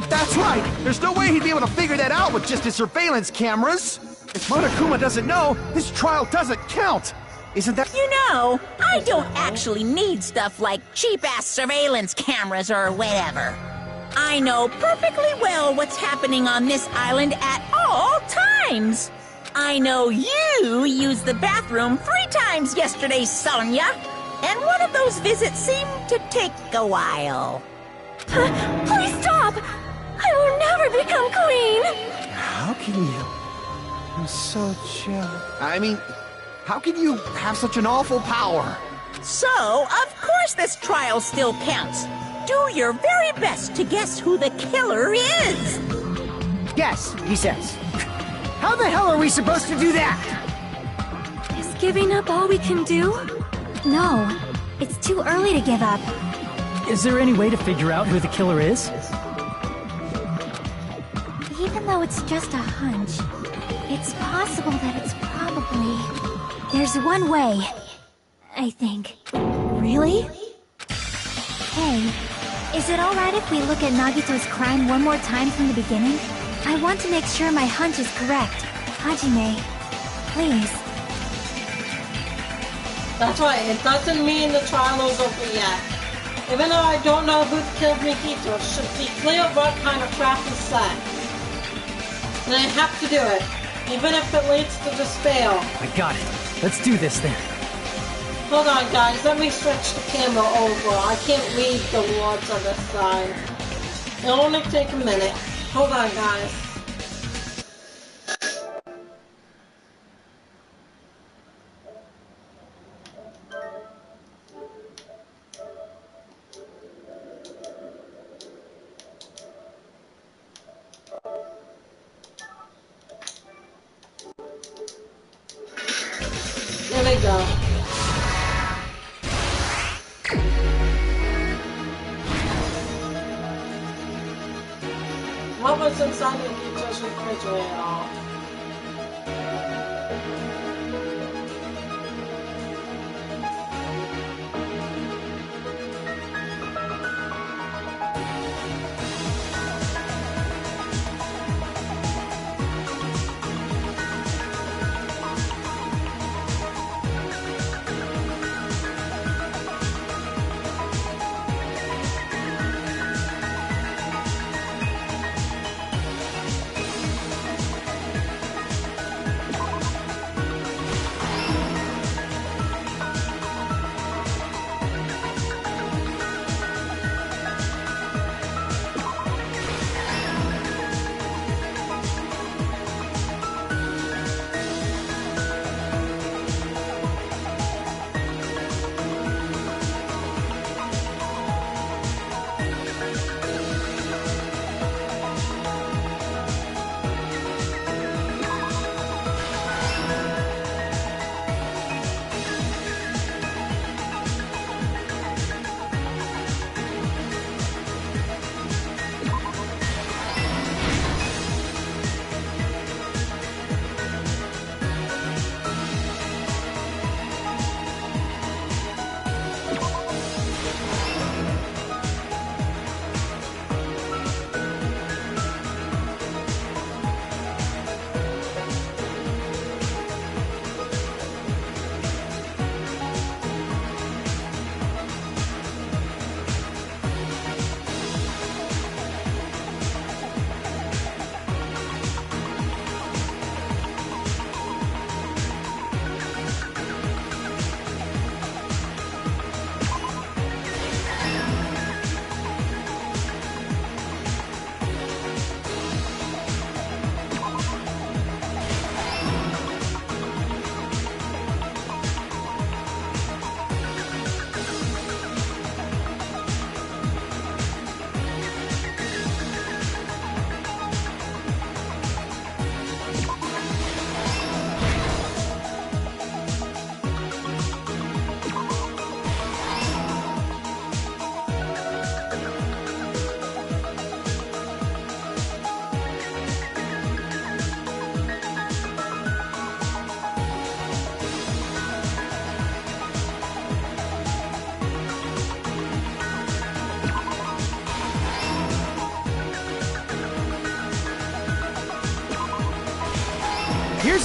That's right! There's no way he'd be able to figure that out with just his surveillance cameras! If Monokuma doesn't know, his trial doesn't count! Isn't that— You know, I don't actually need stuff like cheap-ass surveillance cameras or whatever. I know perfectly well what's happening on this island at all times. I know you used the bathroom 3 times yesterday, Sonia, and one of those visits seemed to take a while. Please stop! I will never become queen! How can you? I'm so chill. I mean, how can you have such an awful power? So, of course this trial still counts. Do your very best to guess who the killer is. Yes, he says. How the hell are we supposed to do that? Is giving up all we can do? No, it's too early to give up. Is there any way to figure out who the killer is? Even though it's just a hunch, it's possible that it's probably... There's one way, I think. Really? Hey, is it alright if we look at Nagito's crime one more time from the beginning? I want to make sure my hunch is correct. Hajime, please. That's right, it doesn't mean the trial is over yet. Even though I don't know who killed Mikito, it should be clear what kind of trap is set. And I have to do it, even if it leads to despair. I got it. Let's do this then. Hold on, guys, let me switch the camera over. I can't read the words on this side. It'll only take a minute. Hold on, guys. There we go. What was inside Nikito's refrigerator?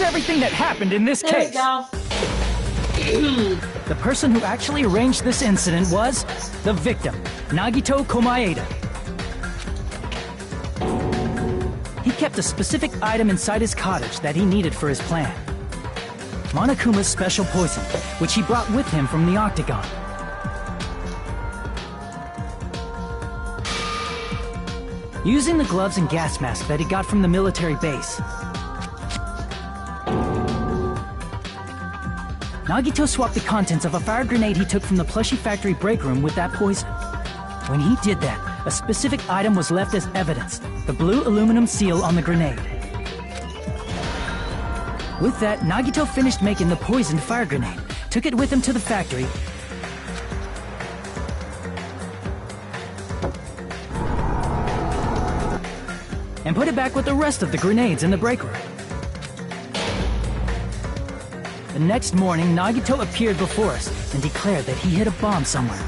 Here's everything that happened in this There we case. go. The person who actually arranged this incident was the victim, Nagito Komaeda. He kept a specific item inside his cottage that he needed for his plan. Monokuma's special poison, which he brought with him from the Octagon. Using the gloves and gas mask that he got from the military base, Nagito swapped the contents of a fire grenade he took from the plushie factory break room with that poison. When he did that, a specific item was left as evidence, the blue aluminum seal on the grenade. With that, Nagito finished making the poisoned fire grenade, took it with him to the factory, and put it back with the rest of the grenades in the break room. The next morning, Nagito appeared before us and declared that he hid a bomb somewhere.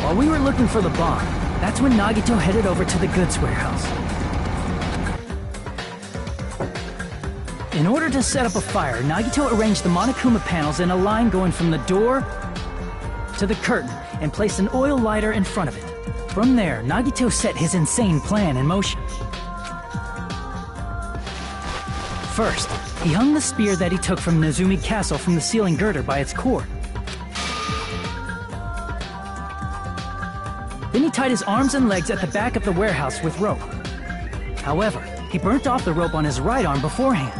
While we were looking for the bomb, that's when Nagito headed over to the goods warehouse. In order to set up a fire, Nagito arranged the Monokuma panels in a line going from the door to the curtain and placed an oil lighter in front of it. From there, Nagito set his insane plan in motion. First, he hung the spear that he took from Nezumi Castle from the ceiling girder by its cord. Then he tied his arms and legs at the back of the warehouse with rope. However, he burnt off the rope on his right arm beforehand.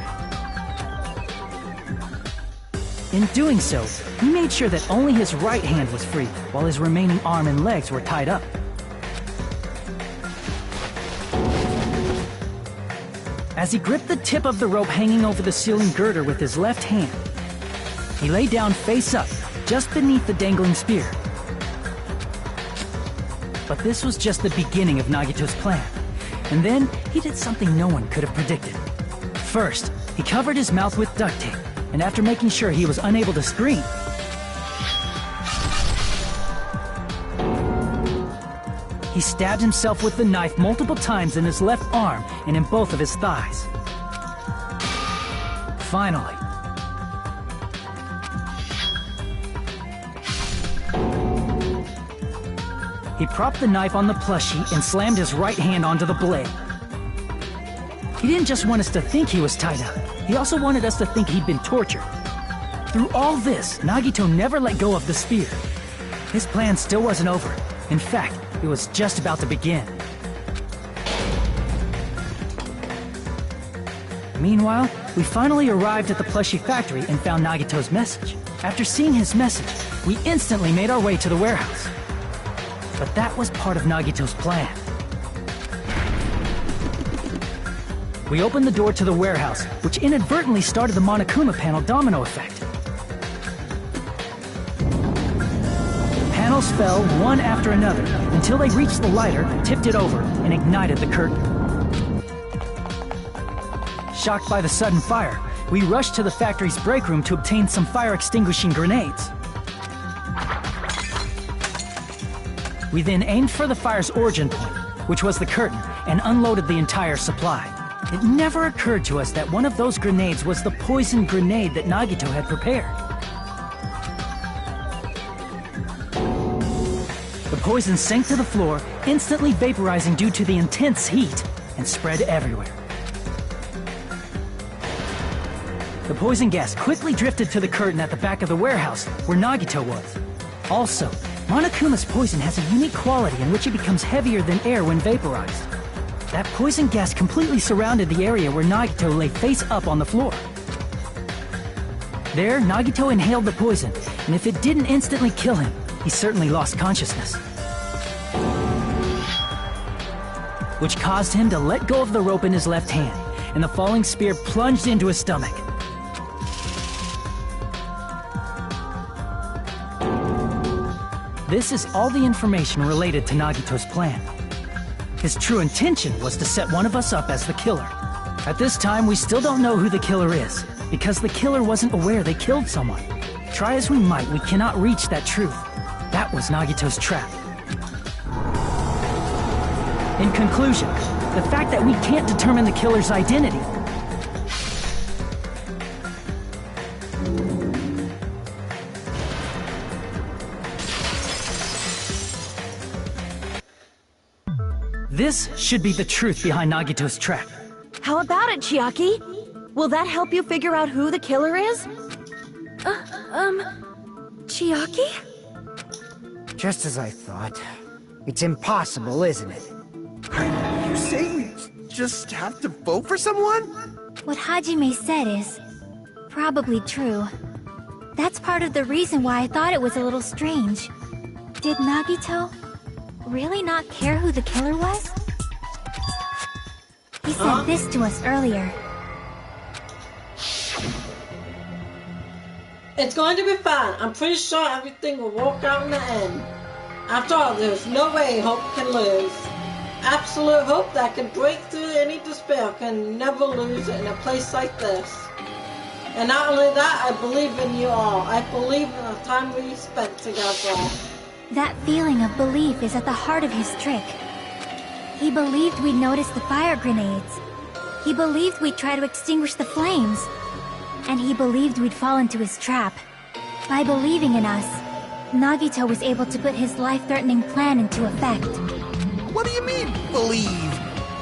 In doing so, he made sure that only his right hand was free, while his remaining arm and legs were tied up. As he gripped the tip of the rope hanging over the ceiling girder with his left hand, he lay down face up, just beneath the dangling spear. But this was just the beginning of Nagito's plan. And then, he did something no one could have predicted. First, he covered his mouth with duct tape, and after making sure he was unable to scream, he stabbed himself with the knife multiple times in his left arm and in both of his thighs. Finally, he propped the knife on the plushie and slammed his right hand onto the blade. He didn't just want us to think he was tied up, he also wanted us to think he'd been tortured. Through all this, Nagito never let go of the spear. His plan still wasn't over. In fact, it was just about to begin. Meanwhile, we finally arrived at the plushie factory and found Nagito's message. After seeing his message, we instantly made our way to the warehouse. But that was part of Nagito's plan. We opened the door to the warehouse, which inadvertently started the Monokuma panel domino effect. Panels fell one after another until they reached the lighter, tipped it over, and ignited the curtain. Shocked by the sudden fire, we rushed to the factory's break room to obtain some fire-extinguishing grenades. We then aimed for the fire's origin point, which was the curtain, and unloaded the entire supply. It never occurred to us that one of those grenades was the poison grenade that Nagito had prepared. The poison sank to the floor, instantly vaporizing due to the intense heat, and spread everywhere. The poison gas quickly drifted to the curtain at the back of the warehouse, where Nagito was. Also, Monokuma's poison has a unique quality in which it becomes heavier than air when vaporized. That poison gas completely surrounded the area where Nagito lay face up on the floor. There, Nagito inhaled the poison, and if it didn't instantly kill him, he certainly lost consciousness. Which caused him to let go of the rope in his left hand, and the falling spear plunged into his stomach. This is all the information related to Nagito's plan. His true intention was to set one of us up as the killer. At this time, we still don't know who the killer is, because the killer wasn't aware they killed someone. Try as we might, we cannot reach that truth. That was Nagito's trap. In conclusion, The fact that we can't determine the killer's identity. This should be the truth behind Nagito's trap. How about it, Chiaki? Will that help you figure out who the killer is? Chiaki? Just as I thought. It's impossible, isn't it? Are you saying we just have to vote for someone? What Hajime said is probably true. That's part of the reason why I thought it was a little strange. Did Nagito really not care who the killer was? He said this to us earlier. It's going to be fine. I'm pretty sure everything will work out in the end. After all, there's no way hope can lose. Absolute hope that can break through any despair can never lose in a place like this. And not only that, I believe in you all. I believe in the time we spent together. That feeling of belief is at the heart of his trick. He believed we'd notice the fire grenades. He believed we'd try to extinguish the flames. And he believed we'd fall into his trap. By believing in us, Nagito was able to put his life-threatening plan into effect. What do you mean, believe?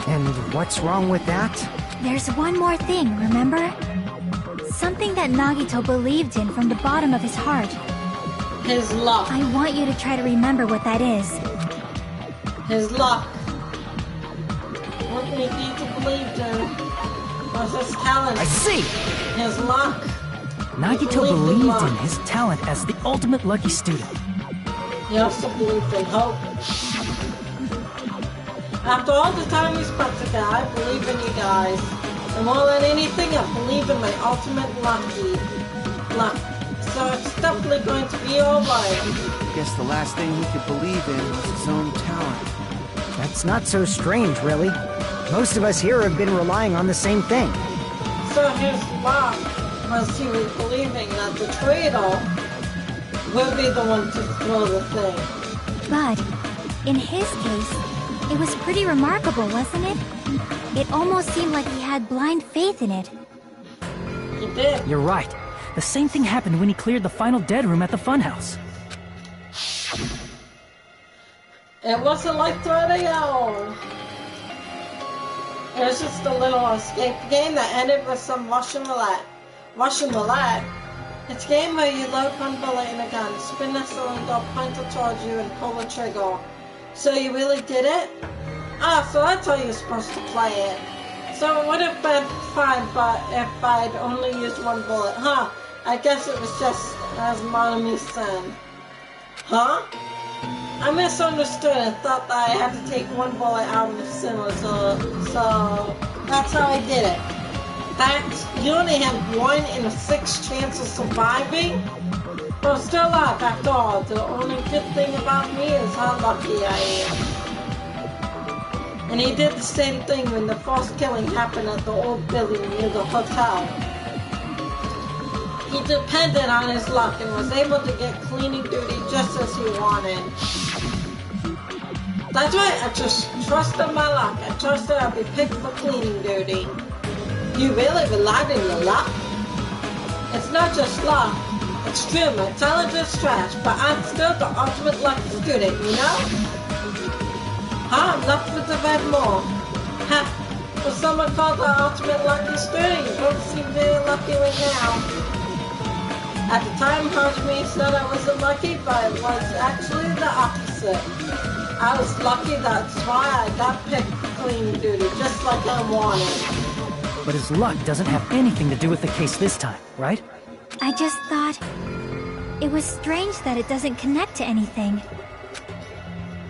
And what's wrong with that? There's one more thing, remember? Something that Nagito believed in from the bottom of his heart. His luck. I want you to try to remember what that is. His luck. What Nagito believed in was his talent. I see! His luck. Nagito believed in his talent as the ultimate lucky student. He also believed in hope. After all the time we spent together, I believe in you guys. And more than anything, I believe in my ultimate luck. So it's definitely going to be alright. Guess the last thing he could believe in was his own talent. That's not so strange, really. Most of us here have been relying on the same thing. So his luck was he was believing that the traitor will be the one to throw the thing. But, in his case, it was pretty remarkable, wasn't it? It almost seemed like he had blind faith in it. He did. You're right. The same thing happened when he cleared the final dead room at the funhouse. It wasn't like throwing out. It was just a little escape game that ended with some Russian roulette. Russian roulette? It's a game where you load one bullet in a gun, spin the cylinder, point it towards you, and pull the trigger. So you really did it? Ah, so that's how you're supposed to play it. So it would have been fine, but if I'd only used one bullet. Huh, I guess it was just as Monami said. Huh? I misunderstood and thought that I had to take one bullet out of the cylinder, so that's how I did it. You only have 1 in a 6 chance of surviving? But I'm still alive after all. The only good thing about me is how lucky I am. And he did the same thing when the first killing happened at the old building near the hotel. He depended on his luck and was able to get cleaning duty just as he wanted. That's right, I just trusted my luck. I trusted I'd be picked for cleaning duty. You really relied on your luck? It's not just luck. It's true, my talent is trash, but I'm still the ultimate lucky student, you know? Huh? I'm left with the red more. Ha! For someone called the ultimate lucky student, you don't seem very lucky right now. At the time, Hajime said I wasn't lucky, but it was actually the opposite. I was lucky, that's why I got picked for cleaning duty, just like I wanted. But his luck doesn't have anything to do with the case this time, right? I just thought it was strange that it doesn't connect to anything.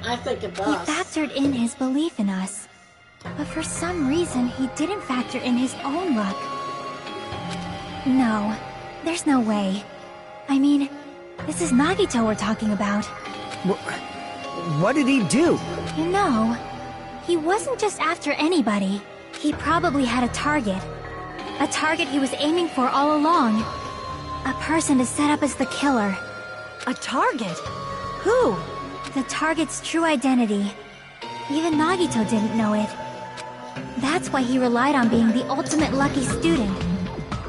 I think it He does. factored in his belief in us, but for some reason he didn't factor in his own luck. No, there's no way. I mean, this is Nagito we're talking about. What did he do? You know, he wasn't just after anybody. He probably had a target. A target he was aiming for all along. A person to set up as the killer. A target? Who? The target's true identity. Even Nagito didn't know it. That's why he relied on being the ultimate lucky student,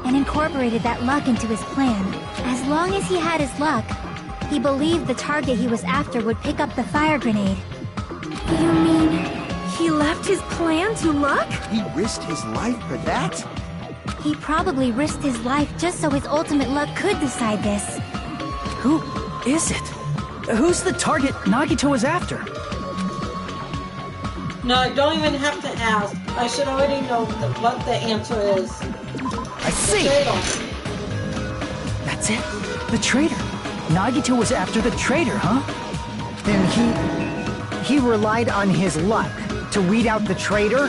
and incorporated that luck into his plan. As long as he had his luck, he believed the target he was after would pick up the fire grenade. You mean he left his plan to luck? He risked his life for that? He probably risked his life just so his ultimate luck could decide this. Who is it? Who's the target Nagito was after? No, I don't even have to ask. I should already know what the answer is. I see! That's it? The traitor. Nagito was after the traitor, huh? Then he relied on his luck to weed out the traitor?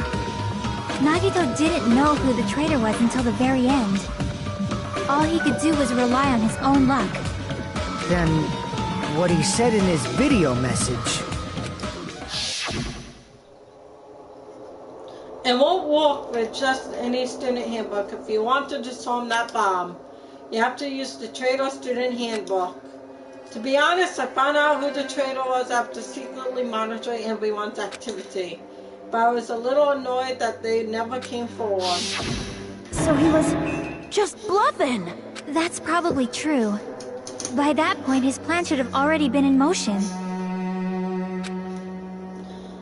Nagito didn't know who the traitor was until the very end. All he could do was rely on his own luck. Then what he said in his video message... It won't work with just any student handbook. If you want to disarm that bomb, you have to use the traitor student handbook. To be honest, I found out who the traitor was after secretly monitoring everyone's activity. But I was a little annoyed that they never came forward. So he was just bluffing. That's probably true. By that point, his plan should have already been in motion.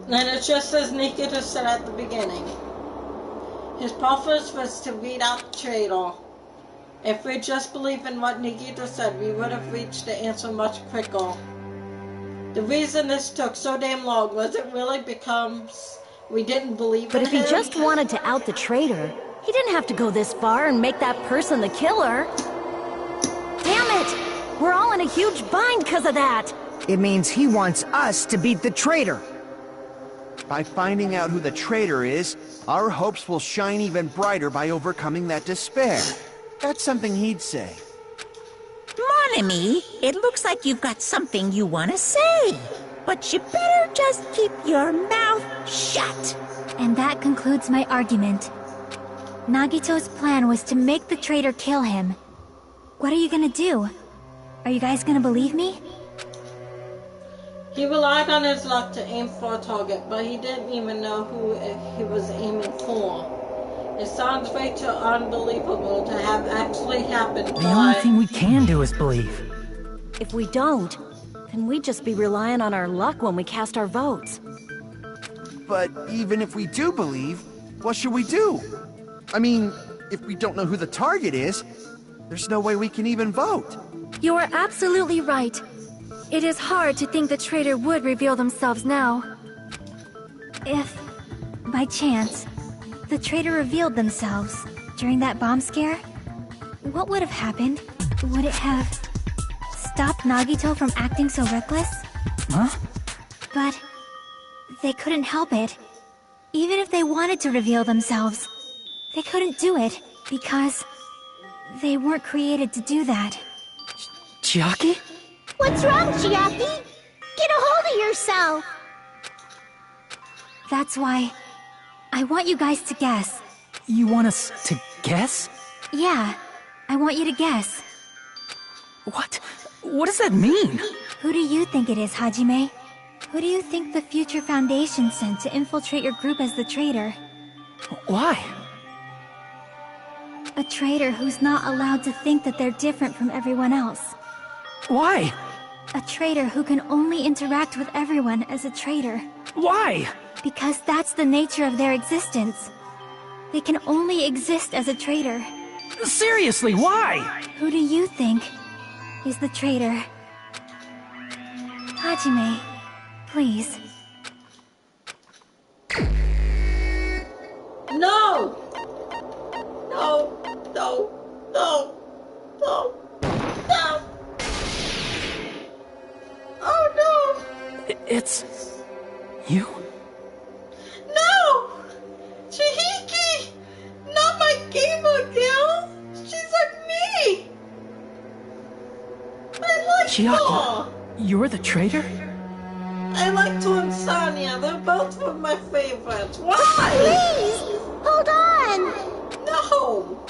And it's just as Nikita said at the beginning. His purpose was to weed out the traitor. If we just believed in what Nikita said, we would have reached the answer much quicker. The reason this took so damn long was it really because we didn't believe in him. But if he just wanted to out the traitor, he didn't have to go this far and make that person the killer. Damn it! We're all in a huge bind because of that! It means he wants us to beat the traitor. By finding out who the traitor is, our hopes will shine even brighter by overcoming that despair. That's something he'd say. Mon ami, it looks like you've got something you want to say. But you better just keep your mouth shut. And that concludes my argument. Nagito's plan was to make the traitor kill him. What are you gonna do? Are you guys gonna believe me? He relied on his luck to aim for a target, but he didn't even know who he was aiming for. It sounds way too unbelievable to have actually happened, The only thing we can do is believe. If we don't, then we'd just be relying on our luck when we cast our votes. But even if we do believe, what should we do? I mean, if we don't know who the target is, there's no way we can even vote. You are absolutely right. It is hard to think the traitor would reveal themselves now. If, by chance, the traitor revealed themselves during that bomb scare, what would have happened? Would it have stopped Nagito from acting so reckless? Huh? But they couldn't help it. Even if they wanted to reveal themselves, they couldn't do it because they weren't created to do that. Chiaki? What's wrong, Chiaki? Get a hold of yourself! That's why I want you guys to guess. You want us to guess? Yeah, I want you to guess. What? What does that mean? Who do you think it is, Hajime? Who do you think the Future Foundation sent to infiltrate your group as the traitor? Why? A traitor who's not allowed to think that they're different from everyone else. Why? A traitor who can only interact with everyone as a traitor. Why? Because that's the nature of their existence. They can only exist as a traitor. Seriously, why? Who do you think is the traitor? Hajime, please. No! No! No! No! No! No! Oh no! It's... you? No! Chihiki! Not my gamer girl! She's like me! I like Chiaki, her! you're the traitor? I like her and Sonia. They're both of my favorites. Why? Please! Hold on! No!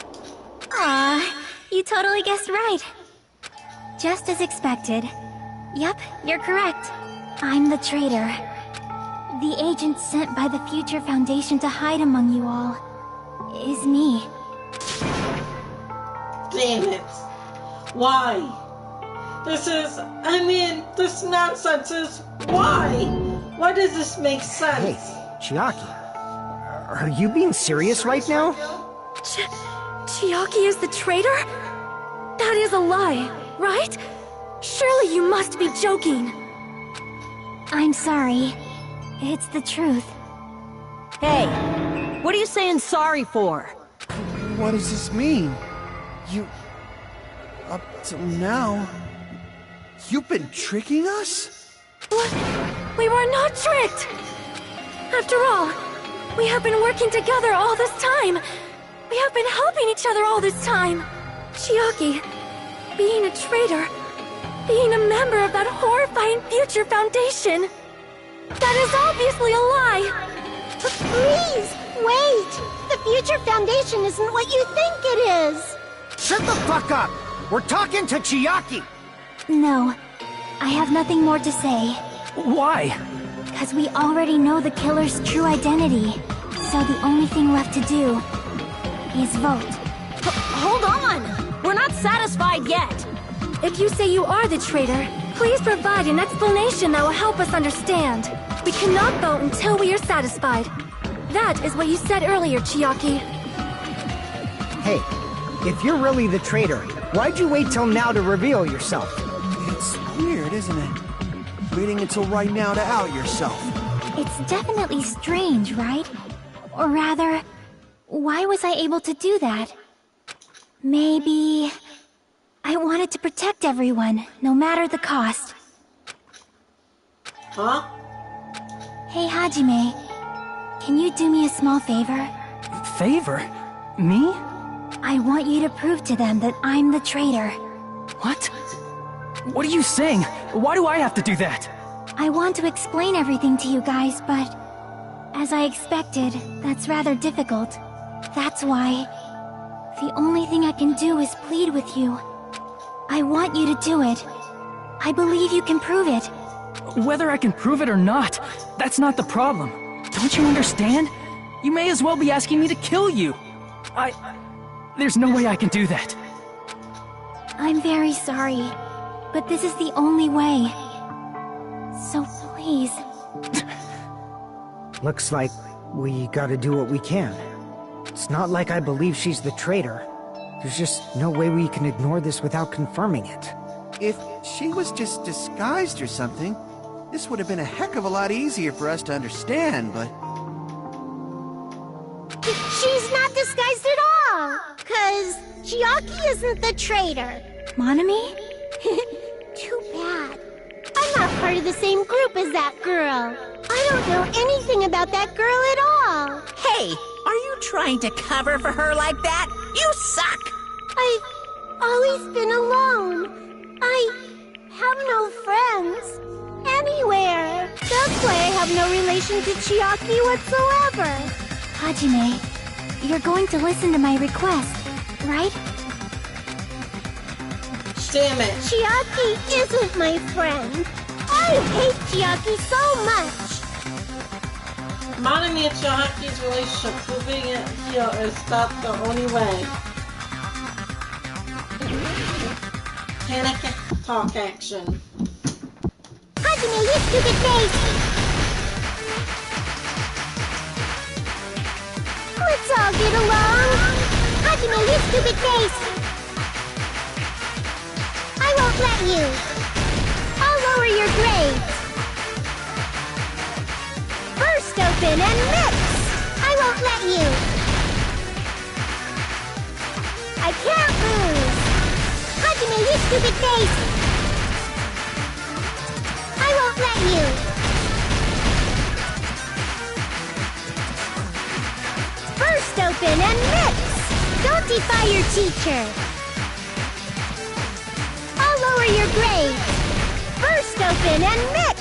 Aw, you totally guessed right. Just as expected. Yep, you're correct. I'm the traitor. The agent sent by the Future Foundation to hide among you all is me. Damn it. Why? This nonsense is... Why? Why does this make sense? Hey, Chiaki. Are you being serious right now? Chiaki is the traitor? That is a lie, right? Surely you must be joking. I'm sorry. It's the truth. Hey, what are you saying sorry for? What does this mean? You... Up till now... You've been tricking us? What? We were not tricked! After all, we have been working together all this time. We have been helping each other all this time. Chiaki, being a traitor, being a member of that horrifying Future Foundation. That is obviously a lie! Please, wait! The Future Foundation isn't what you think it is! Shut the fuck up! We're talking to Chiaki! No, I have nothing more to say. Why? Because we already know the killer's true identity. So the only thing left to do is vote. Hold on! We're not satisfied yet! If you say you are the traitor, please provide an explanation that will help us understand. We cannot vote until we are satisfied. That is what you said earlier, Chiaki. Hey, if you're really the traitor, why'd you wait till now to reveal yourself? It's weird, isn't it? Waiting until right now to out yourself. It's definitely strange, right? Or rather, why was I able to do that? Maybe... I wanted to protect everyone, no matter the cost. Huh? Hey, Hajime. Can you do me a small favor? Favor? Me? I want you to prove to them that I'm the traitor. What? What are you saying? Why do I have to do that? I want to explain everything to you guys, but... as I expected, that's rather difficult. That's why... the only thing I can do is plead with you. I want you to do it. I believe you can prove it. Whether I can prove it or not, that's not the problem. Don't you understand? You may as well be asking me to kill you. There's no way I can do that. I'm very sorry, but this is the only way. So please... Looks like we gotta do what we can. It's not like I believe she's the traitor. There's just no way we can ignore this without confirming it. If she was just disguised or something, this would have been a heck of a lot easier for us to understand, but... She's not disguised at all! 'Cause Chiaki isn't the traitor. Monami? Too bad. I'm not part of the same group as that girl. I don't know anything about that girl at all. Hey, are you trying to cover for her like that? You suck! I've always been alone. I have no friends. Anywhere. That's why I have no relation to Chiaki whatsoever. Hajime, you're going to listen to my request, right? Damn it. Chiaki isn't my friend. I hate Chiaki so much. Monami and Chiaki's relationship, proving it here is not the only way. Panic talk action. Hajime, you stupid face! Let's all get along! Hajime, you stupid face! I won't let you! I'll lower your grades! Burst open and mix! I won't let you! I can't lose! Hajime, you stupid face! I won't let you! Burst open and mix! Don't defy your teacher! I'll lower your grades! Burst open and mix!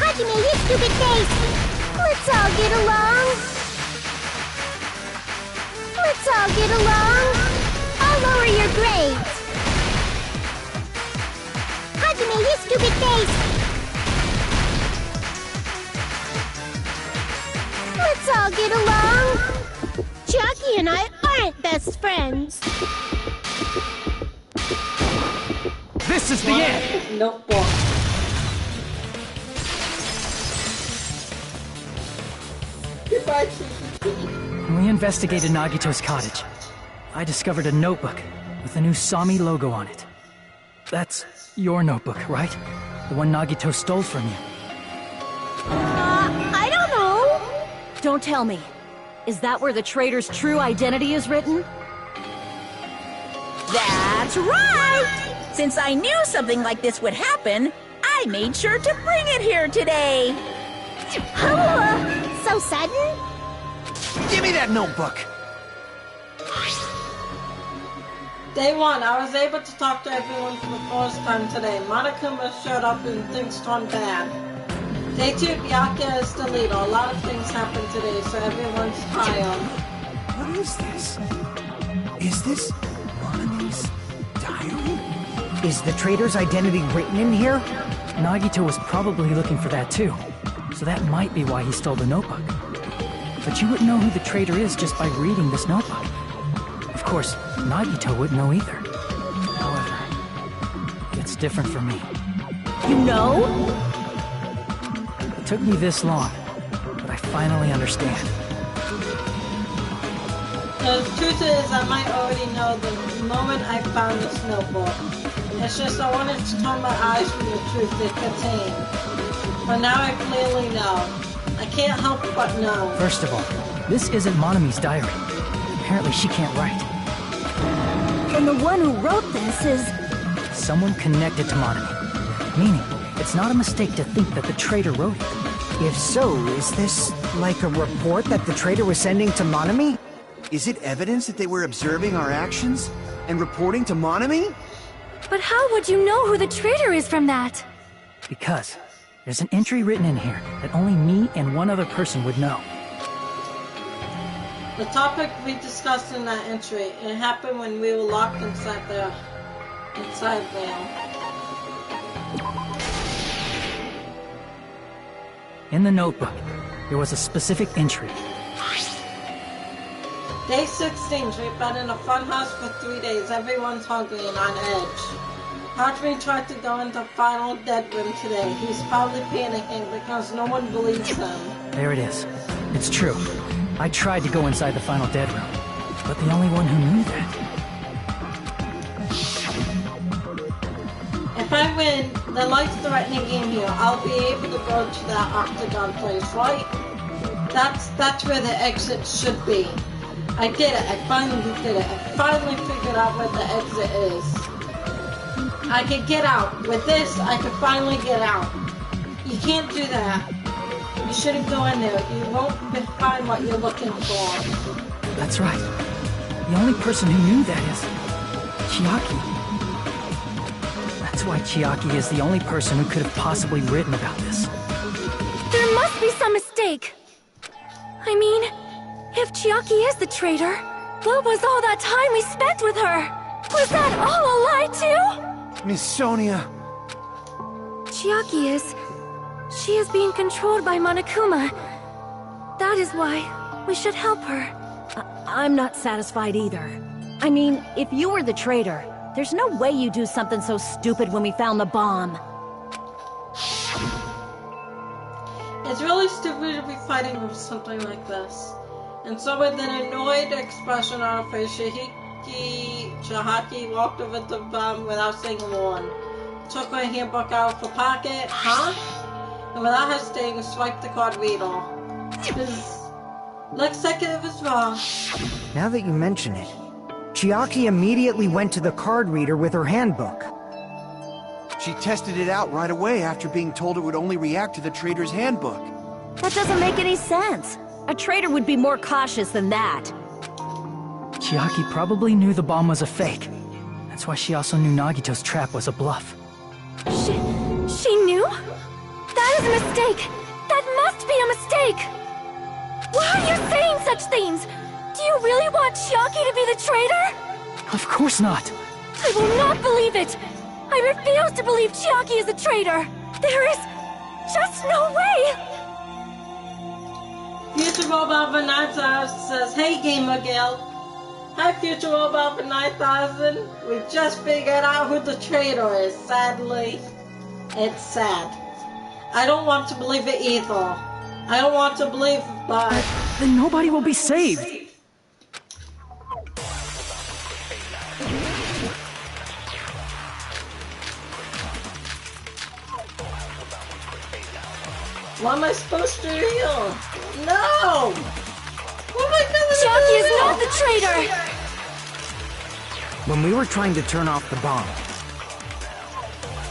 Hajime, you stupid face! Let's all get along! Let's all get along! I'll lower your grades! Hajime, you stupid face! all get along. Chucky and I aren't best friends. This is the end! Notebook. Goodbye, When we investigated Nagito's cottage, I discovered a notebook with the new Sami logo on it. That's your notebook, right? The one Nagito stole from you. I don't know. Don't tell me. Is that where the traitor's true identity is written? That's right! Since I knew something like this would happen, I made sure to bring it here today. So sudden? Give me that notebook! Day 1, I was able to talk to everyone for the first time today. Monokuma showed up and things turned bad. Day 2, Byakuya is the leader. A lot of things happened today, so everyone's tired. What is this? Is this Monami's diary? Is the traitor's identity written in here? Nagito was probably looking for that too, so that might be why he stole the notebook. But you wouldn't know who the traitor is just by reading this notebook. Of course, Nagito wouldn't know either. However, it's different for me. You know? It took me this long, but I finally understand. The truth is, I might already know the moment I found this notebook. It's just I wanted to turn my eyes from the truth it contained. But now I clearly know. I can't help but know. First of all, this isn't Monami's diary. Apparently she can't write. And the one who wrote this is... Someone connected to Monami. Meaning, it's not a mistake to think that the traitor wrote it. If so, is this like a report that the traitor was sending to Monami? Is it evidence that they were observing our actions and reporting to Monami? But how would you know who the traitor is from that? Because there's an entry written in here that only me and one other person would know. The topic we discussed in that entry, it happened when we were locked inside the... inside rail. In the notebook, there was a specific entry. Day 16, we've been in a fun house for 3 days. Everyone's hungry and on edge. Hajime tried to go into final dead room today. He's probably panicking because no one believes him. There it is. It's true. I tried to go inside the final dead room, but the only one who knew that. If I win the life-threatening game here, I'll be able to go to that octagon place, right? That's where the exit should be. I did it. I finally did it. I finally figured out where the exit is. I can get out. With this, I can finally get out. You can't do that. You shouldn't go in there. You won't find what you're looking for. That's right. The only person who knew that is... Chiaki. That's why Chiaki is the only person who could have possibly written about this. There must be some mistake. I mean, if Chiaki is the traitor, what was all that time we spent with her? Was that all a lie too? Miss Sonia. Chiaki is... She is being controlled by Monokuma. That is why we should help her. I'm not satisfied either. I mean, if you were the traitor, there's no way you'd do something so stupid when we found the bomb. It's really stupid to be fighting with something like this. And so with an annoyed expression on her face, Chihaki walked over to the bomb without saying a word. Took her handbook out of her pocket, and without hesitating, swiped the card reader. Looks like it was wrong. Now that you mention it, Chiaki immediately went to the card reader with her handbook. She tested it out right away after being told it would only react to the traitor's handbook. That doesn't make any sense. A traitor would be more cautious than that. Chiaki probably knew the bomb was a fake. That's why she also knew Nagito's trap was a bluff. She knew? That is a mistake! That must be a mistake! Why are you saying such things? Do you really want Chiaki to be the traitor? Of course not! I will not believe it! I refuse to believe Chiaki is a traitor! There is just no way! Future Robot for 9000 says, "Hey Gamer Guild. Hi Future Robot for 9000. We just figured out who the traitor is. Sadly, it's sad. I don't want to believe it either. I don't want to believe it, but Then nobody will be saved. what am I supposed to do? No! What am I gonna Chucky do? is not the traitor! When we were trying to turn off the bomb,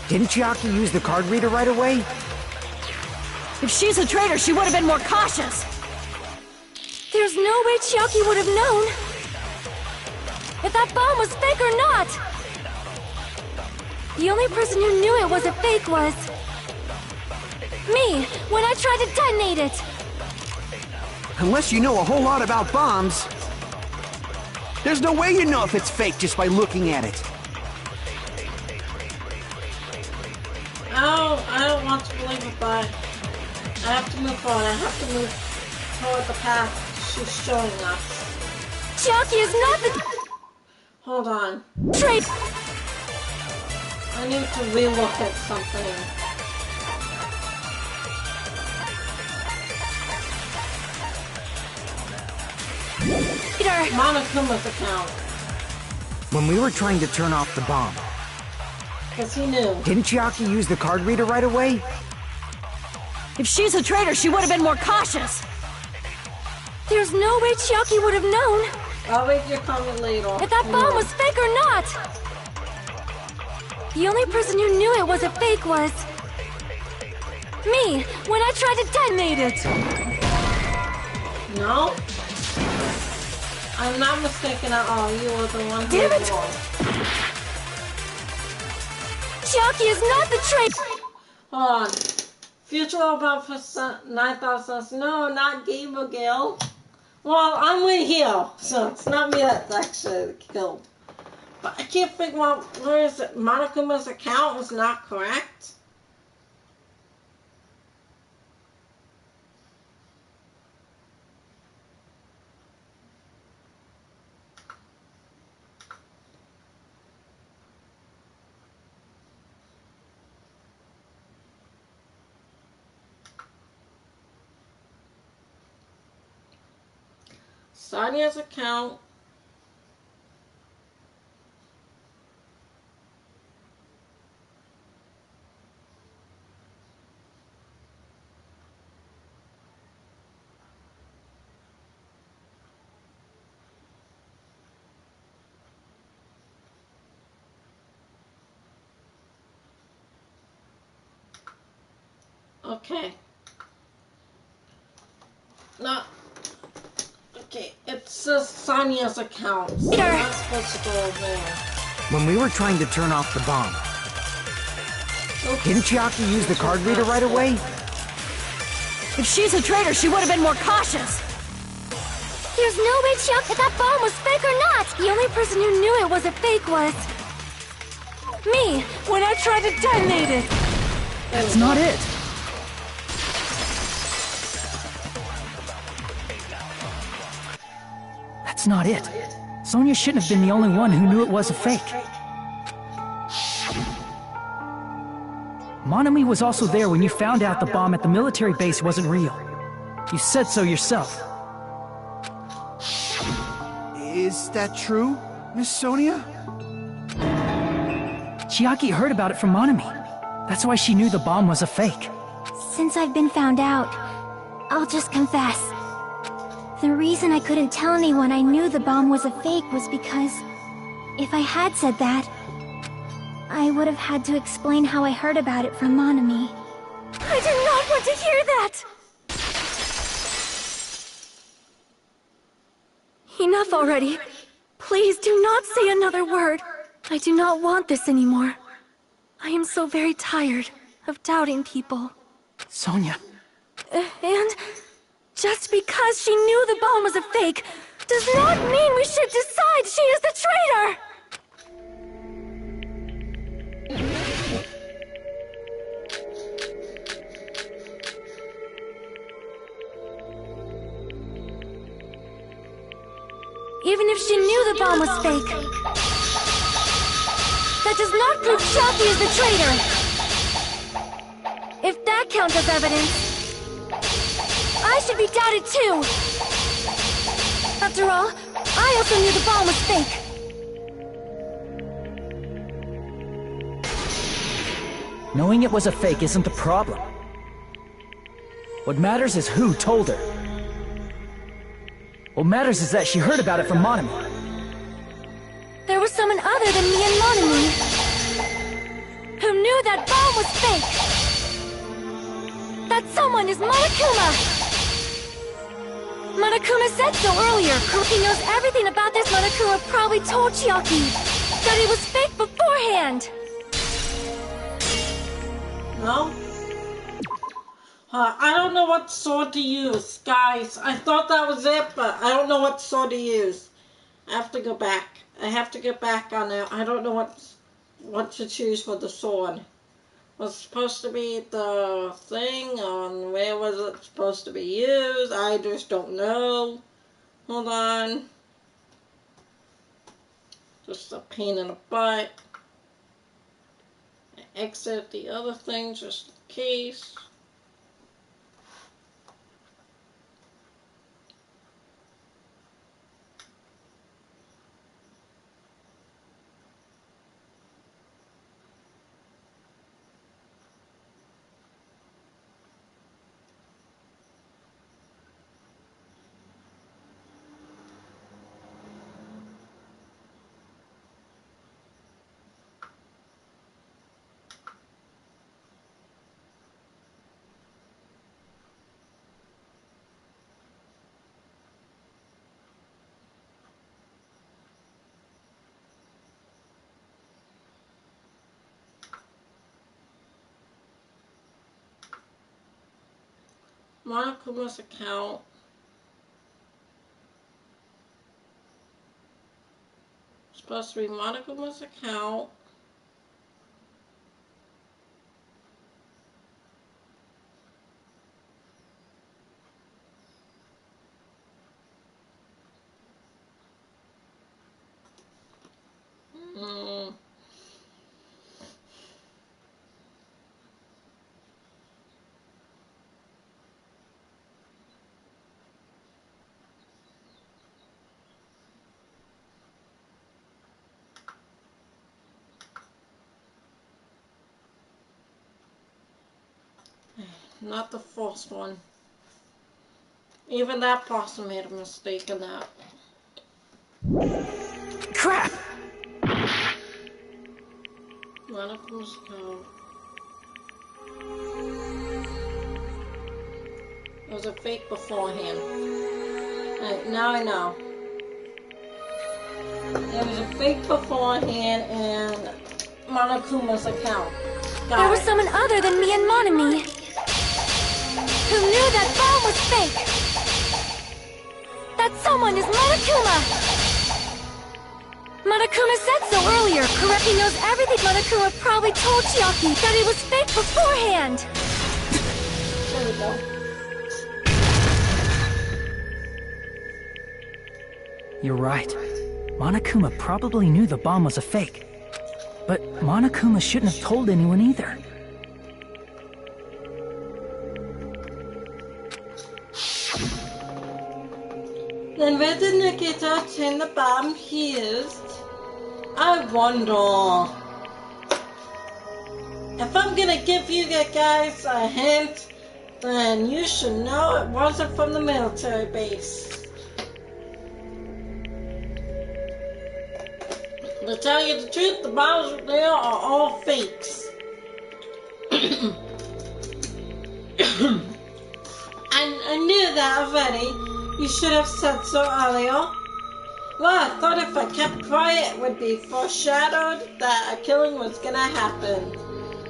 didn't Chiaki use the card reader right away? If she's a traitor, she would have been more cautious. There's no way Chiaki would have known if that bomb was fake or not. The only person who knew it was a fake was me, when I tried to detonate it. Unless you know a whole lot about bombs, there's no way you know if it's fake just by looking at it. Oh, I don't want to believe it, but I have to move on. I have to move toward the path she's showing us. Chiaki is not the Hold on. traitor. I need to relook at something. Monokuma's account. When we were trying to turn off the bomb, Because he knew. didn't Chiaki use the card reader right away? If she's a traitor, she would have been more cautious. There's no way Chiaki would have known I'll read your comment later. if that bomb was fake or not. The only person who knew it was a fake was me, when I tried to detonate it. No? I'm not mistaken at all. You were the one who Damn it! was wrong. Chiaki is not the traitor. Hold on. Future Robot for 9000 says, no, not Gamer Guild. Well, I'm with here, so it's not me that's actually killed. But I can't figure out where is it. Monokuma's account is not correct. Sonia's account. Okay. No. Okay, it says Sonia's account. So I'm not supposed to go over there. When we were trying to turn off the bomb, Oops. didn't Chiaki use the card reader right away? If she's a traitor, she would have been more cautious. There's no way Chiaki, if that bomb was fake or not. The only person who knew it was a fake was me, when I tried to detonate it. That's not it. That's not it. Sonia shouldn't have been the only one who knew it was a fake. Monami was also there when you found out the bomb at the military base wasn't real. You said so yourself. Is that true, Miss Sonia? Chiaki heard about it from Monami. That's why she knew the bomb was a fake. Since I've been found out, I'll just confess. The reason I couldn't tell anyone I knew the bomb was a fake was because if I had said that, I would have had to explain how I heard about it from Monami. I did not want to hear that! Enough already. Please do not say another word. I do not want this anymore. I am so very tired of doubting people. Sonia. And just because she knew the bomb was a fake does not mean we should decide she is the traitor! even if she knew the bomb was fake. That does not prove Chiaki is the traitor! If that counts as evidence, I should be doubted too! After all, I also knew the bomb was fake. Knowing it was a fake isn't the problem. What matters is who told her. What matters is that she heard about it from Monami. There was someone other than me and Monami who knew that bomb was fake. That someone is Monokuma! Monokuma said so earlier. He knows everything about this. Monokuma probably told Chiaki that it was fake beforehand. No? I don't know what sword to use, guys. I thought that was it, but I don't know what sword to use. I have to go back. I have to get back on it. I don't know what to choose for the sword. Was it supposed to be the thing on where was it supposed to be used? I just don't know. Hold on. Just a pain in the butt. Exit the other thing just in case. Monokuma's account. Supposed to be Monokuma's account. Not the first one. Even that person made a mistake in that. Crap! Monokuma's account. It was a fake beforehand. Now I know. It was a fake beforehand and Monokuma's account. There was someone other than me and Monami who knew that bomb was fake. That someone is Monokuma! Monokuma said so earlier. Correct, he knows everything. Monokuma probably told Chiaki that it was fake beforehand. There we go. You're right. Monokuma probably knew the bomb was a fake. But Monokuma shouldn't have told anyone either. Then where did Nikita obtain the bomb he used? I wonder. If I'm gonna give you guys a hint, then you should know it wasn't from the military base. To tell you the truth, the bombs there are all fakes. I knew that already. You should have said so earlier. Well, I thought if I kept quiet, it would be foreshadowed that a killing was gonna happen.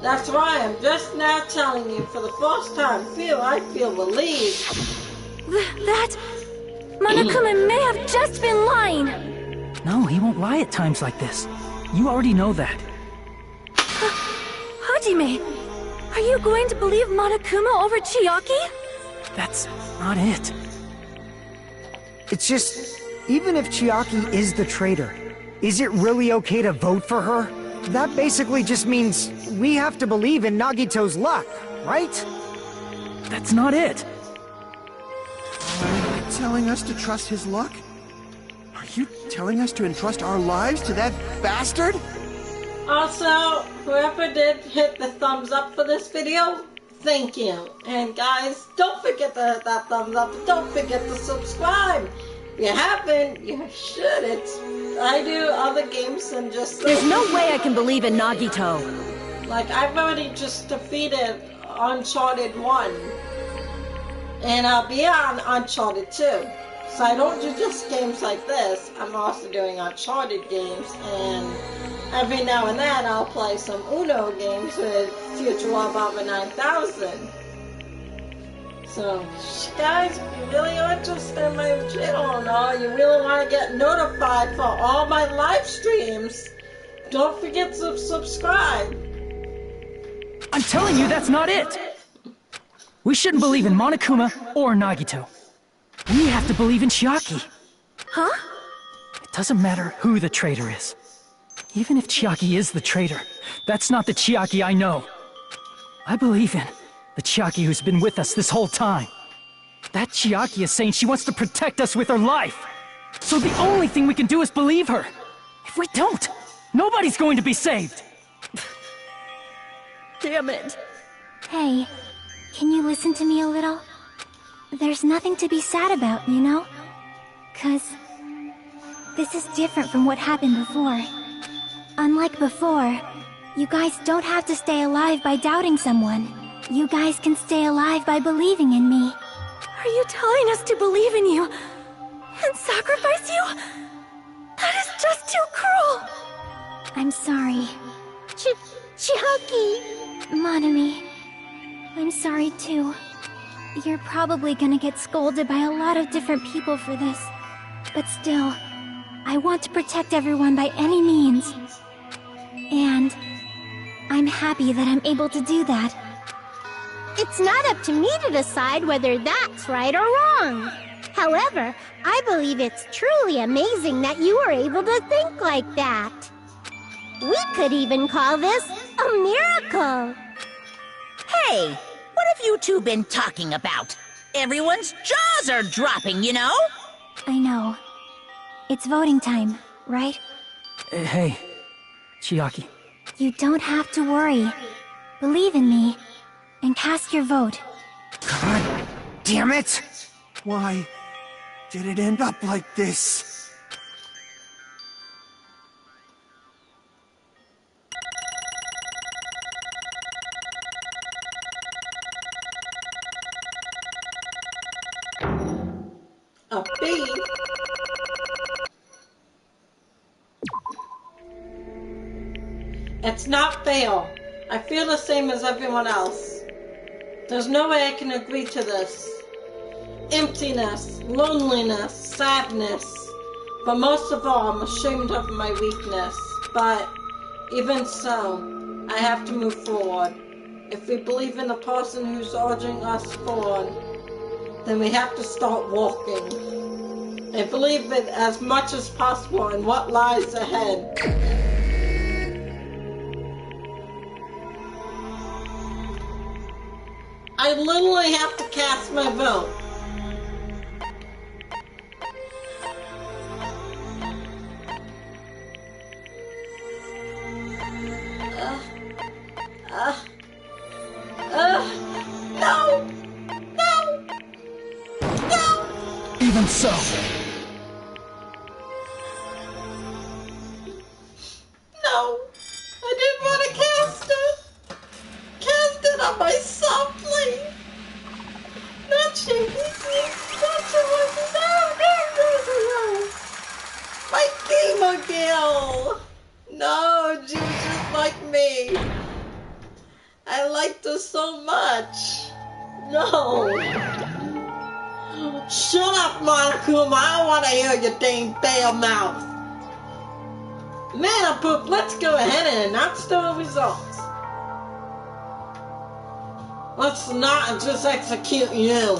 That's why I'm just now telling you for the first time. I feel relieved. That... Monokuma may have just been lying. No, he won't lie at times like this. You already know that. Hajime, are you going to believe Monokuma over Chiaki? That's not it. It's just, even if Chiaki is the traitor, is it really okay to vote for her? That basically just means we have to believe in Nagito's luck, right? That's not it. Are you telling us to trust his luck? Are you telling us to entrust our lives to that bastard? Also, whoever did hit the thumbs up for this video, thank you. And guys, don't forget to hit that thumbs up. Don't forget to subscribe. If you haven't, you should. I do other games than just... There's no way I can believe in Nagito. Like, I've already just defeated Uncharted 1. And I'll be on Uncharted 2. So I don't do just games like this. I'm also doing Uncharted games. And every now and then I'll play some Uno games with Future Bomber 9000. So, guys, if you really are interested in my channel and you really want to get notified for all my live streams, don't forget to subscribe. I'm telling you, that's not it! We shouldn't believe in Monokuma or Nagito. We have to believe in Chiaki. Huh? It doesn't matter who the traitor is. Even if Chiaki is the traitor, that's not the Chiaki I know. I believe in the Chiaki who's been with us this whole time. That Chiaki is saying she wants to protect us with her life. So the only thing we can do is believe her. If we don't, nobody's going to be saved. Damn it. Hey, can you listen to me a little? There's nothing to be sad about, you know? 'Cause this is different from what happened before. Unlike before, you guys don't have to stay alive by doubting someone. You guys can stay alive by believing in me. Are you telling us to believe in you and sacrifice you? That is just too cruel. I'm sorry. Chiaki! Monami, I'm sorry too. You're probably gonna get scolded by a lot of different people for this. But still, I want to protect everyone by any means. And I'm happy that I'm able to do that. It's not up to me to decide whether that's right or wrong. However, I believe it's truly amazing that you were able to think like that. We could even call this a miracle. Hey, what have you two been talking about? Everyone's jaws are dropping, you know? I know. It's voting time, right? Hey, Chiaki. You don't have to worry. Believe in me, and cast your vote. God damn it! Why did it end up like this? A bee? It's not fair. I feel the same as everyone else. There's no way I can agree to this. Emptiness, loneliness, sadness. But most of all, I'm ashamed of my weakness. But even so, I have to move forward. If we believe in the person who's urging us forward, then we have to start walking. And believe it as much as possible in what lies ahead. I literally have to cast my vote. No! No! No! Even so. No! I didn't want to cast it! Cast it on myself, please! Not Shaky, not Shaky, no! My gamer girl! No, she was just like me. I liked her so much. No. Shut up, Monokuma. I don't want to hear your dang bare mouth. Man, Poop, let's go ahead and announce the results. Let's not just execute you.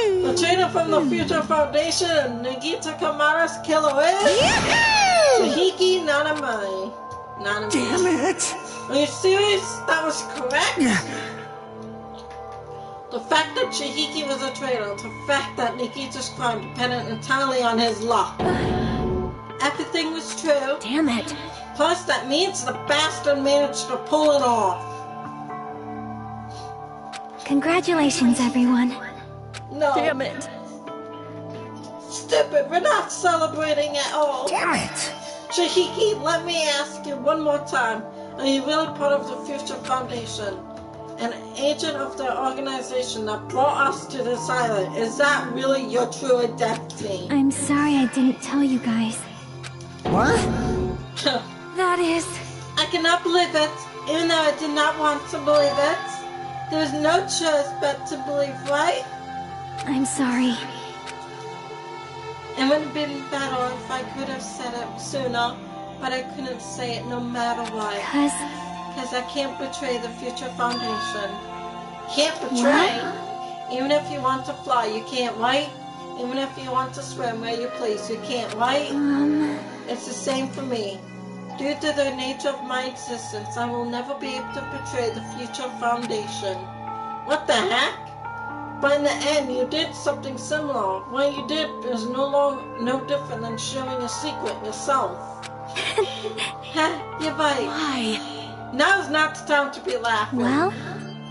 The trainer from the Future Foundation and Nagito Kamara's killer is Tahiki Nanamai. Damn it! Are you serious? That was correct? The fact that Chihiki was a traitor, the fact that Nikita's crime depended entirely on his luck. Everything was true. Damn it. Plus, that means the bastard managed to pull it off. Congratulations, everyone. No. Damn it. Stupid, we're not celebrating at all. Damn it! Chihiki, let me ask you one more time. Are you really part of the Future Foundation? An agent of the organization that brought us to this island. Is that really your true identity? I'm sorry I didn't tell you guys. What? That is... I cannot believe it, even though I did not want to believe it. There was no choice but to believe, right? I'm sorry. It would have been better if I could have said it sooner, but I couldn't say it no matter what. Because I can't betray the Future Foundation. Can't betray? What? Even if you want to fly, you can't, right? Even if you want to swim where you please, you can't, right? It's the same for me. Due to the nature of my existence, I will never be able to betray the Future Foundation. What the heck? But in the end, you did something similar. What you did is no different than sharing a secret yourself. You're right. Why? Now is not the time to be laughing. Well?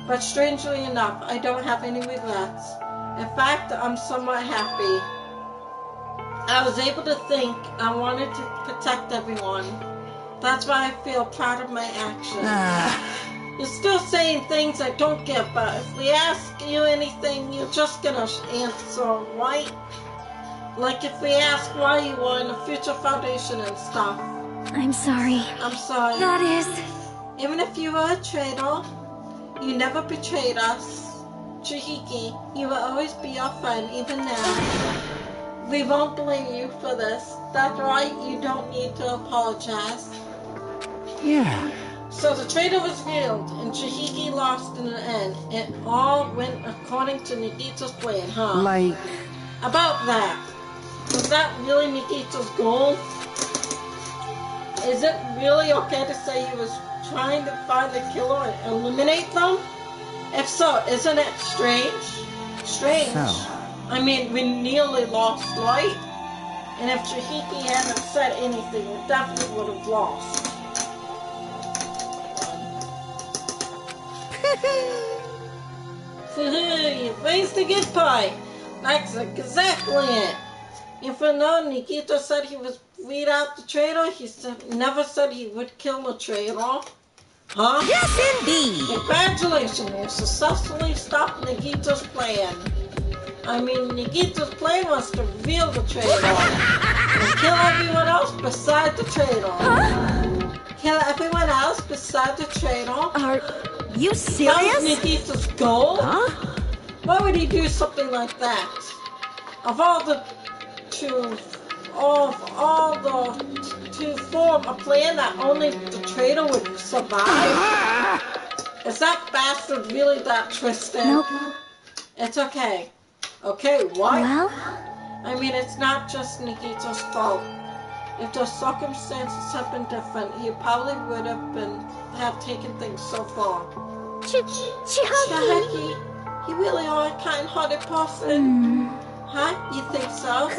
But strangely enough, I don't have any regrets. In fact, I'm somewhat happy. I was able to think. I wanted to protect everyone. That's why I feel proud of my actions. You're still saying things I don't get, but if we ask you anything, you're just gonna answer, right? Like if we ask why you were in the Future Foundation and stuff. I'm sorry. I'm sorry. That is... Even if you were a traitor, you never betrayed us. Chihiki, you will always be our friend, even now. We won't blame you for this. That's right, you don't need to apologize. Yeah. So the traitor was revealed, and Chihiki lost in the end. It all went according to Nikita's plan, huh? Like... About that. Was that really Nikita's goal? Is it really okay to say he was trying to find the killer and eliminate them? If so, isn't it strange? Strange. So. I mean, we nearly lost, right? And if Chihiki hadn't said anything, we definitely would have lost. You raised the good pie. That's exactly it. If you know, Nikita said he was weed out the traitor. He never said he would kill the traitor. Huh? Yes, indeed. Congratulations, you successfully stopped Nikita's plan. I mean, Nikita's plan was to reveal the traitor and kill everyone else beside the traitor. Huh? Kill everyone else beside the traitor. Are you That serious? was Nikita's goal? Huh? Why would he do something like that? Of all the to form a plan that only the traitor would survive? Is that bastard really that twisted? Nope. It's okay. Okay, what? Well? I mean, it's not just Nikita's fault. If the circumstances had been different, he probably would have taken things so far. Chihaki. You really are a kind-hearted person. Huh? You think so?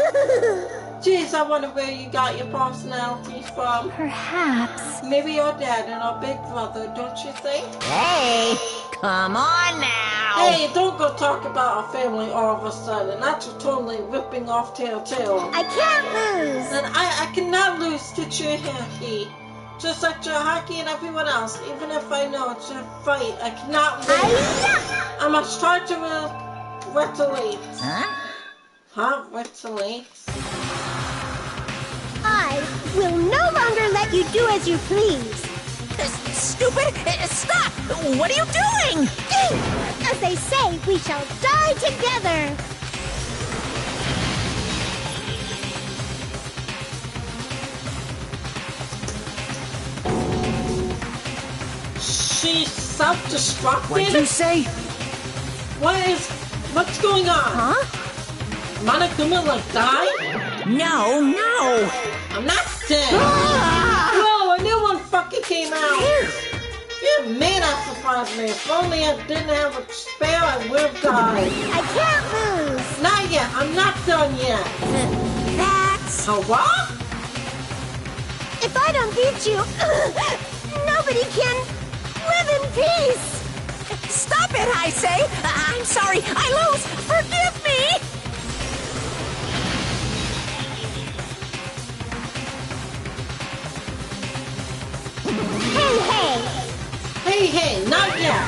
Jeez, I wonder where you got your personality from. Perhaps. Maybe your dad and our big brother, don't you think? Hey, come on now. Hey, don't go talk about our family all of a sudden. That's totally ripping off Telltale. I can't lose. And I cannot lose to Chihaki. Just like Chihaki and everyone else. Even if I know it's a fight, I cannot lose. I must try to retaliate. Huh? Huh? Retaliate? I will no longer let you do as you please. Stupid! Stop! What are you doing? As they say, we shall die together. She's self-destructed? What'd you say? What's going on? Huh? Monokuma, like, die? No, no! I'm not dead! Whoa, a new one fucking came out! Yeah, man, that surprised me. If only I didn't have a spare, I would have died. I can't lose. Not yet, I'm not done yet. That's... A what? If I don't beat you, nobody can live in peace. Stop it, I say! I'm sorry, I lose! Forgive me! Hey, not yet.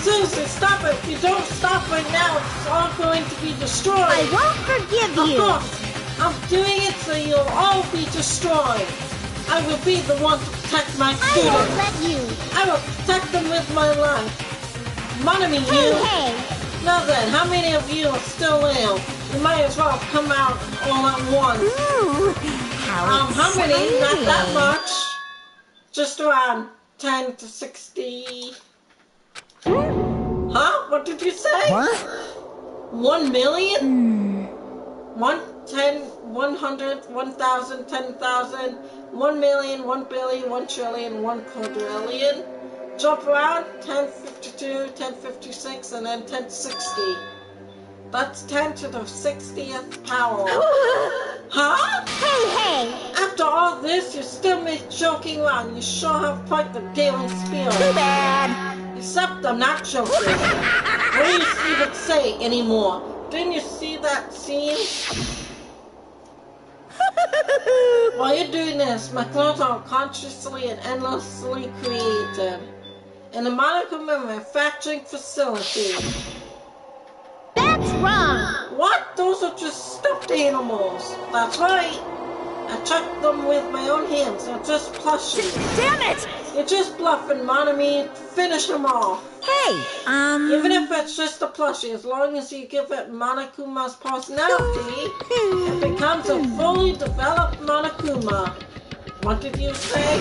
Susan, stop it. If you don't stop right now, it's all going to be destroyed. I won't forgive you. Of course. I'm doing it so you'll all be destroyed. I will be the one to protect my students. I won't let you. I will protect them with my life. Money, you. Hey. Now then, how many of you are still ill? You might as well come out all at once. Ooh, how many? Not that much. Just around 10 to 60. Huh? What did you say? What? 1 million? 1, 10, 100, 1,000, 10,000, 1 million, 1 billion, 1 trillion, 1 quadrillion. Jump around, 1052, 1056, and then 1060. That's 10 to the 60th power. Huh? Hey. After all this, you're still joking around. You sure have quite the daring spirit. Too bad. Except I'm not joking. What do you even say anymore? Didn't you see that scene? While you're doing this, my clones are consciously and endlessly created in a Monokuma manufacturing facility. That's wrong. What? Those are just stuffed animals. That's right. I checked them with my own hands. They're just plushies. Damn it! You're just bluffing, Monami. Finish them off. Hey, Even if it's just a plushie, as long as you give it Monokuma's personality, it becomes a fully developed Monokuma. What did you say?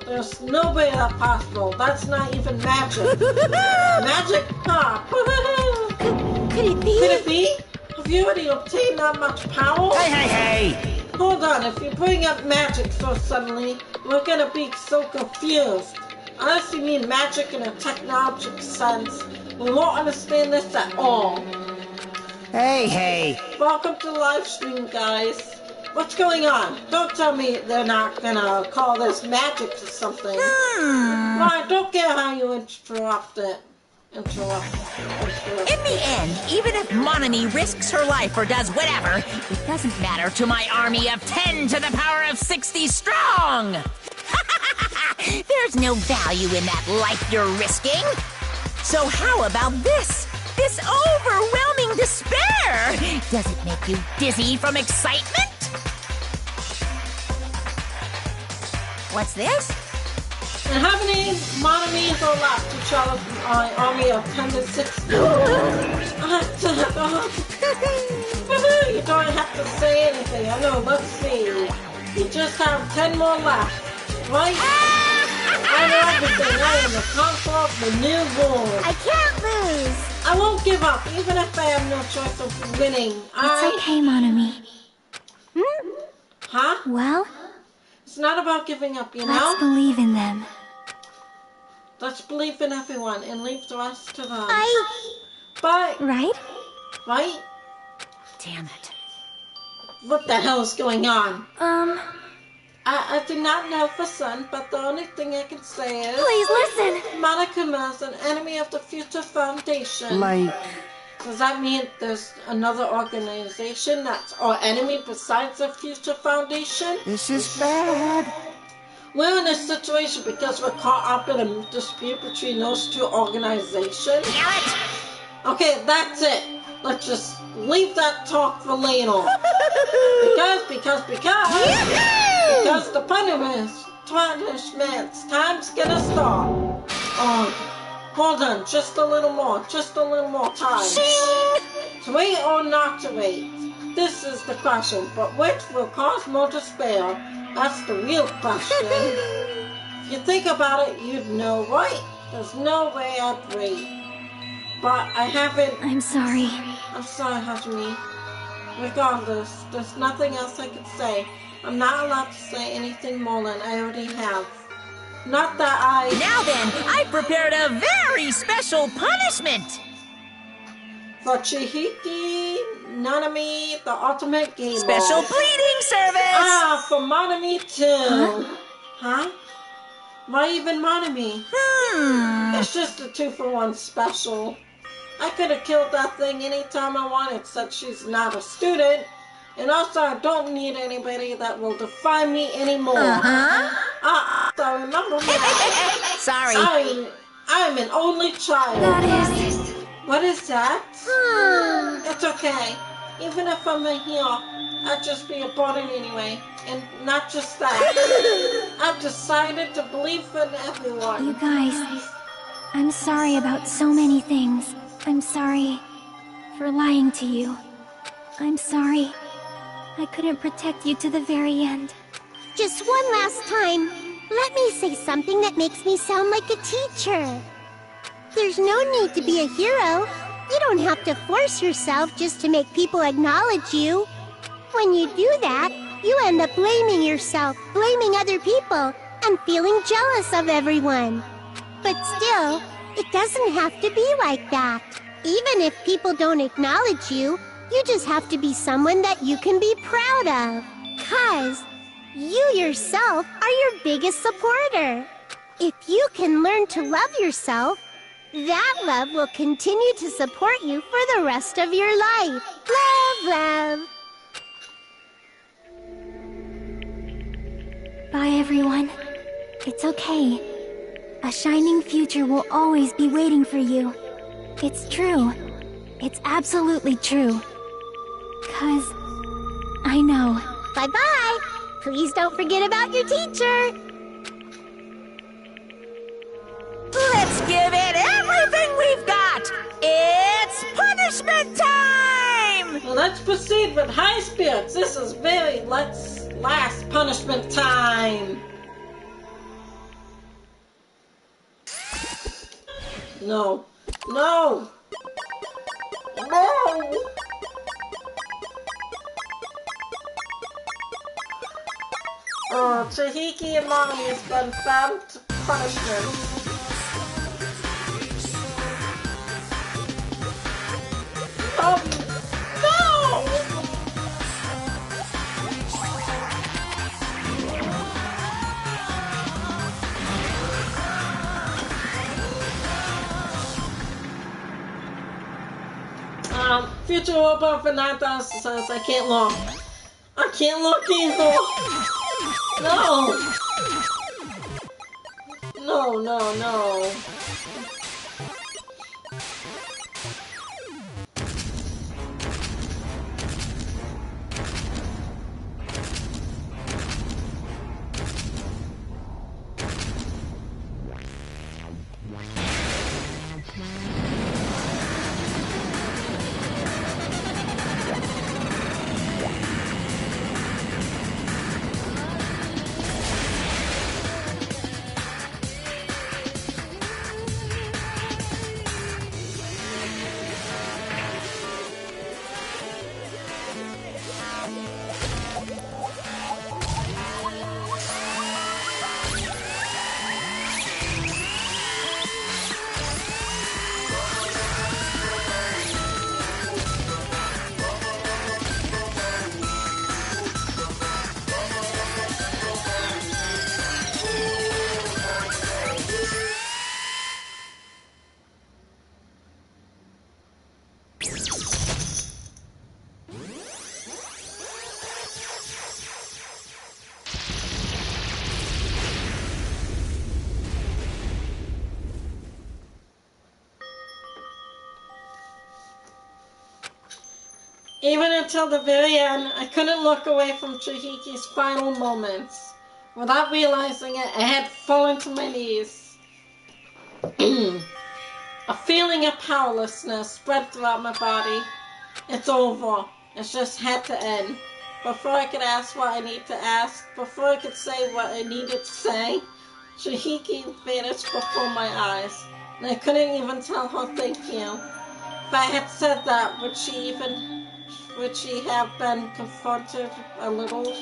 There's no way that's possible. That's not even magic. Magic? Huh? Could it be? Could it be? Have you already obtained that much power? Hey! Hold on, if you bring up magic so suddenly, we're gonna be so confused. Unless you mean magic in a technological sense, we won't understand this at all. Hey. Welcome to the live stream, guys. What's going on? Don't tell me they're not gonna call this magic or something. Well, I don't care how you interrupt it. In the end, even if Monami risks her life or does whatever, it doesn't matter to my army of 10 to the power of 60 strong! There's no value in that life you're risking. So how about this? This overwhelming despair! Does it make you dizzy from excitement? What's this? And how many Monamis are left to challenge my army of 10 to 60? You don't have to say anything. I know, let's see. You just have 10 more left, right? I know everything. I am the conqueror of the new world. I can't lose. I won't give up, even if I have no choice of winning. It's okay, Monami. Huh? Well, It's not about giving up, you know? let's believe in them. Let's believe in everyone and leave the rest to them. But Right? Right? Damn it. What the hell is going on? I do not know for certain, but the only thing I can say is... Please listen! Monokuma is an enemy of the Future Foundation. Like, Does that mean there's another organization that's our enemy besides the Future Foundation? this is bad. We're in this situation because we're caught up in a dispute between those two organizations. Okay, that's it. Let's just leave that talk for later. Because the punishment's time's gonna start. Hold on, just a little more time. To wait or not to wait? This is the question, but which will cause more despair? That's the real question. If you think about it, you'd know, right? There's no way I'd wait. But I haven't... I'm sorry. I'm sorry, Hajime. Regardless, there's nothing else I could say. I'm not allowed to say anything more than I already have. Not that I... Now then, I've prepared a very special punishment! For Chihiki, Nanami, the ultimate game Special mode. bleeding service! Ah, for Monami too. Huh? Why even Monami? It's just a 2-for-1 special. I could have killed that thing anytime I wanted since she's not a student. And also I don't need anybody that will define me anymore. So remember me. Sorry. I'm an only child. That is... What is that? It's okay. Even if I'm a heel, I'd just be a burden anyway. And not just that. I've decided to believe in everyone. You guys, I'm sorry about so many things. I'm sorry for lying to you. I'm sorry I couldn't protect you to the very end. Just one last time, let me say something that makes me sound like a teacher. There's no need to be a hero. You don't have to force yourself just to make people acknowledge you. When you do that, you end up blaming yourself, blaming other people, and feeling jealous of everyone. But still, it doesn't have to be like that. Even if people don't acknowledge you, you just have to be someone that you can be proud of. 'Cause you yourself are your biggest supporter. If you can learn to love yourself, that love will continue to support you for the rest of your life. Love, love. Bye, everyone. It's okay. A shining future will always be waiting for you. It's true. It's absolutely true. 'Cause I know. Bye-bye. Please don't forget about your teacher. Let's give it everything we've got! It's punishment time! Let's proceed with high spirits. This is very last punishment time. No. No! No! Oh, Chihiki and Mommy has been found to punishment. No! Future Robot for 9,000 says I can't look. I can't look either. No! No, no, no. Even until the very end, I couldn't look away from Chihiki's final moments. Without realizing it, I had fallen to my knees. A feeling of powerlessness spread throughout my body. It's over. It just had to end. Before I could ask what I need to ask, before I could say what I needed to say, Chihiki vanished before my eyes, and I couldn't even tell her thank you. If I had said that, would she have been confronted a little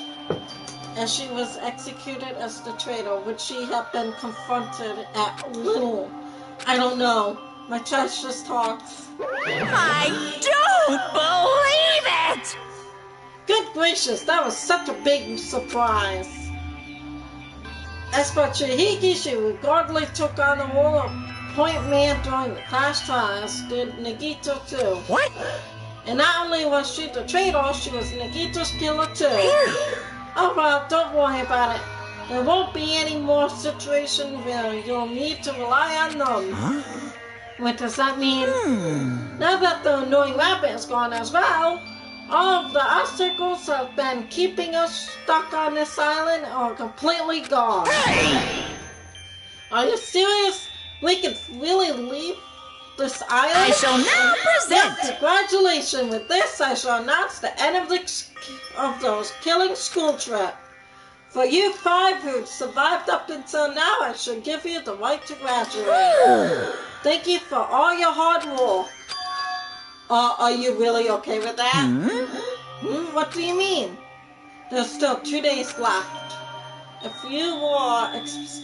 as she was executed as the traitor? Would she have been confronted at little? I don't know. My chest just talks. I don't believe it! Good gracious, that was such a big surprise. As for Chihiki, she regardless took on the role of point man during the class trials, did Nagito too. What? And not only was she the traitor, she was Nagito's killer too. Oh well, don't worry about it. There won't be any more situations where you'll need to rely on them. Huh? What does that mean? Now that the annoying rabbit is gone as well, all of the obstacles have been keeping us stuck on this island are completely gone. Hey! Are you serious? We could really leave this island? I shall now present. Yes, congratulations. With this, I shall announce the end of those killing school trip. For you 5 who survived up until now, I shall give you the right to graduate. Thank you for all your hard work. Are you really okay with that? What do you mean? There's still 2 days left. If you were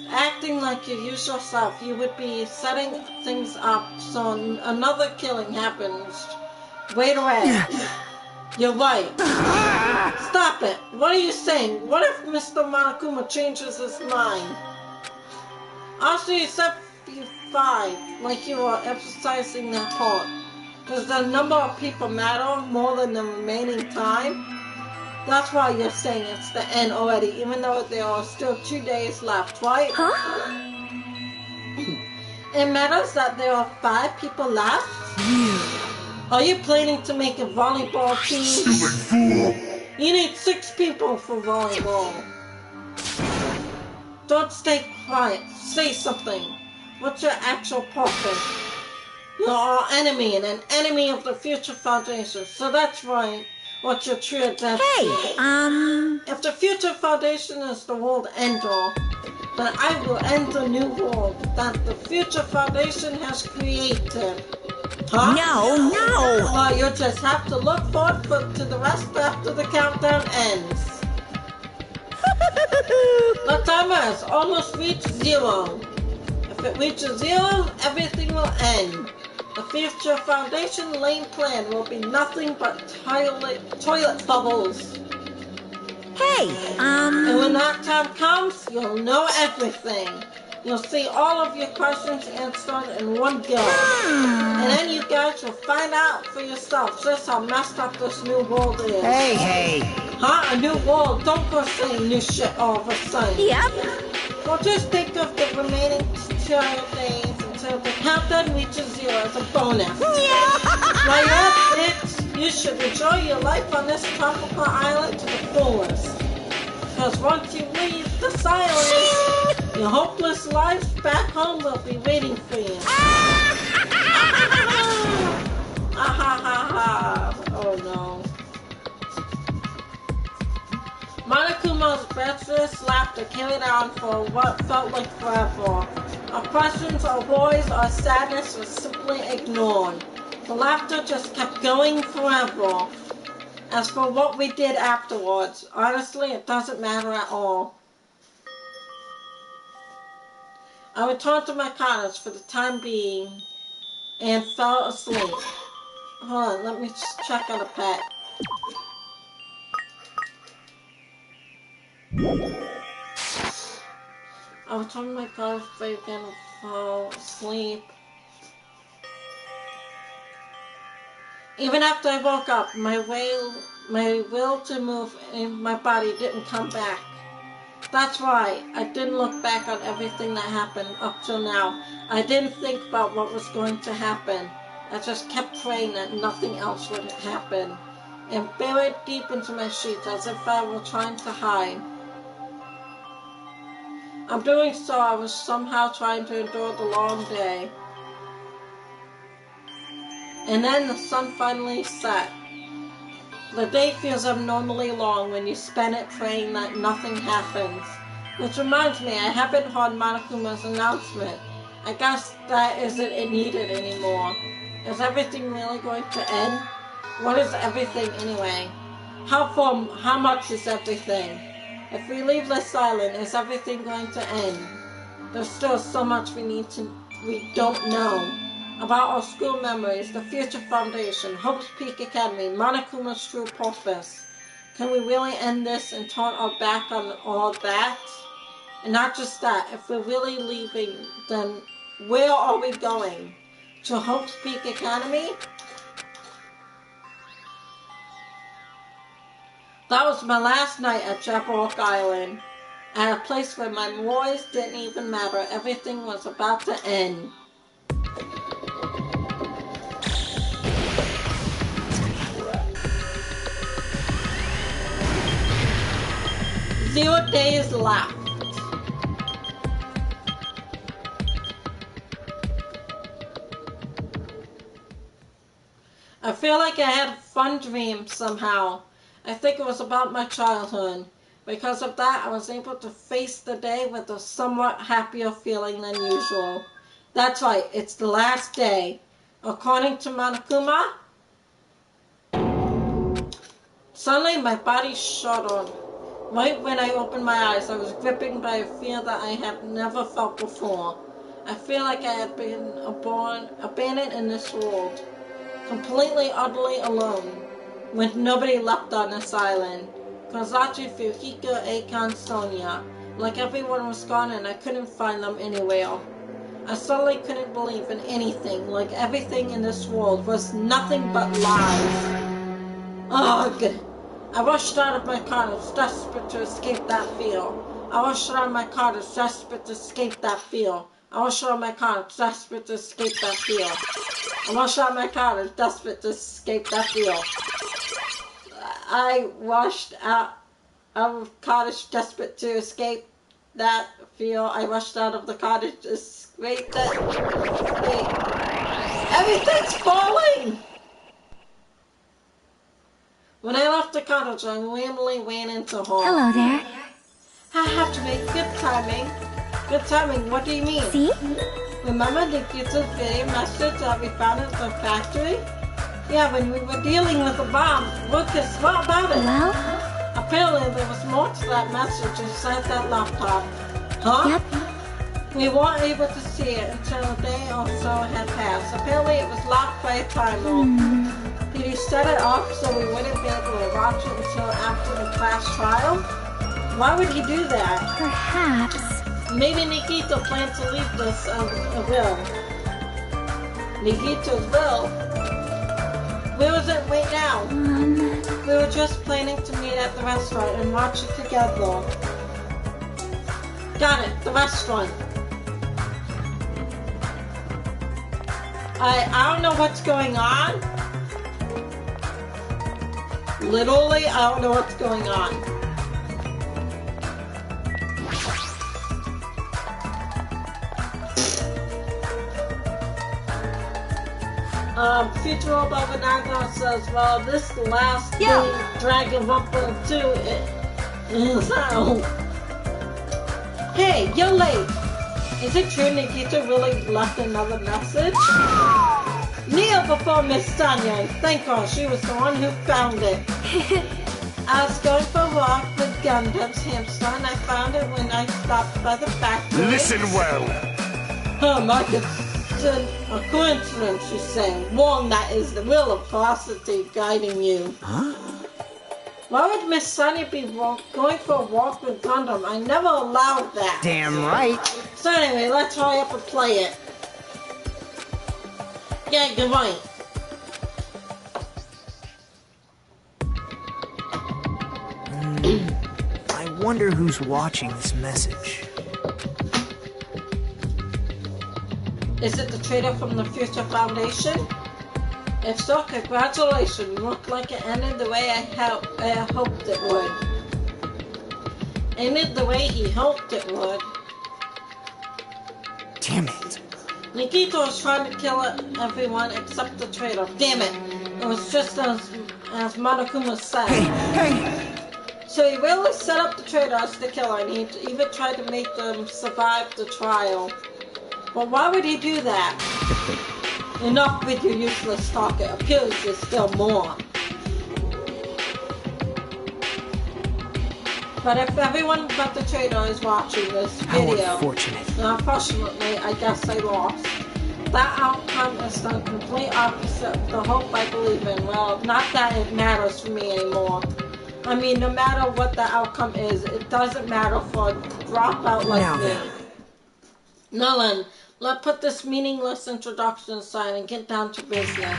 acting like your usual self, you would be setting things up so another killing happens. Wait away. You're right. Stop it. What are you saying? What if Mr. Monokuma changes his mind? Also, you said 5, like you are emphasizing that part. Does the number of people matter more than the remaining time? That's why you're saying it's the end already, even though there are still 2 days left, right? Huh? It matters that there are 5 people left? Are you planning to make a volleyball team? Stupid fool! You need 6 people for volleyball. Don't stay quiet. Say something. What's your actual purpose? You're our enemy and an enemy of the Future Foundation, so that's right. What's your true identity? Hey, If the Future Foundation is the world ender, then I will end the new world that the Future Foundation has created. Huh? No. Well, you just have to look forward to the rest after the countdown ends. The timer has almost reached 0. If it reaches 0, everything will end. The Future Foundation lane plan will be nothing but toilet bubbles. Hey, And when that time comes, you'll know everything. You'll see all of your questions answered in one go. And then you guys will find out for yourself just how messed up this new world is. Hey. Huh? A new world? Don't go saying new shit all of a sudden. Yep. Well, just think of the remaining 2 days until the countdown reaches 0 as a bonus. While you're at it, you should enjoy your life on this tropical island to the fullest. Because once you leave this island, your hopeless life back home will be waiting for you. Oh no. Monokuma's breathless laughter carried on for what felt like forever. Our questions, our worries, our sadness was simply ignored. The laughter just kept going forever. As for what we did afterwards, honestly, it doesn't matter at all. I returned to my cottage for the time being and fell asleep. Hold on, let me just check on the pet. I returned to my cottage for again and fall asleep. Even after I woke up, my will to move in my body didn't come back. That's right, I didn't look back on everything that happened up till now. I didn't think about what was going to happen. I just kept praying that nothing else would happen, and buried deep into my sheets as if I were trying to hide. I'm doing so, I was somehow trying to endure the long day. And then the sun finally set. The day feels abnormally long when you spend it praying that nothing happens. Which reminds me, I haven't heard Monokuma's announcement. I guess that isn't needed anymore. Is everything really going to end? What is everything anyway? How much is everything? If we leave this island, is everything going to end? There's still so much we don't know. About our school memories, the future foundation, Hope's Peak Academy, Monokuma's true purpose. Can we really end this and turn our back on all that? And not just that, if we're really leaving, then where are we going? To Hope's Peak Academy? That was my last night at Jabberwock Island. At a place where my worries didn't even matter. Everything was about to end. Zero days left. I feel like I had a fun dream somehow. I think it was about my childhood. Because of that, I was able to face the day with a somewhat happier feeling than usual. That's right, it's the last day. According to Monokuma, suddenly my body shuddered. Right when I opened my eyes, I was gripped by a fear that I had never felt before. I feel like I had been abandoned in this world. Completely, utterly alone. With nobody left on this island. Kozachi, Fuhika, Akon, Sonia. Like everyone was gone and I couldn't find them anywhere. I suddenly couldn't believe in anything, like everything in this world was nothing but lies. Ugh! I rushed out of my cottage, desperate to escape that fear. I rushed out of my cottage, desperate to escape that fear. I rushed out of my cottage, desperate to escape that fear. I rushed out of my cottage, desperate to escape that fear. I rushed out of the cottage, desperate to escape that fear. I rushed out of the cottage to escape that. Everything's falling! When I left the cottage, I randomly ran into her. Hello there. I have to make good timing. Good timing, what do you mean? See? Remember the Nikita's video message that we found at the factory? Yeah, when we were dealing with the bomb. Lucas, what about it? Well? Apparently there was more to that message inside that laptop. Huh? Yep. We weren't able to see it until a day or so had passed. Apparently it was locked by a timer. Did he set it off so we wouldn't be able to watch it until after the class trial? Why would he do that? Perhaps. Maybe Nikita planned to leave this a will. Nikita's will? Where was it right now? We were just planning to meet at the restaurant and watch it together. Got it, the restaurant. I don't know what's going on. Literally, I don't know what's going on. Future Robot Vanago says, well, this last thing, Danganronpa 2 is out. Hey, you're late. Is it true Nikita really left another message? Kneel before Miss Sonia. Thank God she was the one who found it. I was going for a walk with Gundam's hamster and I found it when I stopped by the factory. Listen well. Oh my God. A coincidence, she's saying. One that is the will of velocity guiding you. Huh? Why would Miss Sunny be going for a walk with Gundam? I never allowed that. Damn right. So anyway, let's hurry up and play it. Yeah, good right. I wonder who's watching this message. Is it the trader from the Future Foundation? If so, congratulations. You look like it ended the way I hoped it would. Ended the way he hoped it would. Damn it. Nikita was trying to kill everyone except the trader. Damn it. It was just as Monokuma said. Hey! So he really set up the trader as the killer and he even tried to make them survive the trial. But why would he do that? Enough with your useless talk. It appears there's still more. But if everyone but the trader is watching this video, How unfortunate. Unfortunately, I guess I lost. That outcome is the complete opposite of the hope I believe in. Well, not that it matters for me anymore. I mean, no matter what the outcome is, it doesn't matter for a dropout like me. Nolan, let's put this meaningless introduction aside and get down to business.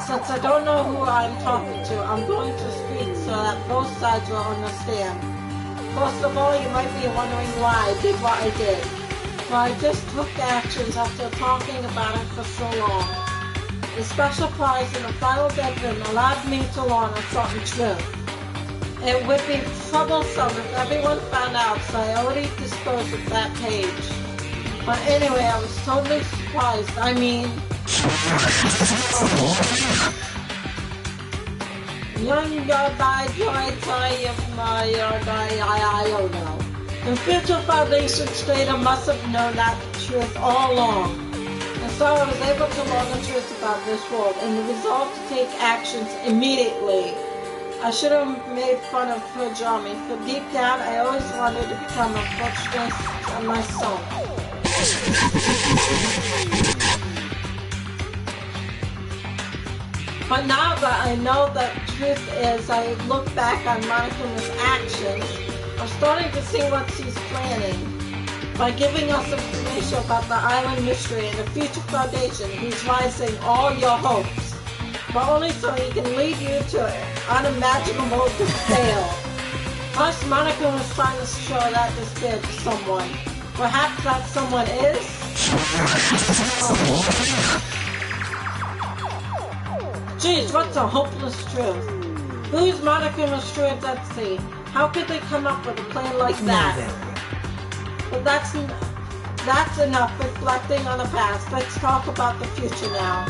Since I don't know who I'm talking to, I'm going to speak so that both sides will understand. First of all, you might be wondering why I did what I did. Well, I just took actions after talking about it for so long. The special prize in the final bedroom allowed me to learn a certain truth. It would be troublesome if everyone found out, so I already disposed of that page. But anyway, I was totally surprised. I mean... I don't know. The Future Foundation trader must have known that truth all along. And so I was able to learn the truth about this world and the resolve to take actions immediately. I should have made fun of Hajime, for deep down I always wanted to become a fortress myself. But now that I know the truth is, I look back on Monakuma's actions, I'm starting to see what he's planning. By giving us information about the island mystery and the Future Foundation, he's rising all your hopes. But only so he can lead you to unimaginable despair. Plus, Monokuma is trying to show that despair to someone. Perhaps that someone is? Jeez, what's a hopeless truth? Who's Monokuma's true identity? How could they come up with a plan like that? But that's enough reflecting on the past. Let's talk about the future now.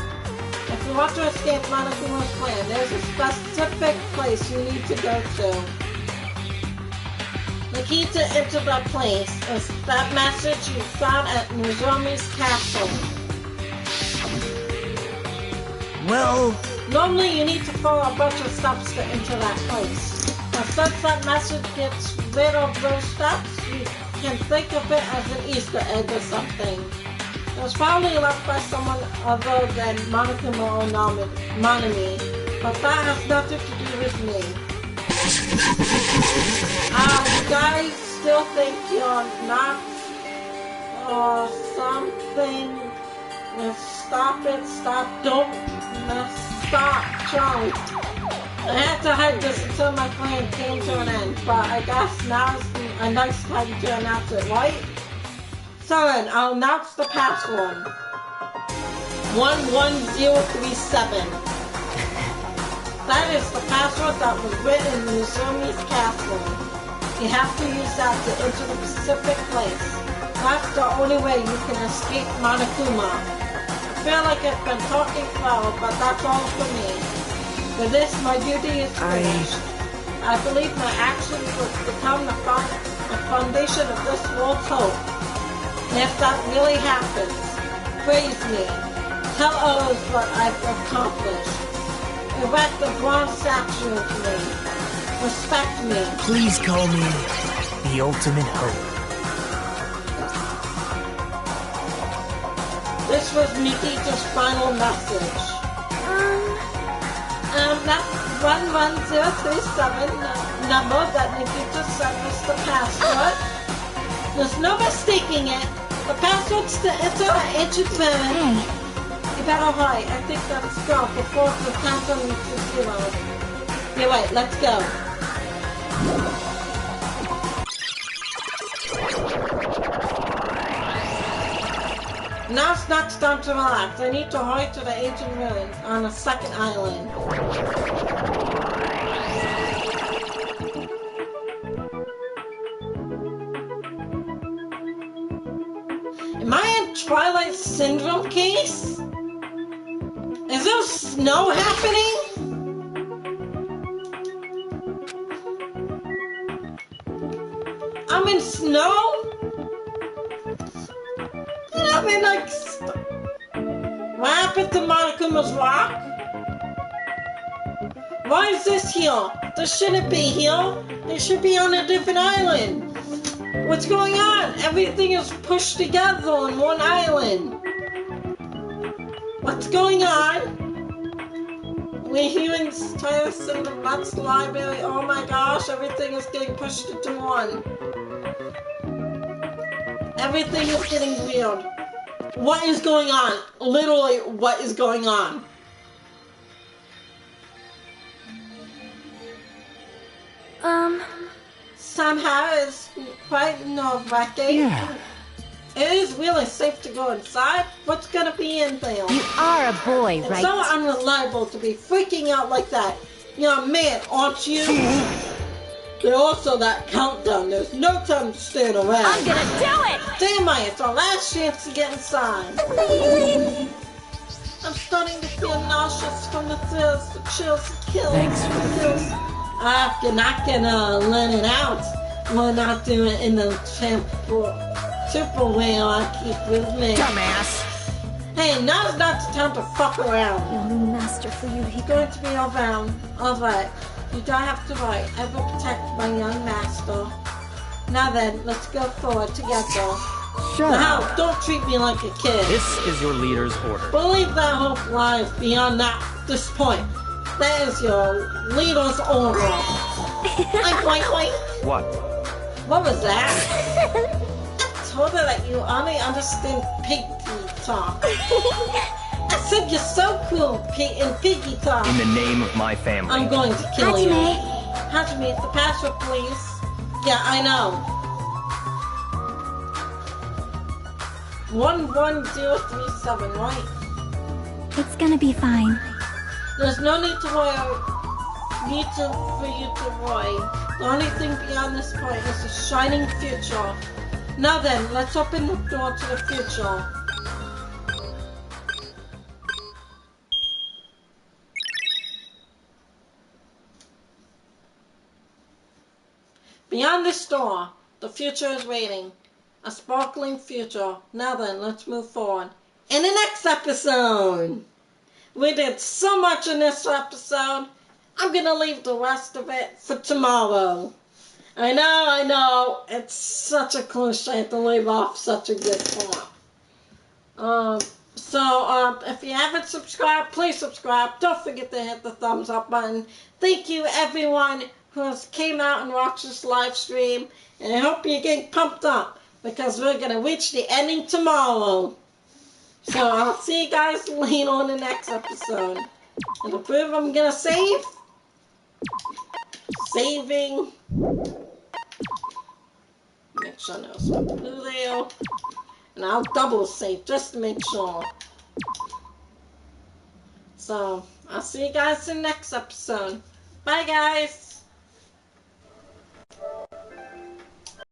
If you want to escape Monokuma's plan, there's a specific place you need to go to. The key to enter that place is that message you found at Nozomi's castle. Well... Normally you need to follow a bunch of steps to enter that place. But since that message gets rid of those steps, you can think of it as an Easter egg or something. It was probably left by someone other than Monokuma or Monami, but that has nothing to do with me. You guys still think you're not or something? Stop it, stop, Charlie. I had to hide this until my plan came to an end, but I guess now's a nice time to announce it, right? So then, I'll announce the password. 11037. That is the password that was written in Nozomi's castle. You have to use that to enter the specific place. That's the only way you can escape Monokuma. I feel like I've been talking forever, but that's all for me. With this, my duty is finished. I believe my actions will become the foundation of this world's hope. And if that really happens, praise me. Tell others what I've accomplished. Erect a bronze statue of me. Respect me. Please call me the ultimate hope. This was Nikita's final message. That 11037 number that Nikita sent us the password. There's no mistaking it. The password's to enter an ancient pyramid. Hey. You better hurry. I think let's go before the countdown reaches 0. Yeah, wait, let's go. Now it's not time to relax. I need to hurry to the ancient ruins on a second island. Am I in Twilight Syndrome case? Is there snow happening? I'm in snow? I'm in like... What happened to Monokuma's rock? Why is this here? This shouldn't be here. It should be on a different island. What's going on? Everything is pushed together on one island. What's going on? We're here in Tiresome the Nuts Library. Oh my gosh, everything is getting pushed into one. Everything is getting weird. What is going on? Literally, what is going on? Somehow it's quite nerve-wracking. Yeah. It is really safe to go inside. What's gonna be in there? You are a boy, It's right? so unreliable to be freaking out like that. You're a man, aren't you? There's also that countdown. There's no time to stand around. I'm gonna do it! Damn it, it's our last chance to get inside. I'm starting to feel nauseous from the thrills, the chills, the kills. Thanks. The kills. You're not gonna let it out. We're not doing it in the super way I keep with me. Dumbass. Hey, now's not the time to fuck around. Your new master Fuyuhiko. You're going to be around. Alright. You don't have to worry. I will protect my young master. Now then, let's go forward together. Shut Now, up. don't treat me like a kid. This is your leader's order. Believe that hope lies beyond this point. That is your leader's order. Wait. What? What was that? I told her that you only understand piggy talk. I said you're so cool in piggy talk. In the name of my family. I'm going to kill you. Hajime. Hajime, the password, please. Yeah, I know. 11037, right? It's gonna be fine. There's no need to worry. For you to worry. The only thing beyond this point is a shining future. Now then, let's open the door to the future. Beyond this door, the future is waiting. A sparkling future. Now then, let's move forward. In the next episode! We did so much in this episode. I'm gonna leave the rest of it for tomorrow. I know. It's such a cliche to leave off such a good point. If you haven't subscribed, please subscribe. Don't forget to hit the thumbs up button. Thank you everyone who has came out and watched this live stream. And I hope you're getting pumped up because we're gonna reach the ending tomorrow. So I'll see you guys later on the next episode. And to prove I'm gonna save. Saving. Make sure there's some blue there. And I'll double save just to make sure. So I'll see you guys in the next episode. Bye guys.